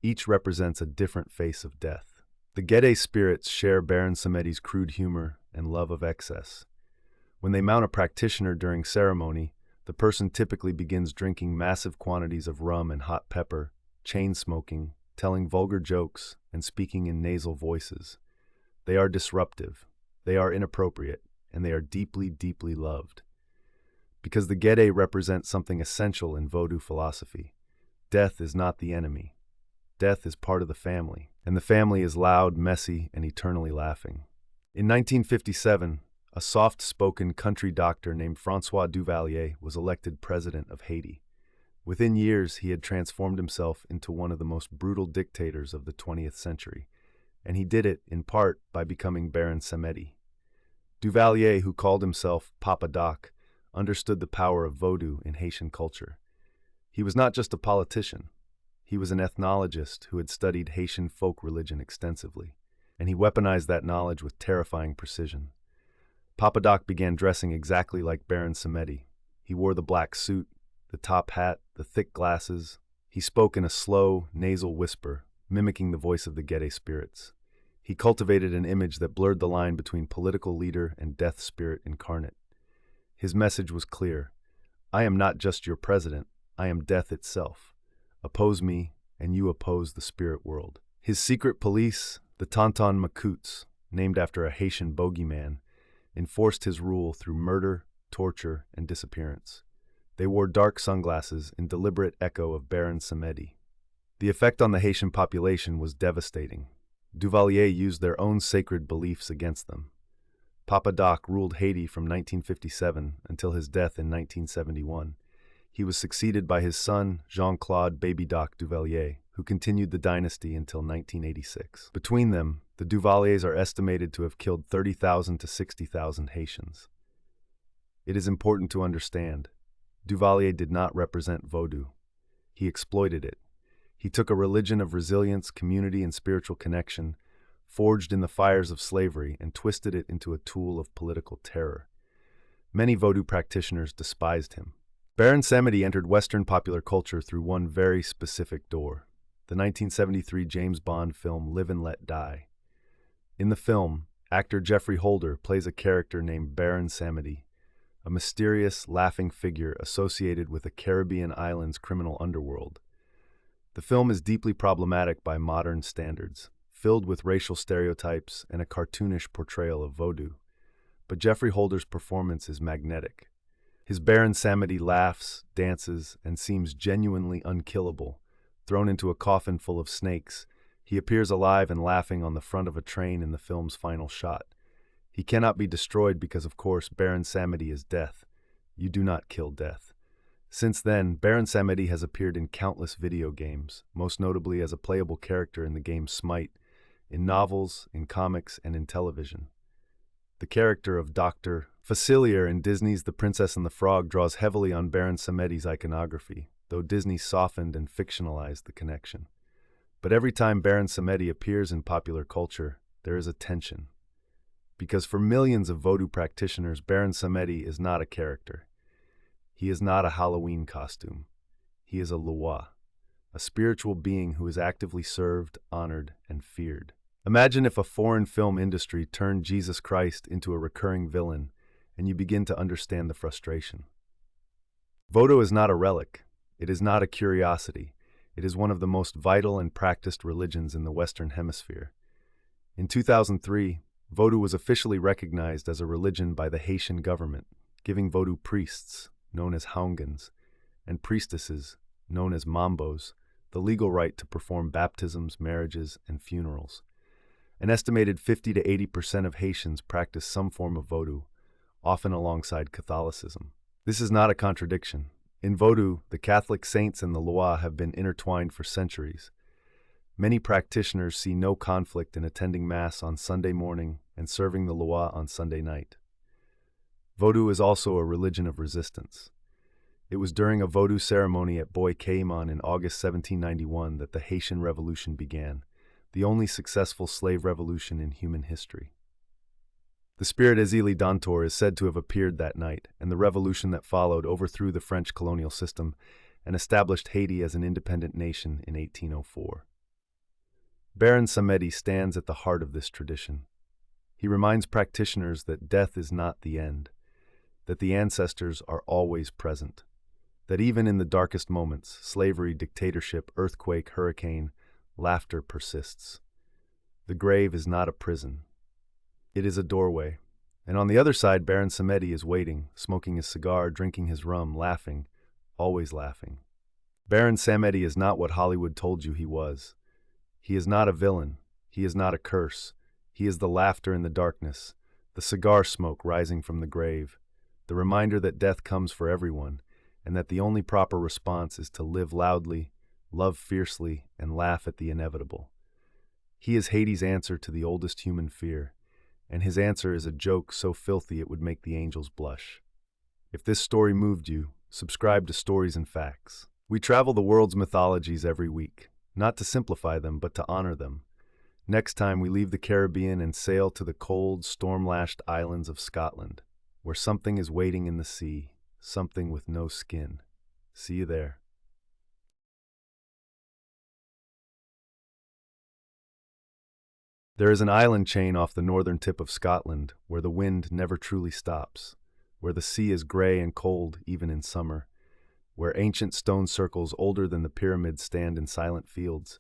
Each represents a different face of death. The Gede spirits share Baron Samedi's crude humor and love of excess. When they mount a practitioner during ceremony, the person typically begins drinking massive quantities of rum and hot pepper, chain smoking, telling vulgar jokes, and speaking in nasal voices. They are disruptive, they are inappropriate, and they are deeply, deeply loved. Because the Gede represent something essential in Vodou philosophy. Death is not the enemy. Death is part of the family, and the family is loud, messy, and eternally laughing. In 1957, a soft-spoken country doctor named François Duvalier was elected president of Haiti. Within years, he had transformed himself into one of the most brutal dictators of the 20th century, and he did it, in part, by becoming Baron Samedi. Duvalier, who called himself Papa Doc, understood the power of Vodou in Haitian culture. He was not just a politician. He was an ethnologist who had studied Haitian folk religion extensively, and he weaponized that knowledge with terrifying precision. Papa Doc began dressing exactly like Baron Samedi. He wore the black suit, the top hat, the thick glasses. He spoke in a slow, nasal whisper, mimicking the voice of the Gede spirits. He cultivated an image that blurred the line between political leader and death spirit incarnate. His message was clear. I am not just your president, I am death itself. Oppose me, and you oppose the spirit world. His secret police, the Tonton Macoutes, named after a Haitian bogeyman, enforced his rule through murder, torture, and disappearance. They wore dark sunglasses in deliberate echo of Baron Samedi. The effect on the Haitian population was devastating. Duvalier used their own sacred beliefs against them. Papa Doc ruled Haiti from 1957 until his death in 1971. He was succeeded by his son, Jean-Claude Baby Doc Duvalier, who continued the dynasty until 1986. Between them, the Duvaliers are estimated to have killed 30,000 to 60,000 Haitians. It is important to understand, Duvalier did not represent Vodou. He exploited it. He took a religion of resilience, community, and spiritual connection, forged in the fires of slavery, and twisted it into a tool of political terror. Many Vodou practitioners despised him. Baron Samedi entered Western popular culture through one very specific door, the 1973 James Bond film Live and Let Die. In the film, actor Geoffrey Holder plays a character named Baron Samedi, a mysterious, laughing figure associated with a Caribbean island's criminal underworld. The film is deeply problematic by modern standards, filled with racial stereotypes and a cartoonish portrayal of Vodou. But Geoffrey Holder's performance is magnetic. His Baron Samedi laughs, dances, and seems genuinely unkillable. Thrown into a coffin full of snakes, he appears alive and laughing on the front of a train in the film's final shot. He cannot be destroyed because, of course, Baron Samedi is death. You do not kill death. Since then, Baron Samedi has appeared in countless video games, most notably as a playable character in the game Smite, in novels, in comics, and in television. The character of Dr. Facilier in Disney's The Princess and the Frog draws heavily on Baron Samedi's iconography, though Disney softened and fictionalized the connection. But every time Baron Samedi appears in popular culture, there is a tension. Because for millions of Vodou practitioners, Baron Samedi is not a character. He is not a Halloween costume. He is a Lwa, a spiritual being who is actively served, honored, and feared. Imagine if a foreign film industry turned Jesus Christ into a recurring villain, and you begin to understand the frustration. Vodou is not a relic. It is not a curiosity. It is one of the most vital and practiced religions in the Western Hemisphere. In 2003, Vodou was officially recognized as a religion by the Haitian government, giving Vodou priests, known as Haungans, and priestesses, known as Mambos, the legal right to perform baptisms, marriages, and funerals. An estimated 50 to 80% of Haitians practice some form of Vodou, often alongside Catholicism. This is not a contradiction. In Vodou, the Catholic saints and the Lwa have been intertwined for centuries. Many practitioners see no conflict in attending Mass on Sunday morning and serving the Lwa on Sunday night. Vodou is also a religion of resistance. It was during a Vodou ceremony at Boy Caiman in August 1791 that the Haitian Revolution began, the only successful slave revolution in human history. The spirit Ezili Dantor is said to have appeared that night, and the revolution that followed overthrew the French colonial system and established Haiti as an independent nation in 1804. Baron Samedi stands at the heart of this tradition. He reminds practitioners that death is not the end, that the ancestors are always present, that even in the darkest moments, slavery, dictatorship, earthquake, hurricane, laughter persists. The grave is not a prison. It is a doorway, And on the other side, Baron Samedi is waiting, smoking his cigar, drinking his rum, laughing, always laughing. Baron Samedi is not what Hollywood told you he was. He is not a villain. He is not a curse. He is the laughter in the darkness, the cigar smoke rising from the grave, the reminder that death comes for everyone, and that the only proper response is to live loudly, love fiercely, and laugh at the inevitable. He is Hades' answer to the oldest human fear, and his answer is a joke so filthy it would make the angels blush. If this story moved you, subscribe to Stories and Facts. We travel the world's mythologies every week, not to simplify them, but to honor them. Next time, we leave the Caribbean and sail to the cold, storm-lashed islands of Scotland, where something is waiting in the sea, something with no skin. See you there. There is an island chain off the northern tip of Scotland where the wind never truly stops, where the sea is gray and cold even in summer, where ancient stone circles older than the pyramids stand in silent fields,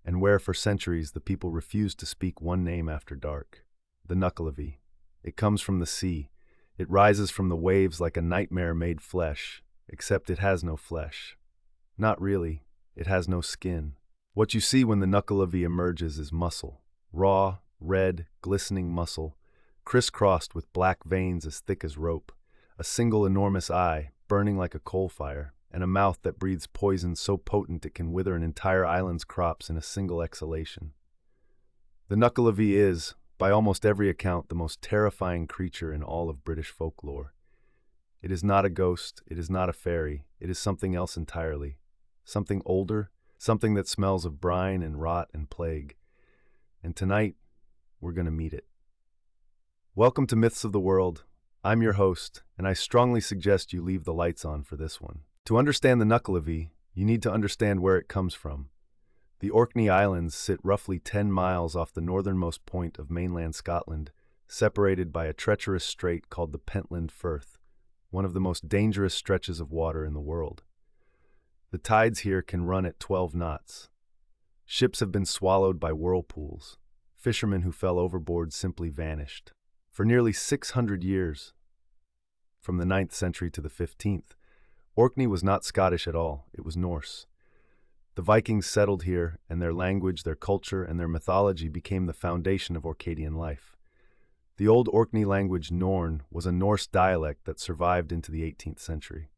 and where for centuries the people refused to speak one name after dark, the Nuckelavee. It comes from the sea. It rises from the waves like a nightmare made flesh, except it has no flesh. Not really. It has no skin. What you see when the Nuckelavee emerges is muscle. Raw, red, glistening muscle, crisscrossed with black veins as thick as rope, a single enormous eye, burning like a coal fire, and a mouth that breathes poison so potent it can wither an entire island's crops in a single exhalation. The Nuckelavee is, by almost every account, the most terrifying creature in all of British folklore. It is not a ghost, it is not a fairy, it is something else entirely. Something older, something that smells of brine and rot and plague. And tonight, we're going to meet it. Welcome to Myths of the World. I'm your host, and I strongly suggest you leave the lights on for this one. To understand the Nuckelavee, you need to understand where it comes from. The Orkney Islands sit roughly 10 miles off the northernmost point of mainland Scotland, separated by a treacherous strait called the Pentland Firth, one of the most dangerous stretches of water in the world. The tides here can run at 12 knots. Ships have been swallowed by whirlpools. Fishermen who fell overboard simply vanished. For nearly 600 years, from the 9th century to the 15th, Orkney was not Scottish at all, it was Norse. The Vikings settled here, and their language, their culture, and their mythology became the foundation of Orcadian life. The old Orkney language Norn was a Norse dialect that survived into the 18th century.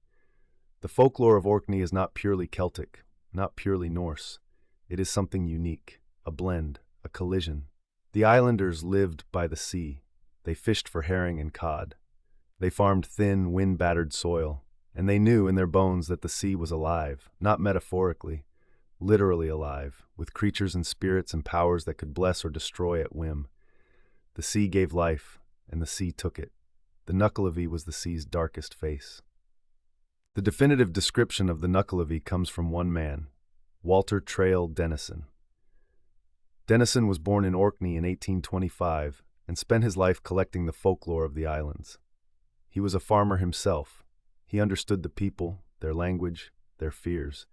The folklore of Orkney is not purely Celtic, not purely Norse. It is something unique, a blend, a collision. The islanders lived by the sea. They fished for herring and cod. They farmed thin, wind-battered soil, and they knew in their bones that the sea was alive, not metaphorically, literally alive, with creatures and spirits and powers that could bless or destroy at whim. The sea gave life, and the sea took it. The Nuckelavee was the sea's darkest face. The definitive description of the Nuckelavee comes from one man, Walter Traill Denison. Denison was born in Orkney in 1825 and spent his life collecting the folklore of the islands. He was a farmer himself. He understood the people, their language, their fears.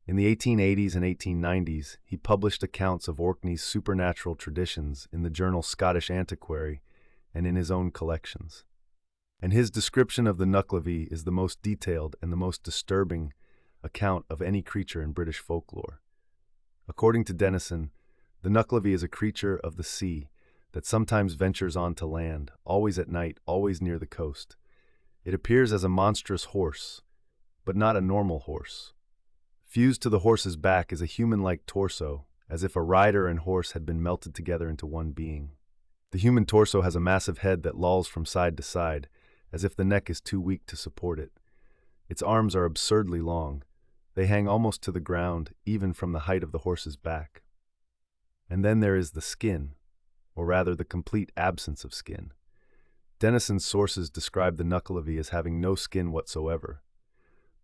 In the 1880s and 1890s, he published accounts of Orkney's supernatural traditions in the journal Scottish Antiquary and in his own collections. And his description of the Nuckelavee is the most detailed and the most disturbing account of any creature in British folklore. According to Denison, the Nuckelavee is a creature of the sea that sometimes ventures onto land, always at night, always near the coast. It appears as a monstrous horse, but not a normal horse. Fused to the horse's back is a human-like torso, as if a rider and horse had been melted together into one being. The human torso has a massive head that lolls from side to side, as if the neck is too weak to support it. Its arms are absurdly long. They hang almost to the ground, even from the height of the horse's back. And then there is the skin, or rather the complete absence of skin. Denison's sources describe the Nuckelavee as having no skin whatsoever.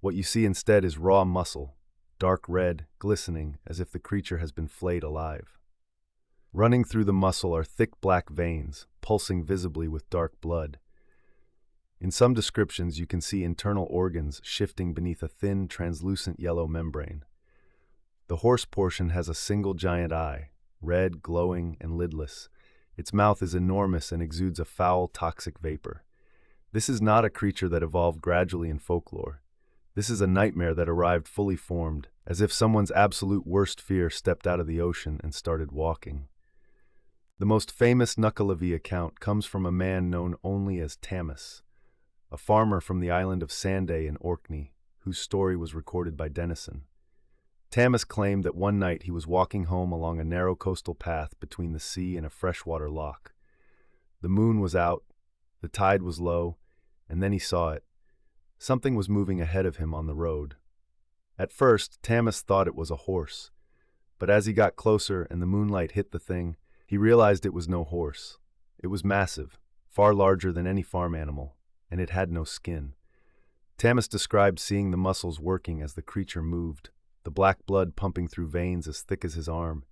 What you see instead is raw muscle, dark red, glistening, as if the creature has been flayed alive. Running through the muscle are thick black veins, pulsing visibly with dark blood. In some descriptions, you can see internal organs shifting beneath a thin, translucent yellow membrane. The horse portion has a single giant eye, red, glowing, and lidless. Its mouth is enormous and exudes a foul, toxic vapor. This is not a creature that evolved gradually in folklore. This is a nightmare that arrived fully formed, as if someone's absolute worst fear stepped out of the ocean and started walking. The most famous Nuckelavee account comes from a man known only as Thinnest, a farmer from the island of Samedi in Orkney, whose story was recorded by Denison. Thinnest claimed that one night he was walking home along a narrow coastal path between the sea and a freshwater loch. The moon was out, the tide was low, and then he saw it. Something was moving ahead of him on the road. At first, Thinnest thought it was a horse, but as he got closer and the moonlight hit the thing, he realized it was no horse. It was massive, far larger than any farm animal, and it had no skin. Thinnest described seeing the muscles working as the creature moved, the black blood pumping through veins as thick as his arm.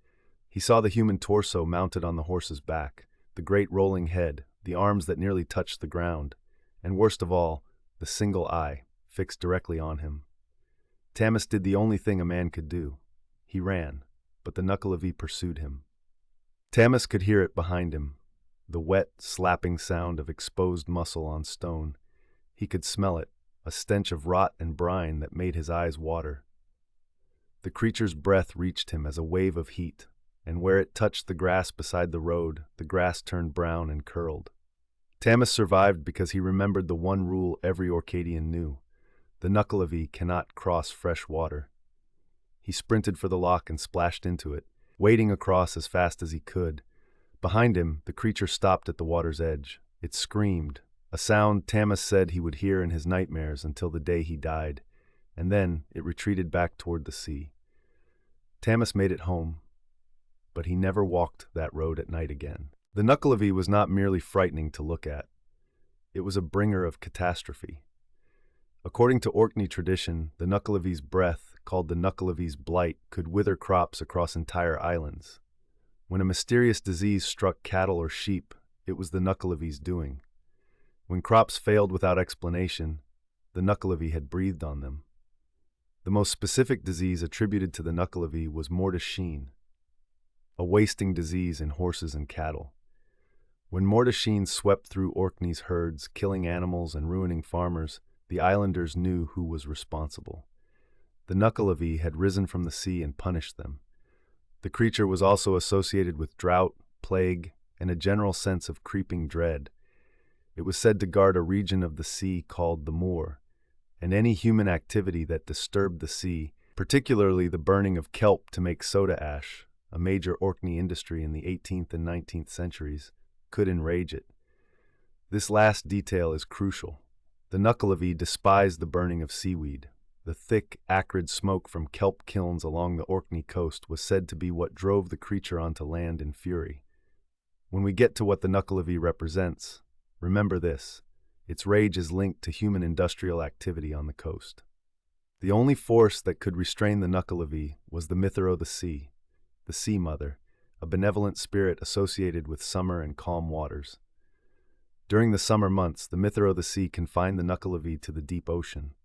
He saw the human torso mounted on the horse's back, the great rolling head, the arms that nearly touched the ground, and worst of all, the single eye, fixed directly on him. Thinnest did the only thing a man could do. He ran, but the Nuckelavee pursued him. Thinnest could hear it behind him, the wet, slapping sound of exposed muscle on stone. He could smell it, a stench of rot and brine that made his eyes water. The creature's breath reached him as a wave of heat, and where it touched the grass beside the road, the grass turned brown and curled. Thinnest survived because he remembered the one rule every Orcadian knew: the Nuckelavee cannot cross fresh water. He sprinted for the loch and splashed into it, wading across as fast as he could. Behind him, the creature stopped at the water's edge. It screamed, a sound Thinnest said he would hear in his nightmares until the day he died, and then it retreated back toward the sea. Thinnest made it home, but he never walked that road at night again. The Nuckelavee was not merely frightening to look at. It was a bringer of catastrophe. According to Orkney tradition, the Nuckelavee's breath, called the Nuckelavee's blight, could wither crops across entire islands. When a mysterious disease struck cattle or sheep, it was the Nuckelavee's doing. When crops failed without explanation, the Nuckelavee had breathed on them. The most specific disease attributed to the Nuckelavee was mortasheen, a wasting disease in horses and cattle. When mortasheen swept through Orkney's herds, killing animals and ruining farmers, the islanders knew who was responsible. The Nuckelavee had risen from the sea and punished them. The creature was also associated with drought, plague, and a general sense of creeping dread. It was said to guard a region of the sea called the moor, and any human activity that disturbed the sea, particularly the burning of kelp to make soda ash, a major Orkney industry in the 18th and 19th centuries, could enrage it. This last detail is crucial. The Nuckelavee despised the burning of seaweed. The thick, acrid smoke from kelp kilns along the Orkney coast was said to be what drove the creature onto land in fury. When we get to what the Nuckelavee represents, remember this: its rage is linked to human industrial activity on the coast. The only force that could restrain the Nuckelavee was the mythology of the Sea Mother, a benevolent spirit associated with summer and calm waters. During the summer months, the mythology of the sea confined the Nuckelavee to the deep ocean.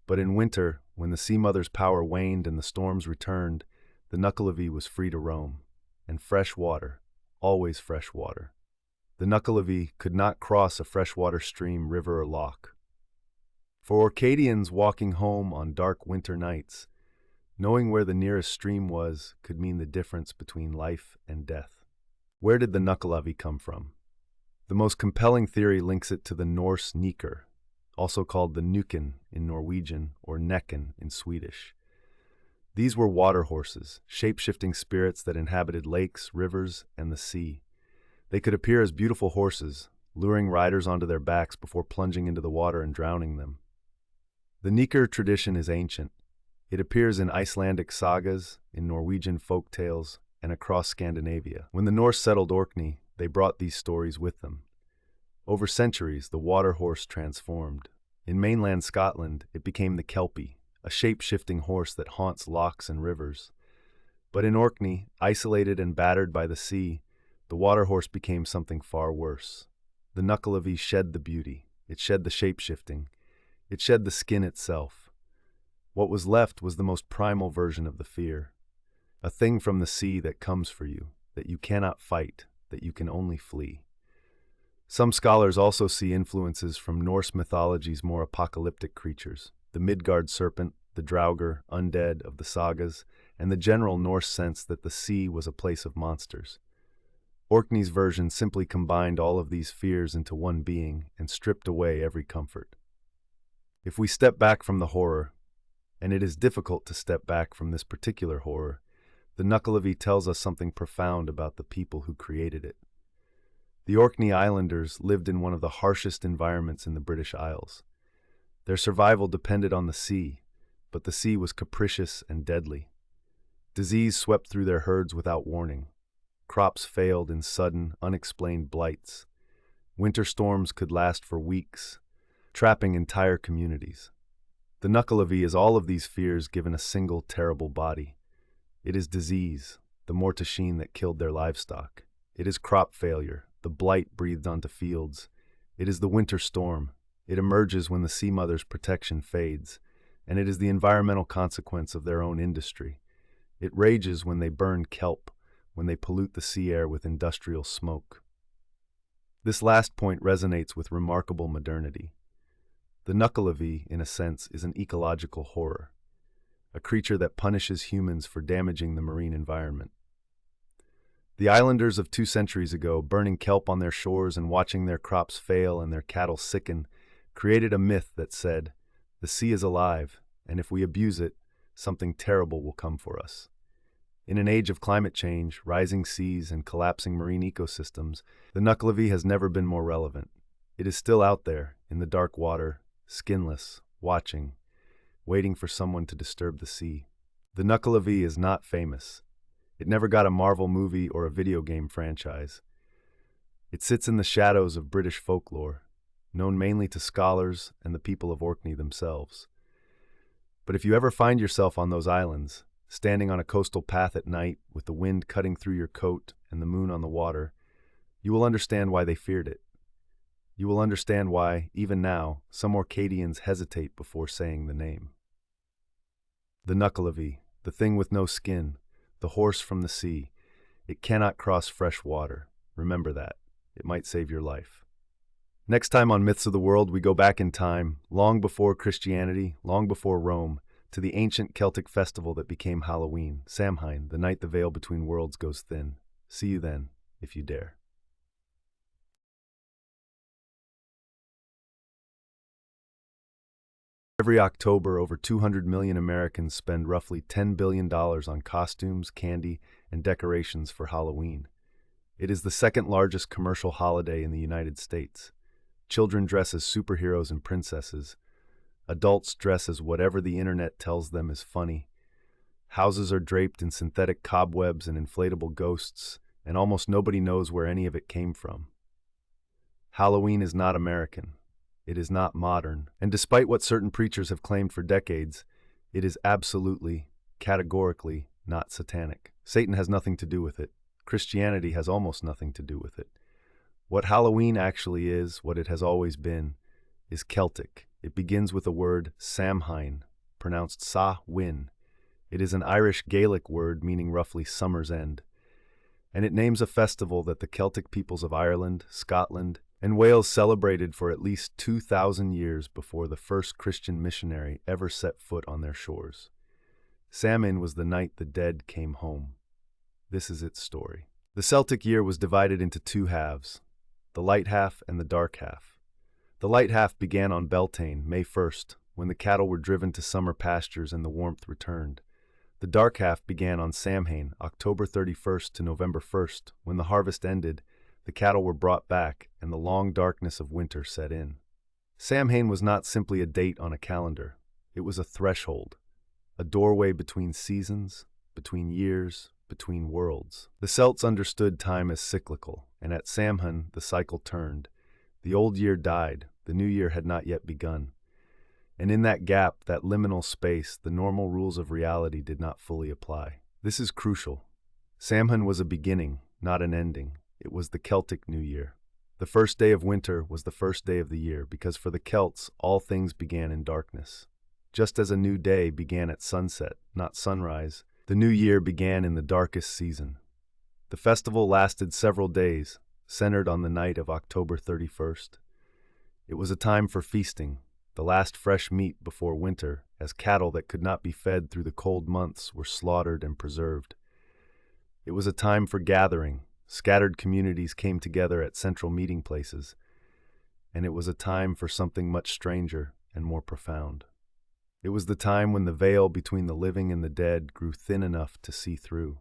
But in winter, when the Sea Mother's power waned and the storms returned, the Nuckelavee was free to roam. And fresh water, always fresh water. The Nuckelavee could not cross a freshwater stream, river, or loch. For Orcadians walking home on dark winter nights, knowing where the nearest stream was could mean the difference between life and death. Where did the Nuckelavee come from? The most compelling theory links it to the Norse Niker, also called the Nuken in Norwegian or Necken in Swedish. These were water horses, shape-shifting spirits that inhabited lakes, rivers, and the sea. They could appear as beautiful horses, luring riders onto their backs before plunging into the water and drowning them. The Niker tradition is ancient. It appears in Icelandic sagas, in Norwegian folk tales, and across Scandinavia. When the Norse settled Orkney, they brought these stories with them. Over centuries, the water horse transformed. In mainland Scotland, it became the Kelpie, a shape-shifting horse that haunts lochs and rivers. But in Orkney, isolated and battered by the sea, the water horse became something far worse. The Nuckelavee shed the beauty, it shed the shape-shifting, it shed the skin itself. What was left was the most primal version of the fear, a thing from the sea that comes for you, that you cannot fight, that you can only flee. Some scholars also see influences from Norse mythology's more apocalyptic creatures, the Midgard serpent, the Draugr, undead of the sagas, and the general Norse sense that the sea was a place of monsters. Orkney's version simply combined all of these fears into one being and stripped away every comfort. If we step back from the horror, and it is difficult to step back from this particular horror, the Nuckelavee tells us something profound about the people who created it. The Orkney Islanders lived in one of the harshest environments in the British Isles. Their survival depended on the sea, but the sea was capricious and deadly. Disease swept through their herds without warning. Crops failed in sudden, unexplained blights. Winter storms could last for weeks, trapping entire communities. The Nuckelavee is all of these fears given a single terrible body. It is disease, the mortasheen that killed their livestock. It is crop failure, the blight breathed onto fields. It is the winter storm. It emerges when the sea mother's protection fades, and it is the environmental consequence of their own industry. It rages when they burn kelp, when they pollute the sea air with industrial smoke. This last point resonates with remarkable modernity. The Nuckelavee, in a sense, is an ecological horror, a creature that punishes humans for damaging the marine environment. The islanders of 2 centuries ago, burning kelp on their shores and watching their crops fail and their cattle sicken, created a myth that said, the sea is alive, and if we abuse it, something terrible will come for us. In an age of climate change, rising seas, and collapsing marine ecosystems, the Nuckelavee has never been more relevant. It is still out there, in the dark water, skinless, watching, waiting for someone to disturb the sea. The Nuckelavee is not famous. It never got a Marvel movie or a video game franchise. It sits in the shadows of British folklore, known mainly to scholars and the people of Orkney themselves. But if you ever find yourself on those islands, standing on a coastal path at night with the wind cutting through your coat and the moon on the water, you will understand why they feared it. You will understand why, even now, some Orcadians hesitate before saying the name. The Nuckelavee, the thing with no skin, the horse from the sea. It cannot cross fresh water. Remember that. It might save your life. Next time on Myths of the World, we go back in time, long before Christianity, long before Rome, to the ancient Celtic festival that became Halloween, Samhain, the night the veil between worlds goes thin. See you then, if you dare. Every October, over 200 million Americans spend roughly $10 billion on costumes, candy, and decorations for Halloween. It is the second largest commercial holiday in the United States. Children dress as superheroes and princesses. Adults dress as whatever the internet tells them is funny. Houses are draped in synthetic cobwebs and inflatable ghosts, and almost nobody knows where any of it came from. Halloween is not American. It is not modern, and despite what certain preachers have claimed for decades, it is absolutely, categorically not satanic. Satan has nothing to do with it. Christianity has almost nothing to do with it. What Halloween actually is, what it has always been, is Celtic. It begins with the word Samhain, pronounced sa-win. It is an Irish Gaelic word meaning roughly summer's end, and it names a festival that the Celtic peoples of Ireland, Scotland, and Wales celebrated for at least 2,000 years before the first Christian missionary ever set foot on their shores. Samhain was the night the dead came home. This is its story. The Celtic year was divided into 2 halves, the light half and the dark half. The light half began on Beltane, May 1st, when the cattle were driven to summer pastures and the warmth returned. The dark half began on Samhain, October 31st to November 1st, when the harvest ended, the cattle were brought back, and the long darkness of winter set in. Samhain was not simply a date on a calendar. It was a threshold, a doorway between seasons, between years, between worlds. The Celts understood time as cyclical, and at Samhain the cycle turned. The old year died, the new year had not yet begun. And in that gap, that liminal space, the normal rules of reality did not fully apply. This is crucial. Samhain was a beginning, not an ending. It was the Celtic New Year. The first day of winter was the first day of the year, because for the Celts, all things began in darkness. Just as a new day began at sunset, not sunrise, the new year began in the darkest season. The festival lasted several days, centered on the night of October 31st. It was a time for feasting, the last fresh meat before winter, as cattle that could not be fed through the cold months were slaughtered and preserved. It was a time for gathering. Scattered communities came together at central meeting places, and it was a time for something much stranger and more profound. It was the time when the veil between the living and the dead grew thin enough to see through.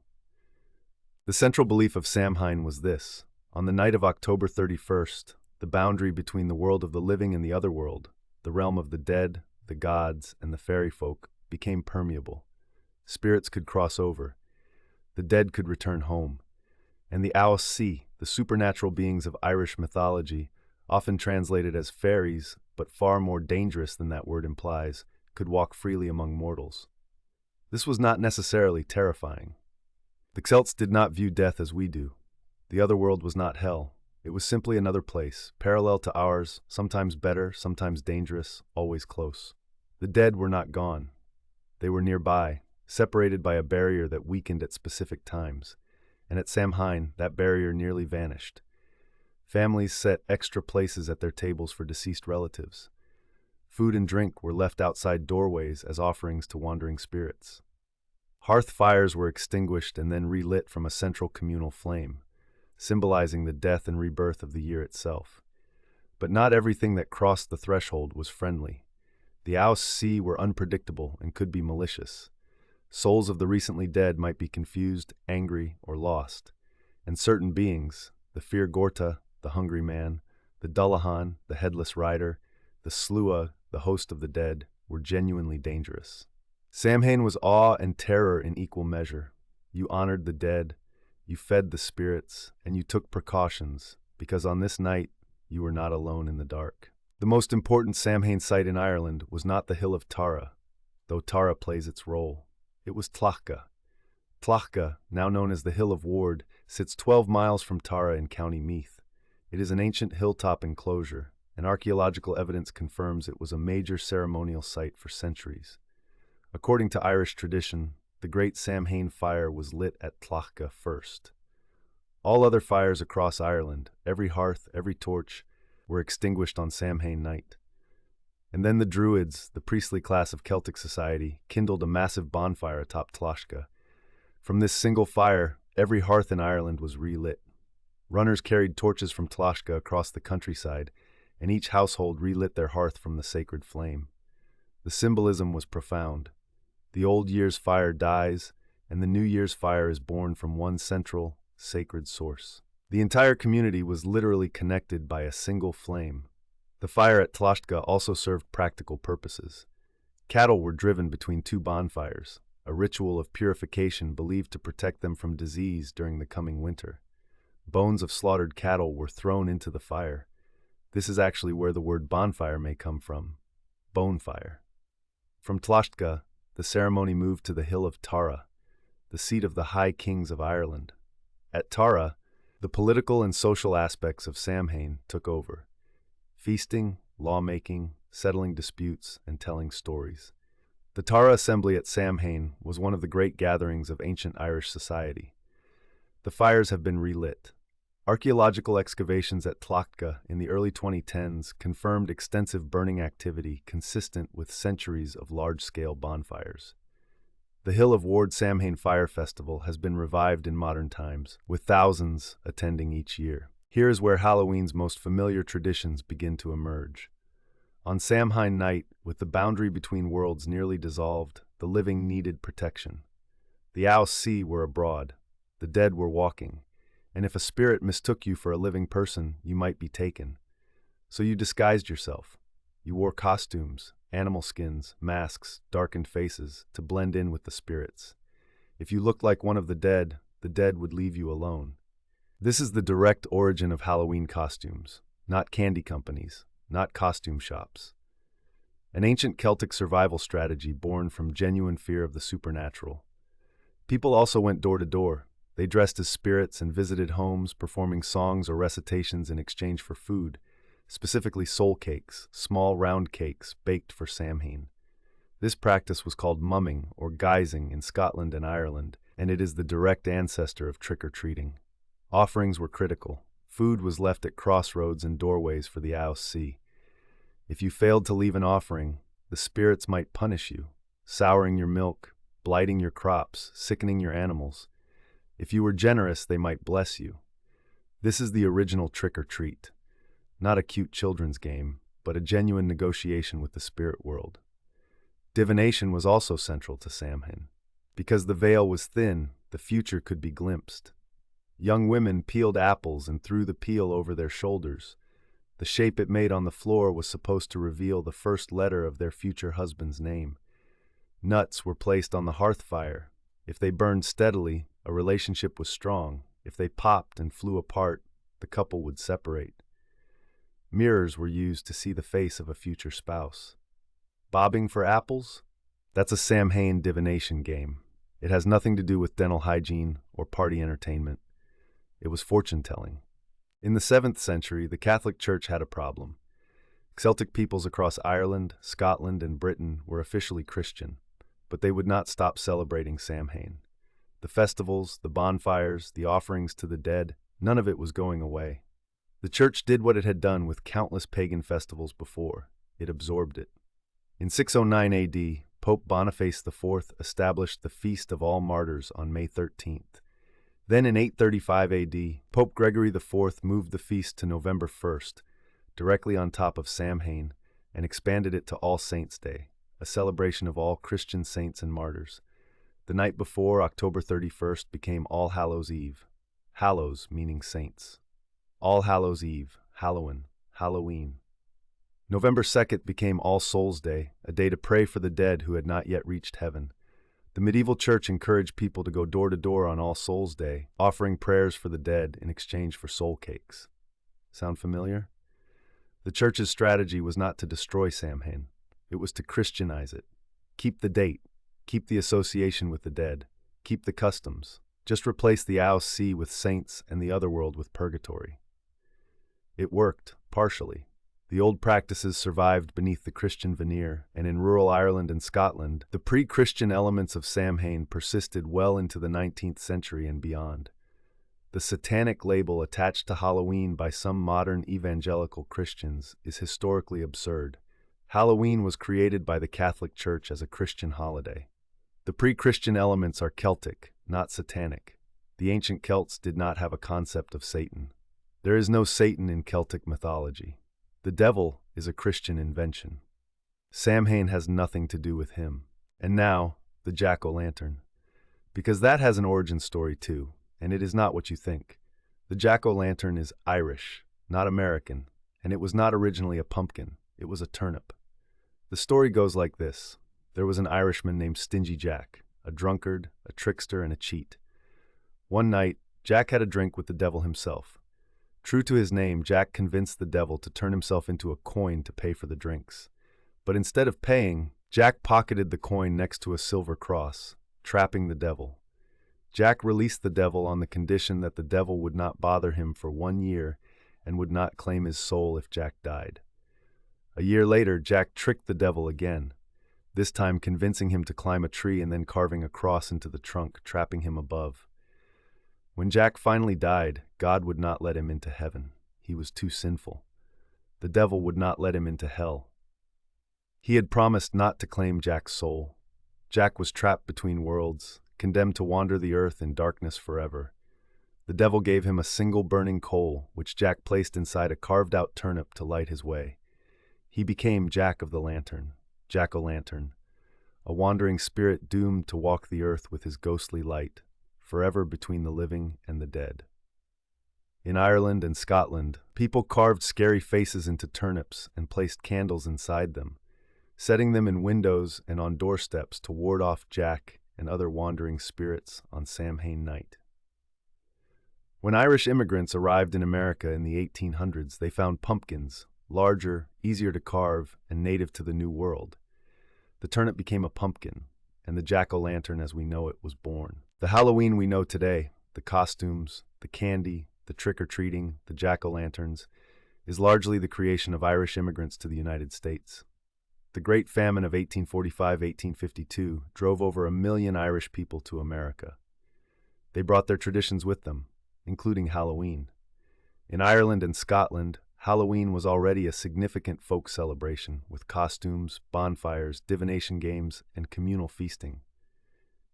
The central belief of Samhain was this: on the night of October 31st, the boundary between the world of the living and the other world, the realm of the dead, the gods, and the fairy folk, became permeable. Spirits could cross over. The dead could return home. And the Aos, the supernatural beings of Irish mythology, often translated as fairies, but far more dangerous than that word implies, could walk freely among mortals. This was not necessarily terrifying. The Celts did not view death as we do. The other world was not hell. It was simply another place, parallel to ours, sometimes better, sometimes dangerous, always close. The dead were not gone. They were nearby, separated by a barrier that weakened at specific times. And at Samhain, that barrier nearly vanished. Families set extra places at their tables for deceased relatives. Food and drink were left outside doorways as offerings to wandering spirits. Hearth fires were extinguished and then relit from a central communal flame, symbolizing the death and rebirth of the year itself. But not everything that crossed the threshold was friendly. The Aos were unpredictable and could be malicious. Souls of the recently dead might be confused, angry, or lost. And certain beings, the Fear Gorta, the Hungry Man, the Dullahan, the Headless Rider, the Slua, the Host of the Dead, were genuinely dangerous. Samhain was awe and terror in equal measure. You honored the dead, you fed the spirits, and you took precautions, because on this night you were not alone in the dark. The most important Samhain site in Ireland was not the Hill of Tara, though Tara plays its role. It was Tlachga. Tlachga, now known as the Hill of Ward, sits 12 miles from Tara in County Meath. It is an ancient hilltop enclosure, and archaeological evidence confirms it was a major ceremonial site for centuries. According to Irish tradition, the Great Samhain fire was lit at Tlachga first. All other fires across Ireland, every hearth, every torch, were extinguished on Samhain night. And then the Druids, the priestly class of Celtic society, kindled a massive bonfire atop Tlachga. From this single fire, every hearth in Ireland was relit. Runners carried torches from Tlachga across the countryside, and each household relit their hearth from the sacred flame. The symbolism was profound. The old year's fire dies, and the new year's fire is born from one central, sacred source. The entire community was literally connected by a single flame. The fire at Tlachga also served practical purposes. Cattle were driven between two bonfires, a ritual of purification believed to protect them from disease during the coming winter. Bones of slaughtered cattle were thrown into the fire. This is actually where the word bonfire may come from, bonefire. From Tlachga, the ceremony moved to the Hill of Tara, the seat of the High Kings of Ireland. At Tara, the political and social aspects of Samhain took over. Feasting, lawmaking, settling disputes, and telling stories. The Tara Assembly at Samhain was one of the great gatherings of ancient Irish society. The fires have been relit. Archaeological excavations at Tlachga in the early 2010s confirmed extensive burning activity consistent with centuries of large-scale bonfires. The Hill of Ward Samhain Fire Festival has been revived in modern times, with thousands attending each year. Here is where Halloween's most familiar traditions begin to emerge. On Samhain night, with the boundary between worlds nearly dissolved, the living needed protection. The Aos were abroad, the dead were walking, and if a spirit mistook you for a living person, you might be taken. So you disguised yourself. You wore costumes, animal skins, masks, darkened faces, to blend in with the spirits. If you looked like one of the dead would leave you alone. This is the direct origin of Halloween costumes, not candy companies, not costume shops. An ancient Celtic survival strategy born from genuine fear of the supernatural. People also went door to door. They dressed as spirits and visited homes, performing songs or recitations in exchange for food, specifically soul cakes, small round cakes baked for Samhain. This practice was called mumming or guising in Scotland and Ireland, and it is the direct ancestor of trick-or-treating. Offerings were critical. Food was left at crossroads and doorways for the house see. If you failed to leave an offering, the spirits might punish you, souring your milk, blighting your crops, sickening your animals. If you were generous, they might bless you. This is the original trick-or-treat. Not a cute children's game, but a genuine negotiation with the spirit world. Divination was also central to Samhain. Because the veil was thin, the future could be glimpsed. Young women peeled apples and threw the peel over their shoulders. The shape it made on the floor was supposed to reveal the first letter of their future husband's name. Nuts were placed on the hearth fire. If they burned steadily, a relationship was strong. If they popped and flew apart, the couple would separate. Mirrors were used to see the face of a future spouse. Bobbing for apples? That's a Samhain divination game. It has nothing to do with dental hygiene or party entertainment. It was fortune-telling. In the 7th century, the Catholic Church had a problem. Celtic peoples across Ireland, Scotland, and Britain were officially Christian, but they would not stop celebrating Samhain. The festivals, the bonfires, the offerings to the dead, none of it was going away. The Church did what it had done with countless pagan festivals before. It absorbed it. In 609 AD, Pope Boniface IV established the Feast of All Martyrs on May 13th. Then in 835 AD, Pope Gregory IV moved the feast to November 1st, directly on top of Samhain, and expanded it to All Saints' Day, a celebration of all Christian saints and martyrs. The night before, October 31st, became All Hallows' Eve. Hallows meaning saints. All Hallows' Eve, Halloween. November 2nd became All Souls' Day, a day to pray for the dead who had not yet reached heaven. The medieval church encouraged people to go door to door on All Souls' Day, offering prayers for the dead in exchange for soul cakes. Sound familiar? The church's strategy was not to destroy Samhain. It was to Christianize it. Keep the date. Keep the association with the dead. Keep the customs. Just replace the Aus See with saints and the otherworld with purgatory. It worked, partially. The old practices survived beneath the Christian veneer, and in rural Ireland and Scotland, the pre-Christian elements of Samhain persisted well into the 19th century and beyond. The satanic label attached to Halloween by some modern evangelical Christians is historically absurd. Halloween was created by the Catholic Church as a Christian holiday. The pre-Christian elements are Celtic, not satanic. The ancient Celts did not have a concept of Satan. There is no Satan in Celtic mythology. The devil is a Christian invention. Samhain has nothing to do with him. And now, the jack-o'-lantern. Because that has an origin story too, and it is not what you think. The jack-o'-lantern is Irish, not American, and it was not originally a pumpkin, it was a turnip. The story goes like this. There was an Irishman named Stingy Jack, a drunkard, a trickster, and a cheat. One night, Jack had a drink with the devil himself. True to his name, Jack convinced the devil to turn himself into a coin to pay for the drinks. But instead of paying, Jack pocketed the coin next to a silver cross, trapping the devil. Jack released the devil on the condition that the devil would not bother him for 1 year and would not claim his soul if Jack died. A year later, Jack tricked the devil again, this time convincing him to climb a tree and then carving a cross into the trunk, trapping him above. When Jack finally died, God would not let him into heaven. He was too sinful. The devil would not let him into hell. He had promised not to claim Jack's soul. Jack was trapped between worlds, condemned to wander the earth in darkness forever. The devil gave him a single burning coal, which Jack placed inside a carved-out turnip to light his way. He became Jack of the Lantern, Jack-o'-lantern, a wandering spirit doomed to walk the earth with his ghostly light, forever between the living and the dead. In Ireland and Scotland, people carved scary faces into turnips and placed candles inside them, setting them in windows and on doorsteps to ward off Jack and other wandering spirits on Samhain night. When Irish immigrants arrived in America in the 1800s, they found pumpkins, larger, easier to carve, and native to the New World. The turnip became a pumpkin, and the jack-o'-lantern as we know it was born. The Halloween we know today, the costumes, the candy, the trick-or-treating, the jack-o'-lanterns, is largely the creation of Irish immigrants to the United States. The Great Famine of 1845-1852 drove over 1 million Irish people to America. They brought their traditions with them, including Halloween. In Ireland and Scotland, Halloween was already a significant folk celebration, with costumes, bonfires, divination games, and communal feasting.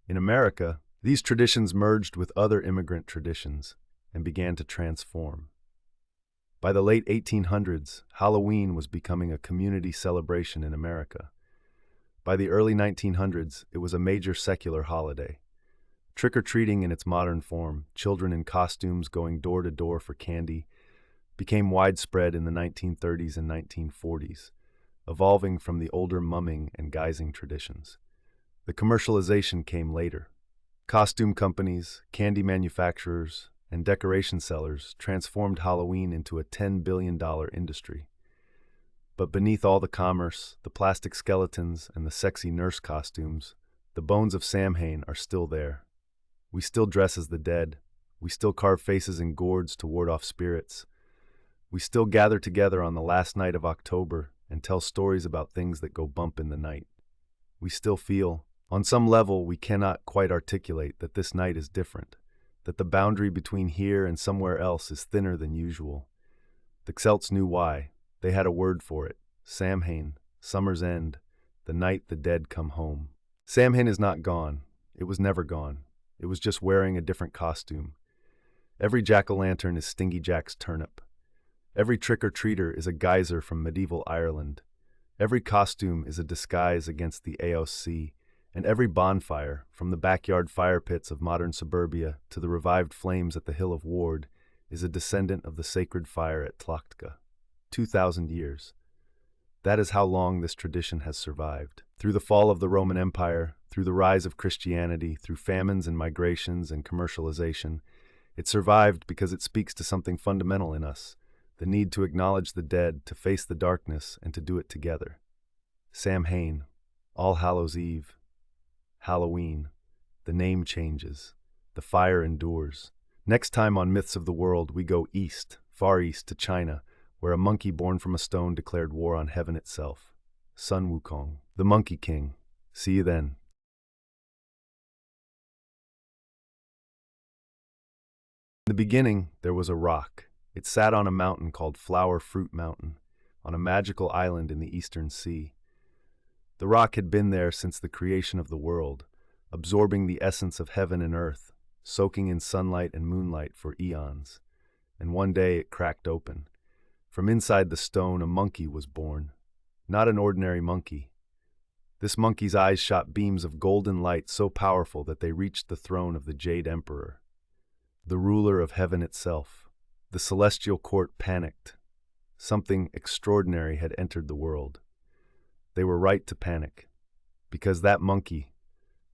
In America, these traditions merged with other immigrant traditions and began to transform. By the late 1800s, Halloween was becoming a community celebration in America. By the early 1900s, it was a major secular holiday. Trick-or-treating in its modern form, children in costumes going door to door for candy, became widespread in the 1930s and 1940s, evolving from the older mumming and guising traditions. The commercialization came later. Costume companies, candy manufacturers, and decoration sellers transformed Halloween into a $10 billion industry. But beneath all the commerce, the plastic skeletons, and the sexy nurse costumes, the bones of Samhain are still there. We still dress as the dead. We still carve faces in gourds to ward off spirits. We still gather together on the last night of October and tell stories about things that go bump in the night. We still feel, on some level we cannot quite articulate, that this night is different, that the boundary between here and somewhere else is thinner than usual. The Celts knew why. They had a word for it: Samhain, summer's end, the night the dead come home. Samhain is not gone. It was never gone. It was just wearing a different costume. Every jack-o'-lantern is Stingy Jack's turnip. Every trick-or-treater is a geyser from medieval Ireland. Every costume is a disguise against the AOC, and every bonfire, from the backyard fire pits of modern suburbia to the revived flames at the Hill of Ward, is a descendant of the sacred fire at Tlachtka. 2,000 years. That is how long this tradition has survived. Through the fall of the Roman Empire, through the rise of Christianity, through famines and migrations and commercialization, it survived because it speaks to something fundamental in us: the need to acknowledge the dead, to face the darkness, and to do it together. Samhain, All Hallows Eve, Halloween. The name changes. The fire endures. Next time on Myths of the World, we go east, far east, to China, where a monkey born from a stone declared war on heaven itself. Sun Wukong, the Monkey King. See you then. In the beginning, there was a rock. It sat on a mountain called Flower Fruit Mountain, on a magical island in the Eastern Sea. The rock had been there since the creation of the world, absorbing the essence of heaven and earth, soaking in sunlight and moonlight for eons. And one day it cracked open. From inside the stone, a monkey was born. Not an ordinary monkey. This monkey's eyes shot beams of golden light so powerful that they reached the throne of the Jade Emperor, the ruler of heaven itself. The celestial court panicked. Something extraordinary had entered the world. They were right to panic, because that monkey,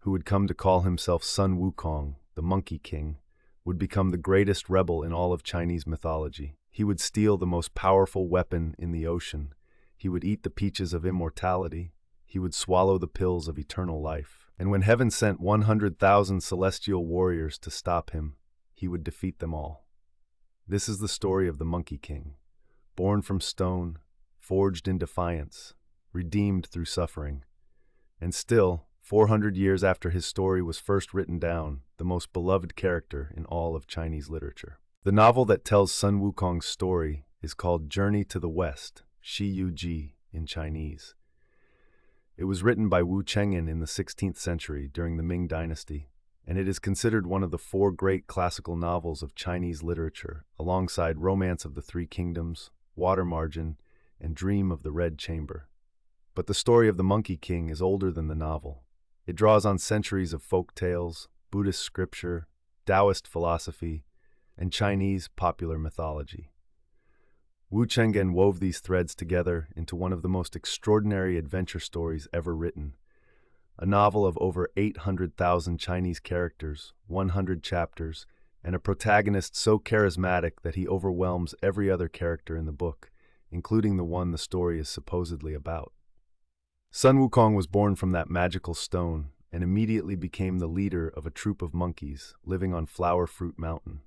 who would come to call himself Sun Wukong, the Monkey King, would become the greatest rebel in all of Chinese mythology. He would steal the most powerful weapon in the ocean. He would eat the peaches of immortality. He would swallow the pills of eternal life. And when heaven sent 100,000 celestial warriors to stop him, he would defeat them all. This is the story of the Monkey King, born from stone, forged in defiance, redeemed through suffering. And still, 400 years after his story was first written down, the most beloved character in all of Chinese literature. The novel that tells Sun Wukong's story is called Journey to the West, Shi Yu Ji in Chinese. It was written by Wu Cheng'an in the 16th century during the Ming Dynasty, and it is considered one of the 4 great classical novels of Chinese literature, alongside Romance of the Three Kingdoms, Water Margin, and Dream of the Red Chamber. But the story of the Monkey King is older than the novel. It draws on centuries of folk tales, Buddhist scripture, Taoist philosophy, and Chinese popular mythology. Wu Cheng'an wove these threads together into one of the most extraordinary adventure stories ever written, a novel of over 800,000 Chinese characters, 100 chapters, and a protagonist so charismatic that he overwhelms every other character in the book, including the one the story is supposedly about. Sun Wukong was born from that magical stone and immediately became the leader of a troop of monkeys living on Flower Fruit Mountain.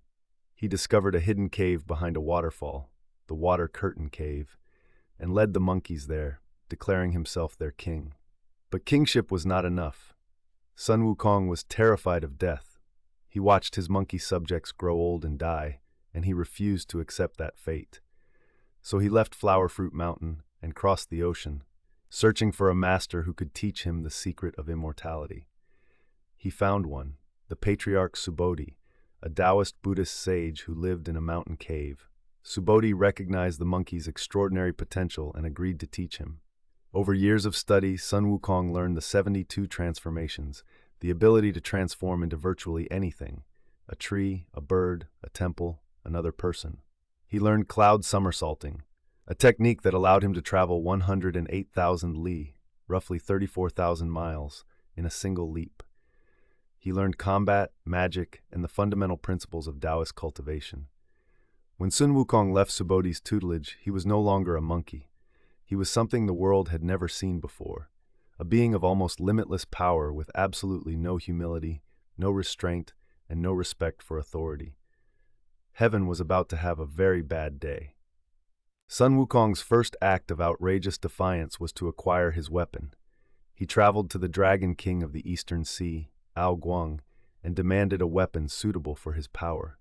He discovered a hidden cave behind a waterfall, the Water Curtain Cave, and led the monkeys there, declaring himself their king. But kingship was not enough. Sun Wukong was terrified of death. He watched his monkey subjects grow old and die, and he refused to accept that fate. So he left Flower Fruit Mountain and crossed the ocean, searching for a master who could teach him the secret of immortality. He found one, the patriarch Subodhi, a Taoist Buddhist sage who lived in a mountain cave. Subodhi recognized the monkey's extraordinary potential and agreed to teach him. Over years of study, Sun Wukong learned the 72 transformations, the ability to transform into virtually anything: a tree, a bird, a temple, another person. He learned cloud somersaulting, a technique that allowed him to travel 108,000 li, roughly 34,000 miles, in a single leap. He learned combat, magic, and the fundamental principles of Taoist cultivation. When Sun Wukong left Subodhi's tutelage, he was no longer a monkey. He was something the world had never seen before, a being of almost limitless power with absolutely no humility, no restraint, and no respect for authority. Heaven was about to have a very bad day. Sun Wukong's first act of outrageous defiance was to acquire his weapon. He traveled to the Dragon King of the Eastern Sea, Guang, and demanded a weapon suitable for his power.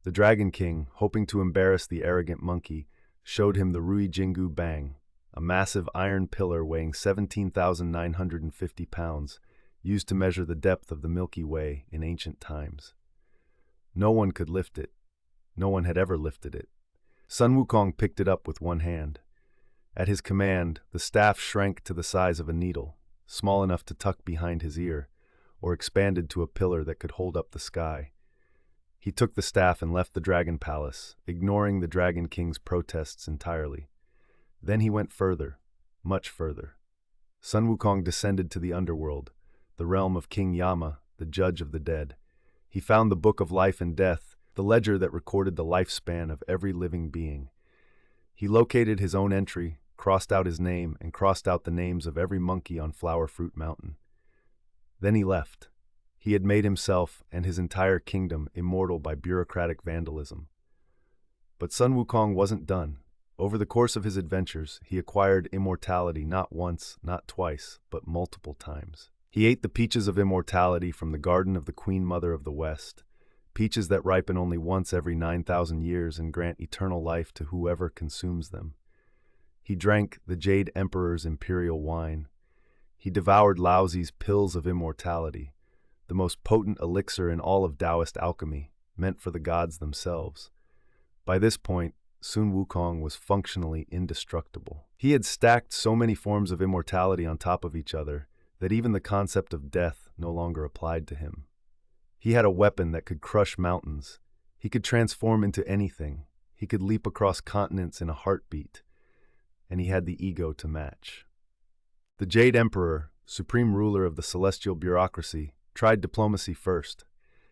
The Dragon King, hoping to embarrass the arrogant monkey, showed him the Rui Jingu Bang, a massive iron pillar weighing 17,950 pounds, used to measure the depth of the Milky Way in ancient times. No one could lift it. No one had ever lifted it. Sun Wukong picked it up with one hand. At his command, the staff shrank to the size of a needle, small enough to tuck behind his ear, or expanded to a pillar that could hold up the sky. He took the staff and left the Dragon Palace, ignoring the Dragon King's protests entirely. Then he went further, much further. Sun Wukong descended to the underworld, the realm of King Yama, the judge of the dead. He found the Book of Life and Death, the ledger that recorded the lifespan of every living being. He located his own entry, crossed out his name, and crossed out the names of every monkey on Flower Fruit Mountain. Then he left. He had made himself and his entire kingdom immortal by bureaucratic vandalism. But Sun Wukong wasn't done. Over the course of his adventures, he acquired immortality not once, not twice, but multiple times. He ate the peaches of immortality from the garden of the Queen Mother of the West, peaches that ripen only once every 9,000 years and grant eternal life to whoever consumes them. He drank the Jade Emperor's imperial wine. He devoured Laozi's pills of immortality, the most potent elixir in all of Taoist alchemy, meant for the gods themselves. By this point, Sun Wukong was functionally indestructible. He had stacked so many forms of immortality on top of each other that even the concept of death no longer applied to him. He had a weapon that could crush mountains. He could transform into anything. He could leap across continents in a heartbeat. And he had the ego to match. The Jade Emperor, supreme ruler of the celestial bureaucracy, tried diplomacy first.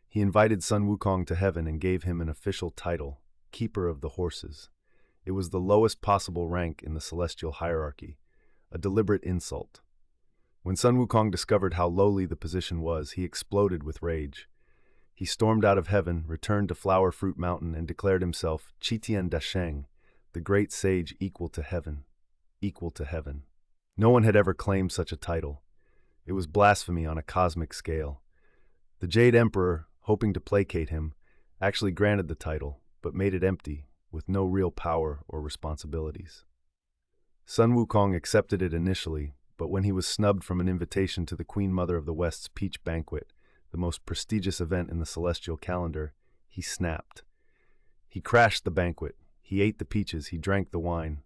He invited Sun Wukong to heaven and gave him an official title, Keeper of the Horses. It was the lowest possible rank in the celestial hierarchy, a deliberate insult. When Sun Wukong discovered how lowly the position was, he exploded with rage. He stormed out of heaven, returned to Flower Fruit Mountain, and declared himself Qitian Dasheng, the great sage equal to heaven. Equal to heaven. No one had ever claimed such a title. It was blasphemy on a cosmic scale. The Jade Emperor, hoping to placate him, actually granted the title, but made it empty, with no real power or responsibilities. Sun Wukong accepted it initially, but when he was snubbed from an invitation to the Queen Mother of the West's Peach Banquet, the most prestigious event in the celestial calendar, he snapped. He crashed the banquet. He ate the peaches. He drank the wine.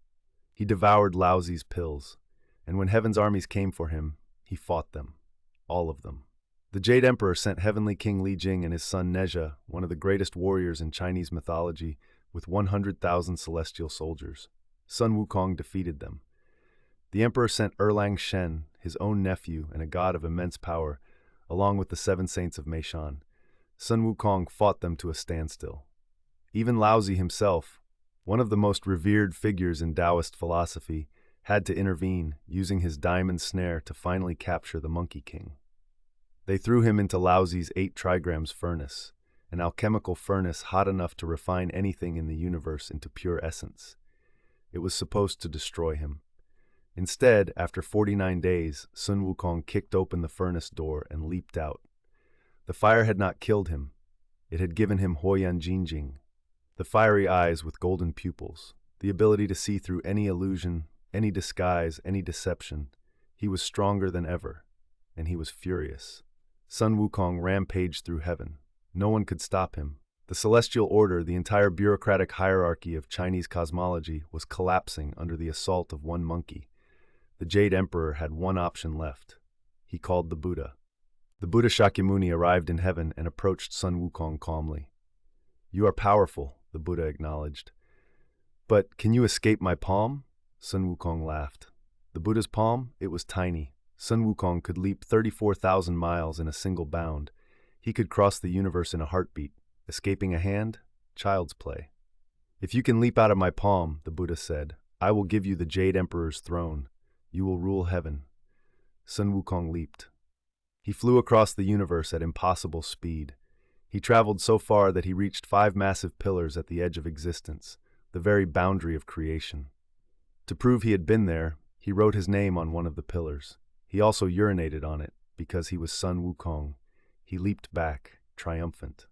He devoured Laozi's pills. And when heaven's armies came for him, he fought them. All of them. The Jade Emperor sent Heavenly King Li Jing and his son Nezha, one of the greatest warriors in Chinese mythology, with 100,000 celestial soldiers. Sun Wukong defeated them. The Emperor sent Erlang Shen, his own nephew and a god of immense power, along with the 7 saints of Meishan. Sun Wukong fought them to a standstill. Even Laozi himself, one of the most revered figures in Taoist philosophy, had to intervene, using his diamond snare to finally capture the Monkey King. They threw him into Laozi's 8 trigrams furnace, an alchemical furnace hot enough to refine anything in the universe into pure essence. It was supposed to destroy him. Instead, after 49 days, Sun Wukong kicked open the furnace door and leaped out. The fire had not killed him, It had given him Huoyan Jinjing, the fiery eyes with golden pupils, the ability to see through any illusion, any disguise, any deception. He was stronger than ever, and he was furious. Sun Wukong rampaged through heaven. No one could stop him. The celestial order, the entire bureaucratic hierarchy of Chinese cosmology, was collapsing under the assault of one monkey. The Jade Emperor had one option left. He called the Buddha. The Buddha Shakyamuni arrived in heaven and approached Sun Wukong calmly. "You are powerful," the Buddha acknowledged. "But can you escape my palm?" Sun Wukong laughed. The Buddha's palm? It was tiny. Sun Wukong could leap 34,000 miles in a single bound. He could cross the universe in a heartbeat. Escaping a hand? Child's play. "If you can leap out of my palm," the Buddha said, "I will give you the Jade Emperor's throne. You will rule heaven." Sun Wukong leaped. He flew across the universe at impossible speed. He traveled so far that he reached 5 massive pillars at the edge of existence, the very boundary of creation. To prove he had been there, he wrote his name on one of the pillars. He also urinated on it, because he was Sun Wukong. He leaped back, triumphant.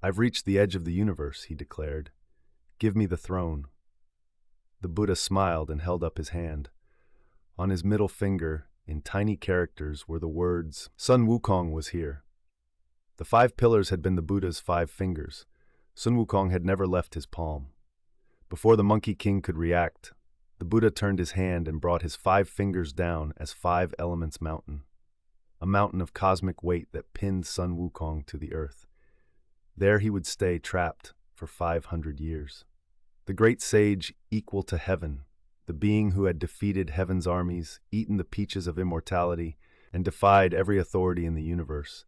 "I've reached the edge of the universe," he declared. "Give me the throne." The Buddha smiled and held up his hand. On his middle finger, in tiny characters, were the words, "Sun Wukong was here." The 5 pillars had been the Buddha's 5 fingers. Sun Wukong had never left his palm. Before the Monkey King could react, the Buddha turned his hand and brought his 5 fingers down as 5 elements mountain, a mountain of cosmic weight that pinned Sun Wukong to the earth. There he would stay trapped for 500 years. The great sage equal to heaven, the being who had defeated heaven's armies, eaten the peaches of immortality, and defied every authority in the universe,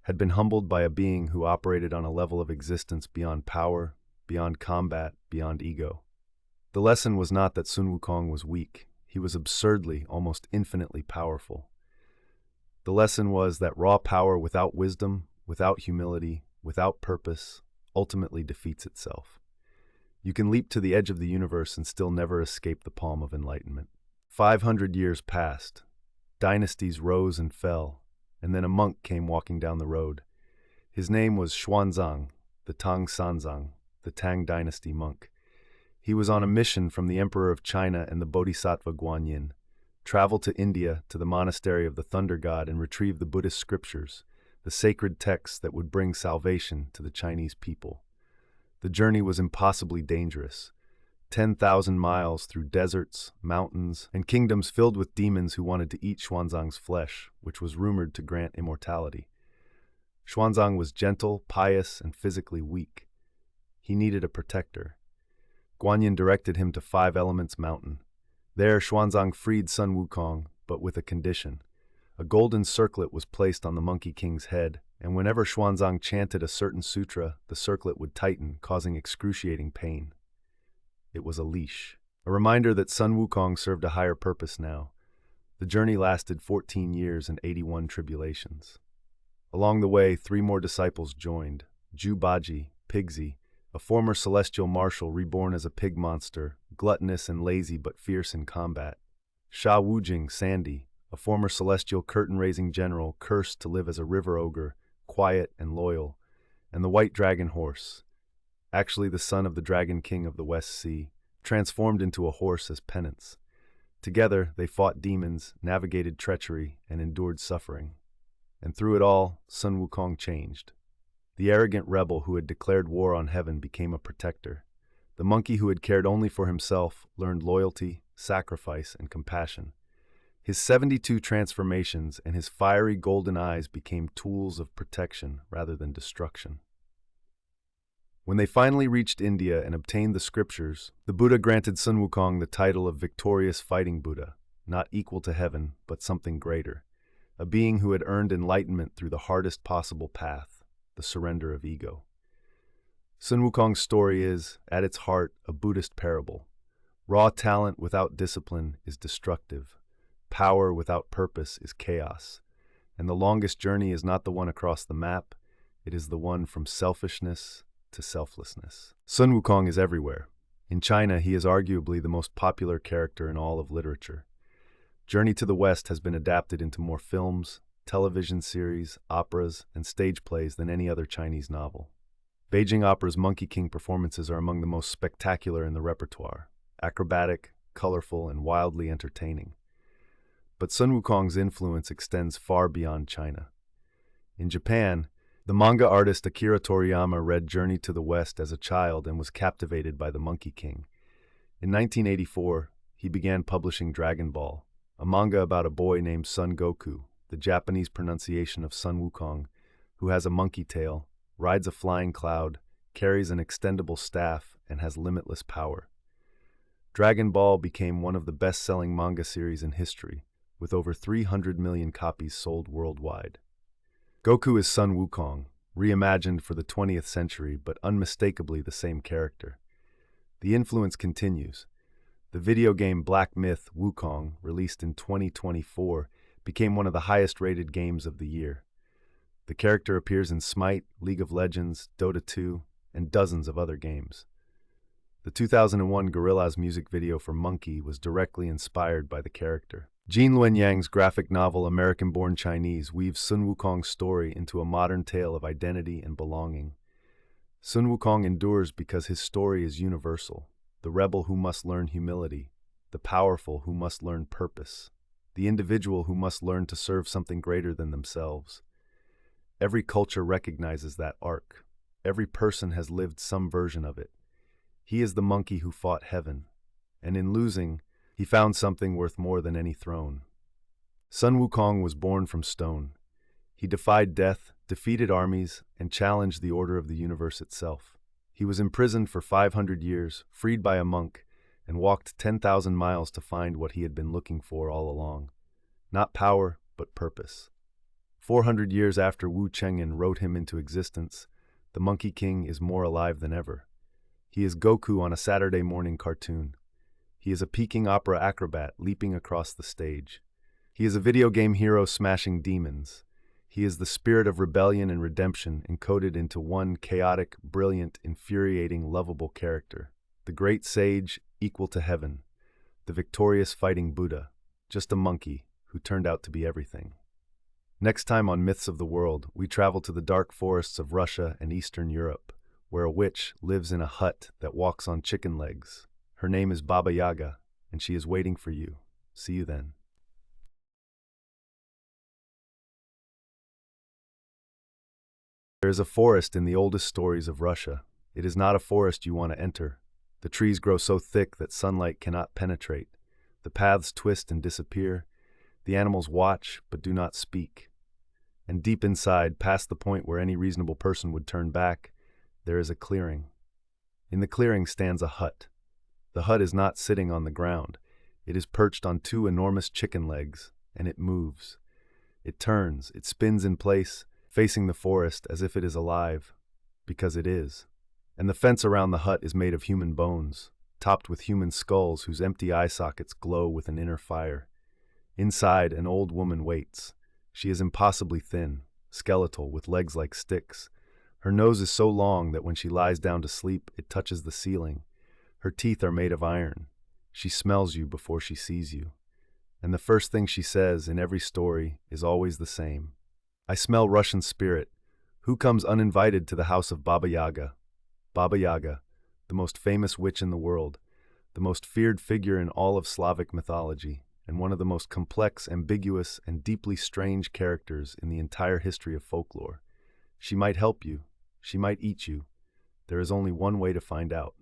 had been humbled by a being who operated on a level of existence beyond power, beyond combat, beyond ego. The lesson was not that Sun Wukong was weak. He was absurdly, almost infinitely powerful. The lesson was that raw power without wisdom, without humility, without purpose, ultimately defeats itself. You can leap to the edge of the universe and still never escape the palm of enlightenment. 500 years passed. Dynasties rose and fell, and then a monk came walking down the road. His name was Xuanzang, the Tang Sanzang, the Tang Dynasty monk. He was on a mission from the Emperor of China and the Bodhisattva Guanyin, travel to India, to the monastery of the Thunder God, and retrieve the Buddhist scriptures, the sacred texts that would bring salvation to the Chinese people. The journey was impossibly dangerous. 10,000 miles through deserts, mountains, and kingdoms filled with demons who wanted to eat Xuanzang's flesh, which was rumored to grant immortality. Xuanzang was gentle, pious, and physically weak. He needed a protector. Guanyin directed him to 5 Elements Mountain. There, Xuanzang freed Sun Wukong, but with a condition. A golden circlet was placed on the Monkey King's head, and whenever Xuanzang chanted a certain sutra, the circlet would tighten, causing excruciating pain. It was a leash, a reminder that Sun Wukong served a higher purpose now. The journey lasted 14 years and 81 tribulations. Along the way, 3 more disciples joined: Ju Baji, Pigsy, a former celestial marshal reborn as a pig monster, gluttonous and lazy but fierce in combat; Sha Wujing, Sandy, a former celestial curtain-raising general cursed to live as a river ogre, quiet and loyal; and the White Dragon Horse, actually the son of the Dragon King of the West Sea, transformed into a horse as penance. Together, they fought demons, navigated treachery, and endured suffering. And through it all, Sun Wukong changed. The arrogant rebel who had declared war on heaven became a protector. The monkey who had cared only for himself learned loyalty, sacrifice, and compassion. His 72 transformations and his fiery golden eyes became tools of protection rather than destruction. When they finally reached India and obtained the scriptures, the Buddha granted Sun Wukong the title of Victorious Fighting Buddha, not equal to heaven, but something greater, a being who had earned enlightenment through the hardest possible path, the surrender of ego. Sun Wukong's story is, at its heart, a Buddhist parable. Raw talent without discipline is destructive. Power without purpose is chaos. And the longest journey is not the one across the map, it is the one from selfishness to selflessness. Sun Wukong is everywhere. In China, he is arguably the most popular character in all of literature. Journey to the West has been adapted into more films, television series, operas, and stage plays than any other Chinese novel. Beijing Opera's Monkey King performances are among the most spectacular in the repertoire, acrobatic, colorful, and wildly entertaining. But Sun Wukong's influence extends far beyond China. In Japan, the manga artist Akira Toriyama read Journey to the West as a child and was captivated by the Monkey King. In 1984, he began publishing Dragon Ball, a manga about a boy named Son Goku, the Japanese pronunciation of Sun Wukong, who has a monkey tail, rides a flying cloud, carries an extendable staff, and has limitless power. Dragon Ball became one of the best-selling manga series in history, with over 300 million copies sold worldwide. Goku is Sun Wukong, reimagined for the 20th century but unmistakably the same character. The influence continues. The video game Black Myth: Wukong, released in 2024, became one of the highest-rated games of the year. The character appears in Smite, League of Legends, Dota 2, and dozens of other games. The 2001 Gorillaz music video for Monkey was directly inspired by the character. Jin Luanyang's graphic novel American-Born Chinese weaves Sun Wukong's story into a modern tale of identity and belonging. Sun Wukong endures because his story is universal, the rebel who must learn humility, the powerful who must learn purpose, the individual who must learn to serve something greater than themselves. Every culture recognizes that arc. Every person has lived some version of it. He is the monkey who fought heaven, and in losing, he found something worth more than any throne. Sun Wukong was born from stone. He defied death, defeated armies, and challenged the order of the universe itself. He was imprisoned for 500 years, freed by a monk, and walked 10,000 miles to find what he had been looking for all along. Not power, but purpose. 400 years after Wu Cheng'an wrote him into existence, the Monkey King is more alive than ever. He is Goku on a Saturday morning cartoon. He is a Peking opera acrobat leaping across the stage. He is a video game hero smashing demons. He is the spirit of rebellion and redemption encoded into one chaotic, brilliant, infuriating, lovable character. The great sage, equal to heaven. The victorious fighting Buddha, just a monkey who turned out to be everything. Next time on Myths of the World, we travel to the dark forests of Russia and Eastern Europe, where a witch lives in a hut that walks on chicken legs. Her name is Baba Yaga, and she is waiting for you. See you then. There is a forest in the oldest stories of Russia. It is not a forest you want to enter. The trees grow so thick that sunlight cannot penetrate. The paths twist and disappear. The animals watch, but do not speak. And deep inside, past the point where any reasonable person would turn back, there is a clearing. In the clearing stands a hut. The hut is not sitting on the ground. It is perched on two enormous chicken legs, and it moves. It turns, it spins in place, facing the forest as if it is alive, because it is. And the fence around the hut is made of human bones, topped with human skulls whose empty eye sockets glow with an inner fire. Inside, an old woman waits. She is impossibly thin, skeletal, with legs like sticks. Her nose is so long that when she lies down to sleep, it touches the ceiling. Her teeth are made of iron. She smells you before she sees you. And the first thing she says in every story is always the same. I smell Russian spirit. Who comes uninvited to the house of Baba Yaga? Baba Yaga, the most famous witch in the world, the most feared figure in all of Slavic mythology, and one of the most complex, ambiguous, and deeply strange characters in the entire history of folklore. She might help you. She might eat you. There is only one way to find out.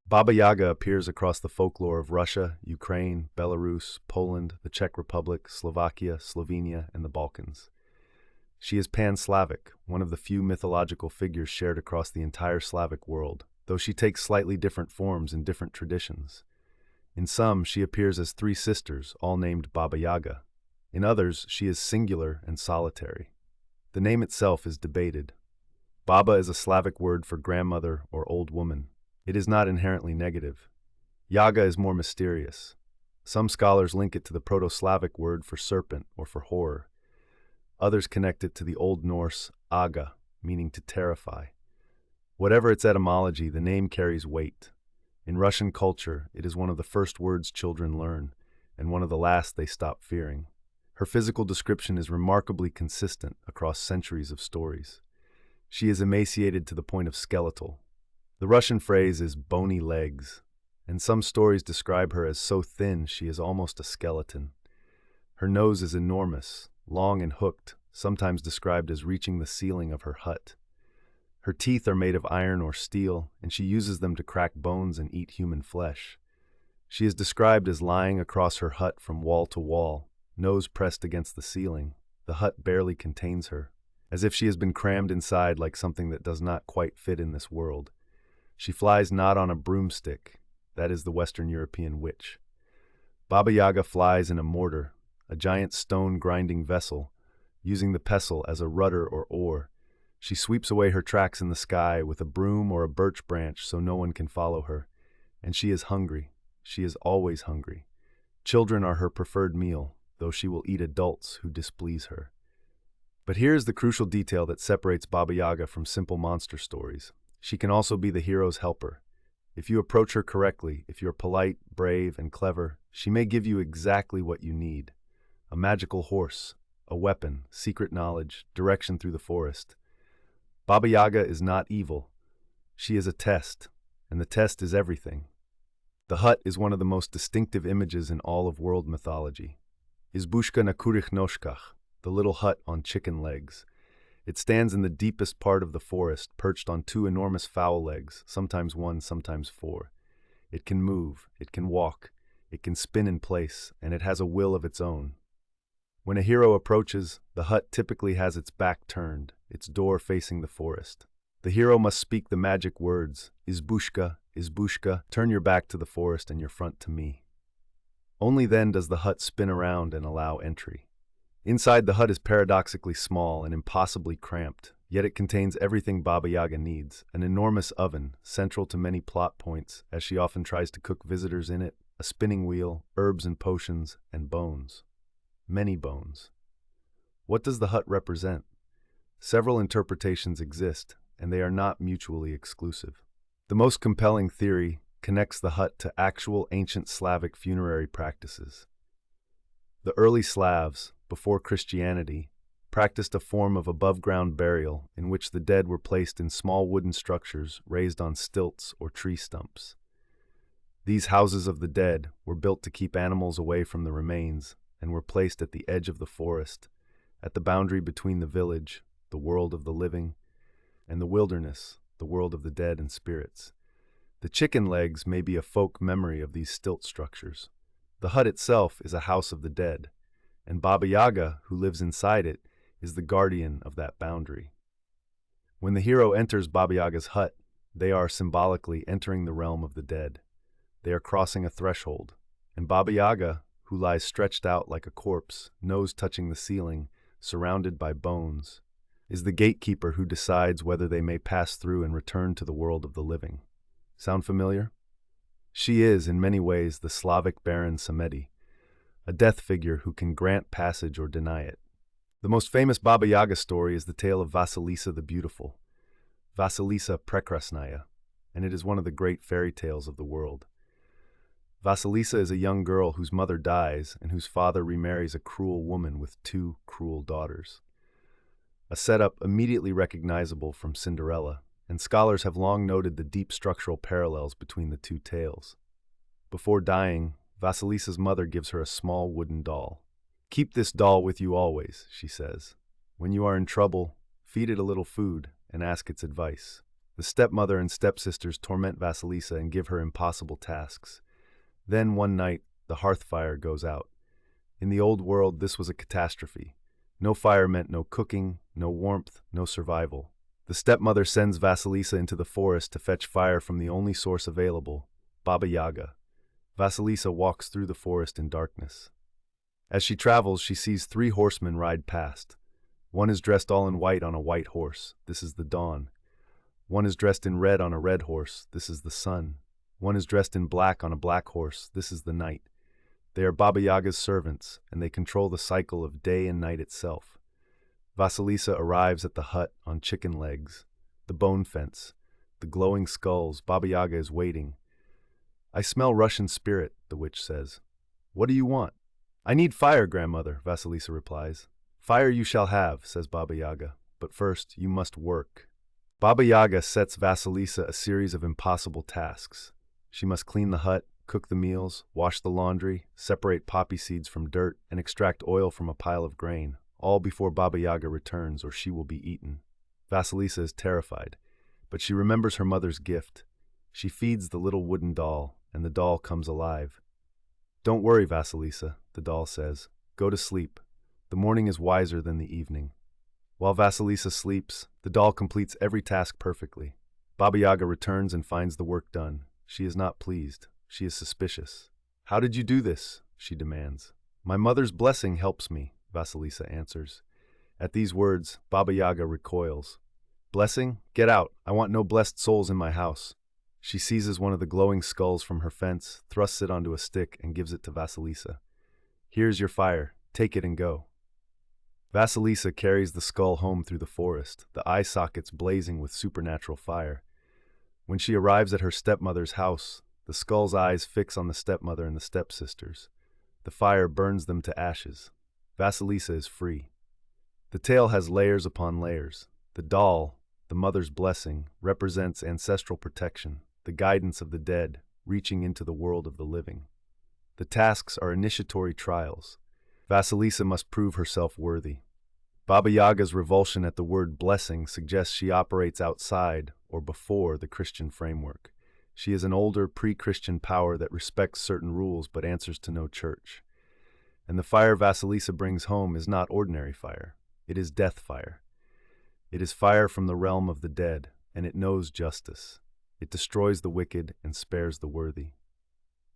Baba Yaga appears across the folklore of Russia, Ukraine, Belarus, Poland, the Czech Republic, Slovakia, Slovenia, and the Balkans. She is pan-Slavic, one of the few mythological figures shared across the entire Slavic world, though she takes slightly different forms in different traditions. In some, she appears as three sisters, all named Baba Yaga. In others, she is singular and solitary. The name itself is debated. Baba is a Slavic word for grandmother or old woman. It is not inherently negative. Yaga is more mysterious. Some scholars link it to the Proto-Slavic word for serpent or for horror. Others connect it to the Old Norse aga, meaning to terrify. Whatever its etymology, the name carries weight. In Russian culture, it is one of the first words children learn, and one of the last they stop fearing. Her physical description is remarkably consistent across centuries of stories. She is emaciated to the point of skeletal. The Russian phrase is bony legs, and some stories describe her as so thin she is almost a skeleton. Her nose is enormous, long and hooked, sometimes described as reaching the ceiling of her hut. Her teeth are made of iron or steel, and she uses them to crack bones and eat human flesh. She is described as lying across her hut from wall to wall, nose pressed against the ceiling. The hut barely contains her, as if she has been crammed inside like something that does not quite fit in this world. She flies not on a broomstick, that is the Western European witch. Baba Yaga flies in a mortar, a giant stone grinding vessel, using the pestle as a rudder or oar. She sweeps away her tracks in the sky with a broom or a birch branch so no one can follow her. And she is hungry. She is always hungry. Children are her preferred meal, though she will eat adults who displease her. But here's the crucial detail that separates Baba Yaga from simple monster stories. She can also be the hero's helper. If you approach her correctly, if you're polite, brave, and clever, she may give you exactly what you need. A magical horse, a weapon, secret knowledge, direction through the forest. Baba Yaga is not evil. She is a test, and the test is everything. The hut is one of the most distinctive images in all of world mythology. Izbushka na kurich noshkach, the little hut on chicken legs. It stands in the deepest part of the forest, perched on two enormous fowl legs, sometimes one, sometimes four. It can move, it can walk, it can spin in place, and it has a will of its own. When a hero approaches, the hut typically has its back turned, its door facing the forest. The hero must speak the magic words, Izbushka, Izbushka, turn your back to the forest and your front to me. Only then does the hut spin around and allow entry. Inside, the hut is paradoxically small and impossibly cramped, yet it contains everything Baba Yaga needs, an enormous oven, central to many plot points, as she often tries to cook visitors in it, a spinning wheel, herbs and potions, and bones. Many bones. What does the hut represent? Several interpretations exist, and they are not mutually exclusive. The most compelling theory connects the hut to actual ancient Slavic funerary practices. The early Slavs, before Christianity, practiced a form of above-ground burial in which the dead were placed in small wooden structures raised on stilts or tree stumps. These houses of the dead were built to keep animals away from the remains and were placed at the edge of the forest, at the boundary between the village, the world of the living, and the wilderness, the world of the dead and spirits. The chicken legs may be a folk memory of these stilt structures. The hut itself is a house of the dead, and Baba Yaga, who lives inside it, is the guardian of that boundary. When the hero enters Baba Yaga's hut, they are symbolically entering the realm of the dead. They are crossing a threshold, and Baba Yaga, who lies stretched out like a corpse, nose touching the ceiling, surrounded by bones, is the gatekeeper who decides whether they may pass through and return to the world of the living. Sound familiar? She is, in many ways, the Slavic Baron Samedi, a death figure who can grant passage or deny it. The most famous Baba Yaga story is the tale of Vasilisa the Beautiful, Vasilisa Prekrasnaya, and it is one of the great fairy tales of the world. Vasilisa is a young girl whose mother dies and whose father remarries a cruel woman with two cruel daughters. A setup immediately recognizable from Cinderella, and scholars have long noted the deep structural parallels between the two tales. Before dying, Vasilisa's mother gives her a small wooden doll. "Keep this doll with you always," she says. "When you are in trouble, feed it a little food and ask its advice." The stepmother and stepsisters torment Vasilisa and give her impossible tasks. Then one night, the hearth fire goes out. In the old world, this was a catastrophe. No fire meant no cooking, no warmth, no survival. The stepmother sends Vasilisa into the forest to fetch fire from the only source available, Baba Yaga. Vasilisa walks through the forest in darkness. As she travels, she sees 3 horsemen ride past. One is dressed all in white on a white horse. This is the dawn. One is dressed in red on a red horse. This is the sun. One is dressed in black on a black horse. This is the night. They are Baba Yaga's servants, and they control the cycle of day and night itself. Vasilisa arrives at the hut on chicken legs, the bone fence, the glowing skulls. Baba Yaga is waiting. "I smell Russian spirit," the witch says. "What do you want?" I need fire, grandmother, Vasilisa replies. Fire you shall have, says Baba Yaga, but first you must work. Baba Yaga sets Vasilisa a series of impossible tasks. She must clean the hut, cook the meals, wash the laundry, separate poppy seeds from dirt, and extract oil from a pile of grain, all before Baba Yaga returns or she will be eaten. Vasilisa is terrified, but she remembers her mother's gift. She feeds the little wooden doll, and the doll comes alive. Don't worry, Vasilisa, the doll says. Go to sleep. The morning is wiser than the evening. While Vasilisa sleeps, the doll completes every task perfectly. Baba Yaga returns and finds the work done. She is not pleased. She is suspicious. How did you do this? She demands. My mother's blessing helps me, Vasilisa answers. At these words, Baba Yaga recoils. Blessing? Get out. I want no blessed souls in my house. She seizes one of the glowing skulls from her fence, thrusts it onto a stick, and gives it to Vasilisa. Here's your fire. Take it and go. Vasilisa carries the skull home through the forest, the eye sockets blazing with supernatural fire. When she arrives at her stepmother's house, the skull's eyes fix on the stepmother and the stepsisters. The fire burns them to ashes. Vasilisa is free. The tale has layers upon layers. The doll, the mother's blessing, represents ancestral protection, the guidance of the dead, reaching into the world of the living. The tasks are initiatory trials. Vasilisa must prove herself worthy. Baba Yaga's revulsion at the word blessing suggests she operates outside or before the Christian framework. She is an older, pre-Christian power that respects certain rules but answers to no church. And the fire Vasilisa brings home is not ordinary fire. It is death fire. It is fire from the realm of the dead, and it knows justice. It destroys the wicked and spares the worthy.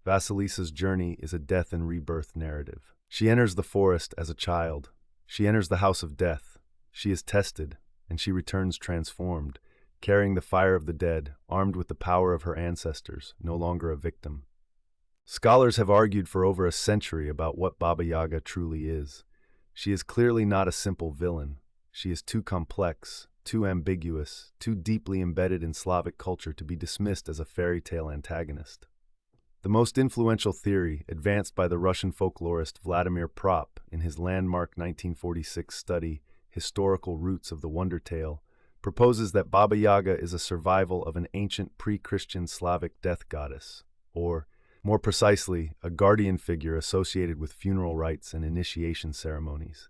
Vasilisa's journey is a death and rebirth narrative. She enters the forest as a child. She enters the house of death. She is tested, and she returns transformed, carrying the fire of the dead, armed with the power of her ancestors, no longer a victim. Scholars have argued for over a century about what Baba Yaga truly is. She is clearly not a simple villain. She is too complex, too ambiguous, too deeply embedded in Slavic culture to be dismissed as a fairy tale antagonist. The most influential theory, advanced by the Russian folklorist Vladimir Prop in his landmark 1946 study, Historical Roots of the Wonder Tale, proposes that Baba Yaga is a survival of an ancient pre-Christian Slavic death goddess, or, more precisely, a guardian figure associated with funeral rites and initiation ceremonies.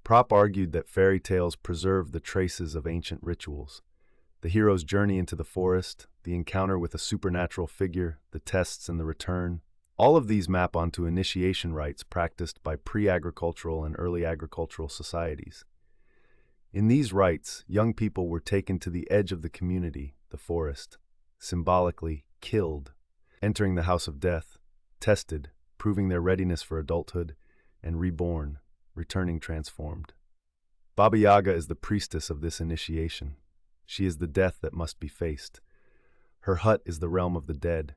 Prop argued that fairy tales preserve the traces of ancient rituals. The hero's journey into the forest, the encounter with a supernatural figure, the tests and the return, all of these map onto initiation rites practiced by pre-agricultural and early agricultural societies. In these rites, young people were taken to the edge of the community, the forest, symbolically killed, entering the house of death, tested, proving their readiness for adulthood, and reborn, returning transformed. Baba Yaga is the priestess of this initiation. She is the death that must be faced. Her hut is the realm of the dead.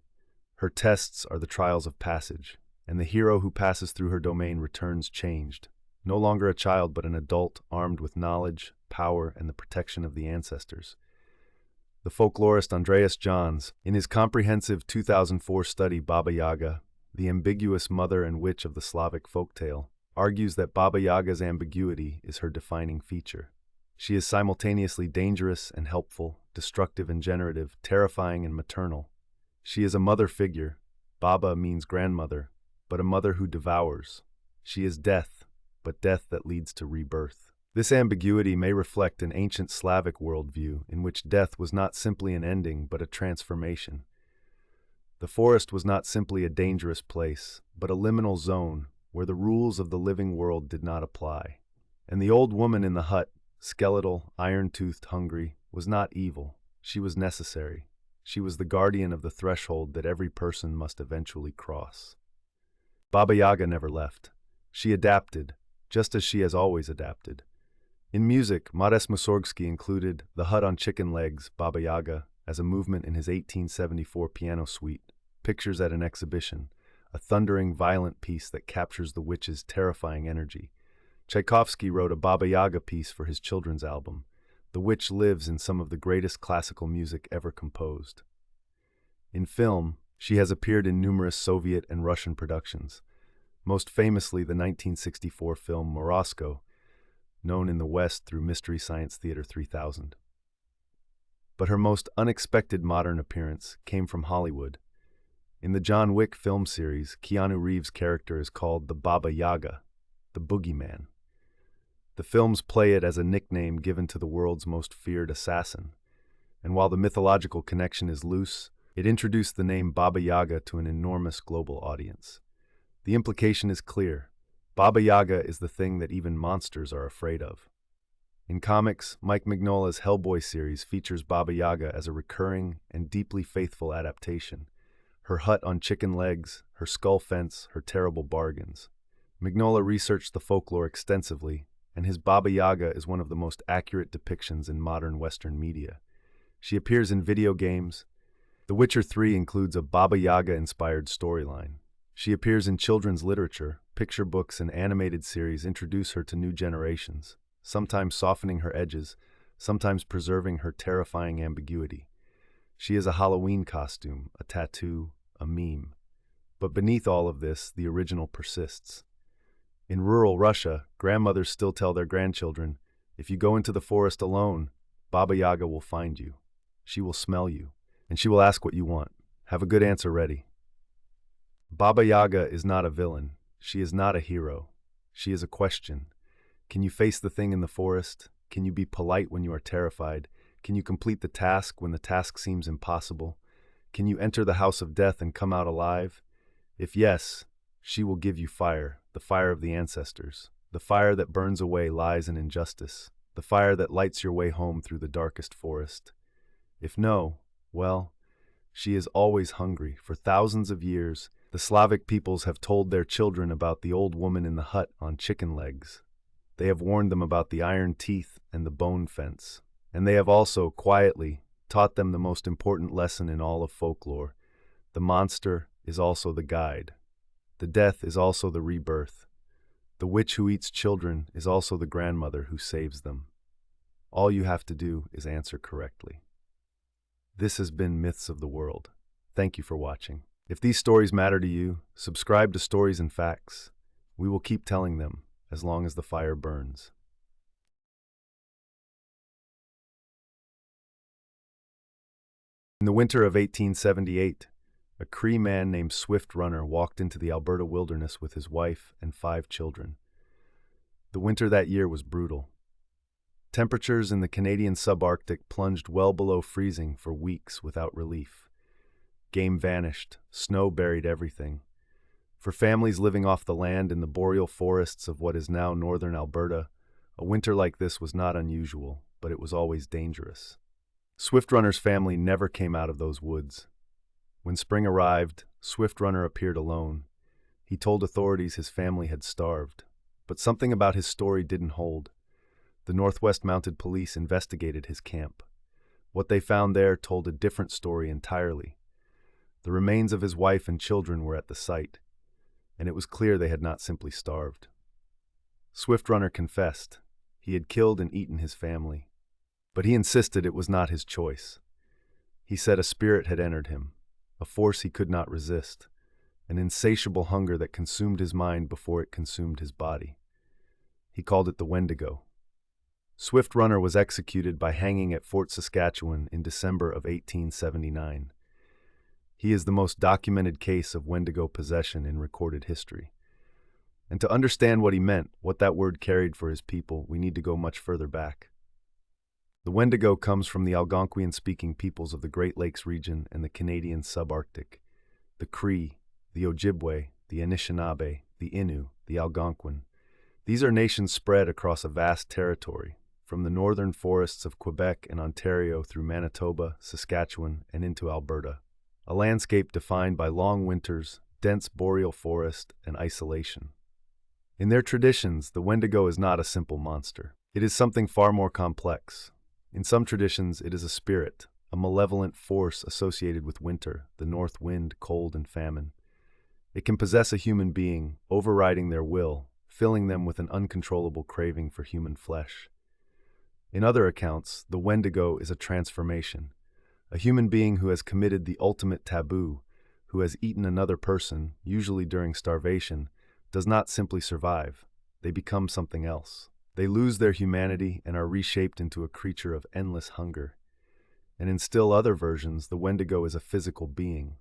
Her tests are the trials of passage, and the hero who passes through her domain returns changed, no longer a child but an adult armed with knowledge, power, and the protection of the ancestors. The folklorist Andreas Johns, in his comprehensive 2004 study Baba Yaga, the ambiguous mother and witch of the Slavic folktale, argues that Baba Yaga's ambiguity is her defining feature. She is simultaneously dangerous and helpful, destructive and generative, terrifying and maternal. She is a mother figure. Baba means grandmother, but a mother who devours. She is death, but death that leads to rebirth. This ambiguity may reflect an ancient Slavic worldview in which death was not simply an ending but a transformation. The forest was not simply a dangerous place, but a liminal zone where the rules of the living world did not apply. And the old woman in the hut, skeletal, iron-toothed, hungry, was not evil. She was necessary. She was the guardian of the threshold that every person must eventually cross. Baba Yaga never left. She adapted, just as she has always adapted. In music, Modest Mussorgsky included The Hut on Chicken Legs, Baba Yaga, as a movement in his 1874 piano suite, Pictures at an Exhibition, a thundering, violent piece that captures the witch's terrifying energy. Tchaikovsky wrote a Baba Yaga piece for his children's album. The witch lives in some of the greatest classical music ever composed. In film, she has appeared in numerous Soviet and Russian productions. most famously the 1964 film Morosco, known in the West through Mystery Science Theater 3000. But her most unexpected modern appearance came from Hollywood. In the John Wick film series, Keanu Reeves' character is called the Baba Yaga, the boogeyman. The films play it as a nickname given to the world's most feared assassin, and while the mythological connection is loose, it introduced the name Baba Yaga to an enormous global audience. The implication is clear. Baba Yaga is the thing that even monsters are afraid of. In comics, Mike Mignola's Hellboy series features Baba Yaga as a recurring and deeply faithful adaptation. Her hut on chicken legs, her skull fence, her terrible bargains. Mignola researched the folklore extensively, and his Baba Yaga is one of the most accurate depictions in modern Western media. She appears in video games. The Witcher 3 includes a Baba Yaga-inspired storyline. She appears in children's literature, picture books, and animated series introduce her to new generations, sometimes softening her edges, sometimes preserving her terrifying ambiguity. She is a Halloween costume, a tattoo, a meme. But beneath all of this, the original persists. In rural Russia, grandmothers still tell their grandchildren, if you go into the forest alone, Baba Yaga will find you. She will smell you, and she will ask what you want. Have a good answer ready. Baba Yaga is not a villain. She is not a hero. She is a question. Can you face the thing in the forest? Can you be polite when you are terrified? Can you complete the task when the task seems impossible? Can you enter the house of death and come out alive? If yes, she will give you fire, the fire of the ancestors, the fire that burns away lies and injustice, the fire that lights your way home through the darkest forest. If no, well, she is always hungry. For thousands of years, the Slavic peoples have told their children about the old woman in the hut on chicken legs. They have warned them about the iron teeth and the bone fence. And they have also, quietly, taught them the most important lesson in all of folklore. The monster is also the guide. The death is also the rebirth. The witch who eats children is also the grandmother who saves them. All you have to do is answer correctly. This has been Myths of the World. Thank you for watching. If these stories matter to you, subscribe to Stories and Facts. We will keep telling them as long as the fire burns. In the winter of 1878, a Cree man named Swift Runner walked into the Alberta wilderness with his wife and 5 children. The winter that year was brutal. Temperatures in the Canadian subarctic plunged well below freezing for weeks without relief. Game vanished, snow buried everything. For families living off the land in the boreal forests of what is now northern Alberta, a winter like this was not unusual, but it was always dangerous. Swift Runner's family never came out of those woods. When spring arrived, Swift Runner appeared alone. He told authorities his family had starved, but something about his story didn't hold. The Northwest Mounted Police investigated his camp. What they found there told a different story entirely. The remains of his wife and children were at the site, and it was clear they had not simply starved. Swift Runner confessed. He had killed and eaten his family. But he insisted it was not his choice. He said a spirit had entered him, a force he could not resist, an insatiable hunger that consumed his mind before it consumed his body. He called it the Wendigo. Swift Runner was executed by hanging at Fort Saskatchewan in December of 1879. He is the most documented case of Wendigo possession in recorded history. And to understand what he meant, what that word carried for his people, we need to go much further back. The Wendigo comes from the Algonquian-speaking peoples of the Great Lakes region and the Canadian subarctic. The Cree, the Ojibwe, the Anishinaabe, the Innu, the Algonquin. These are nations spread across a vast territory, from the northern forests of Quebec and Ontario through Manitoba, Saskatchewan, and into Alberta. A landscape defined by long winters, dense boreal forest, and isolation. In their traditions, the Wendigo is not a simple monster. It is something far more complex. In some traditions, it is a spirit, a malevolent force associated with winter, the north wind, cold, and famine. It can possess a human being, overriding their will, filling them with an uncontrollable craving for human flesh. In other accounts, the Wendigo is a transformation, a human being who has committed the ultimate taboo, who has eaten another person, usually during starvation, does not simply survive. They become something else. They lose their humanity and are reshaped into a creature of endless hunger. And in still other versions, the Wendigo is a physical being,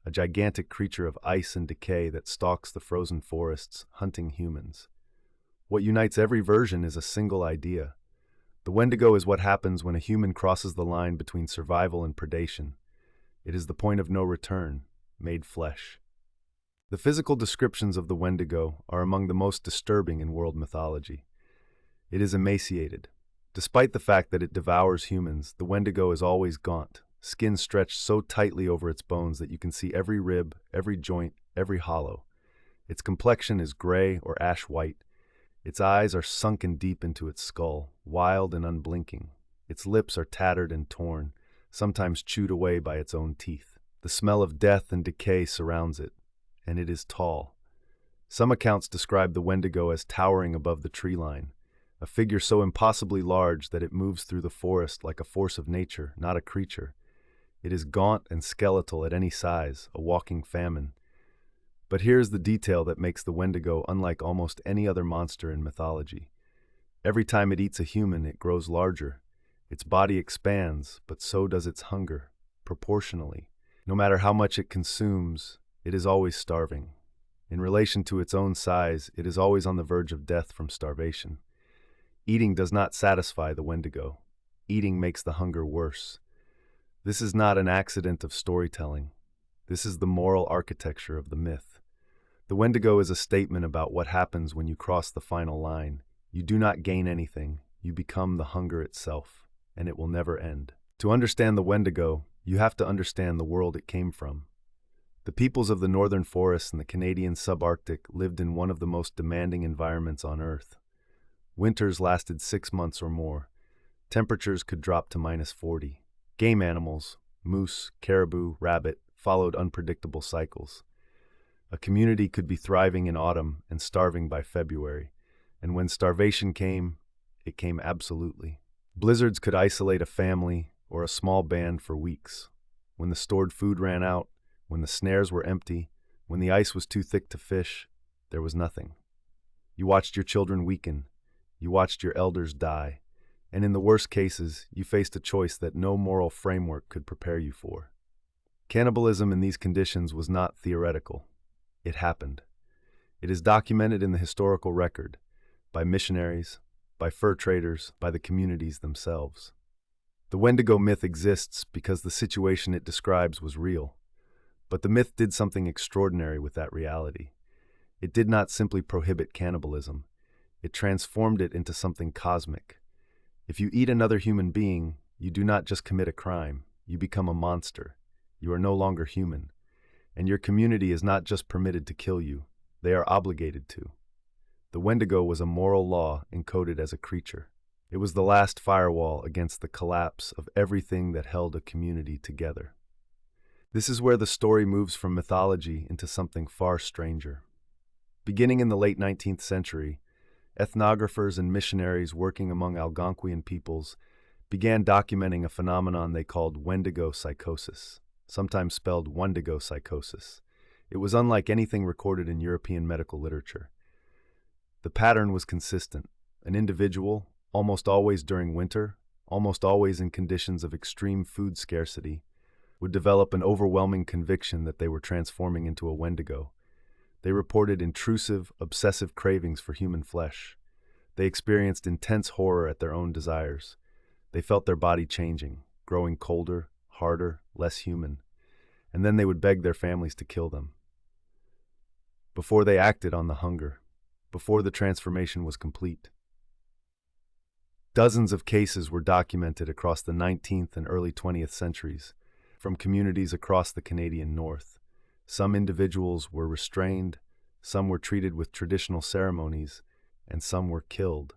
a gigantic creature of ice and decay that stalks the frozen forests, hunting humans. What unites every version is a single idea. The Wendigo is what happens when a human crosses the line between survival and predation. It is the point of no return, made flesh. The physical descriptions of the Wendigo are among the most disturbing in world mythology. It is emaciated. Despite the fact that it devours humans, the Wendigo is always gaunt, skin stretched so tightly over its bones that you can see every rib, every joint, every hollow. Its complexion is gray or ash white. Its eyes are sunken deep into its skull, wild and unblinking. Its lips are tattered and torn, sometimes chewed away by its own teeth. The smell of death and decay surrounds it, and it is tall. Some accounts describe the Wendigo as towering above the tree line, a figure so impossibly large that it moves through the forest like a force of nature, not a creature. It is gaunt and skeletal at any size, a walking famine. But here's the detail that makes the Wendigo unlike almost any other monster in mythology. Every time it eats a human, it grows larger. Its body expands, but so does its hunger, proportionally. No matter how much it consumes, it is always starving. In relation to its own size, it is always on the verge of death from starvation. Eating does not satisfy the Wendigo. Eating makes the hunger worse. This is not an accident of storytelling. This is the moral architecture of the myth. The Wendigo is a statement about what happens when you cross the final line. You do not gain anything. You become the hunger itself, and it will never end. To understand the Wendigo, you have to understand the world it came from. The peoples of the northern forests and the Canadian subarctic lived in one of the most demanding environments on Earth. Winters lasted 6 months or more. Temperatures could drop to -40. Game animals, moose, caribou, rabbit, followed unpredictable cycles. A community could be thriving in autumn and starving by February, and when starvation came, it came absolutely. Blizzards could isolate a family or a small band for weeks. When the stored food ran out, when the snares were empty, when the ice was too thick to fish, there was nothing. You watched your children weaken. You watched your elders die. And in the worst cases, you faced a choice that no moral framework could prepare you for. Cannibalism in these conditions was not theoretical. It happened. It is documented in the historical record, by missionaries, by fur traders, by the communities themselves. The Wendigo myth exists because the situation it describes was real. But the myth did something extraordinary with that reality. It did not simply prohibit cannibalism. It transformed it into something cosmic. If you eat another human being, you do not just commit a crime. You become a monster. You are no longer human. And your community is not just permitted to kill you. They are obligated to. The Wendigo was a moral law encoded as a creature. It was the last firewall against the collapse of everything that held a community together. This is where the story moves from mythology into something far stranger. Beginning in the late 19th century, ethnographers and missionaries working among Algonquian peoples began documenting a phenomenon they called Wendigo psychosis, sometimes spelled Wendigo psychosis. It was unlike anything recorded in European medical literature. The pattern was consistent. An individual, almost always during winter, almost always in conditions of extreme food scarcity, would develop an overwhelming conviction that they were transforming into a Wendigo. They reported intrusive, obsessive cravings for human flesh. They experienced intense horror at their own desires. They felt their body changing, growing colder, harder, less human. And then they would beg their families to kill them. Before they acted on the hunger, before the transformation was complete. Dozens of cases were documented across the 19th and early 20th centuries, from communities across the Canadian North. Some individuals were restrained, some were treated with traditional ceremonies, and some were killed,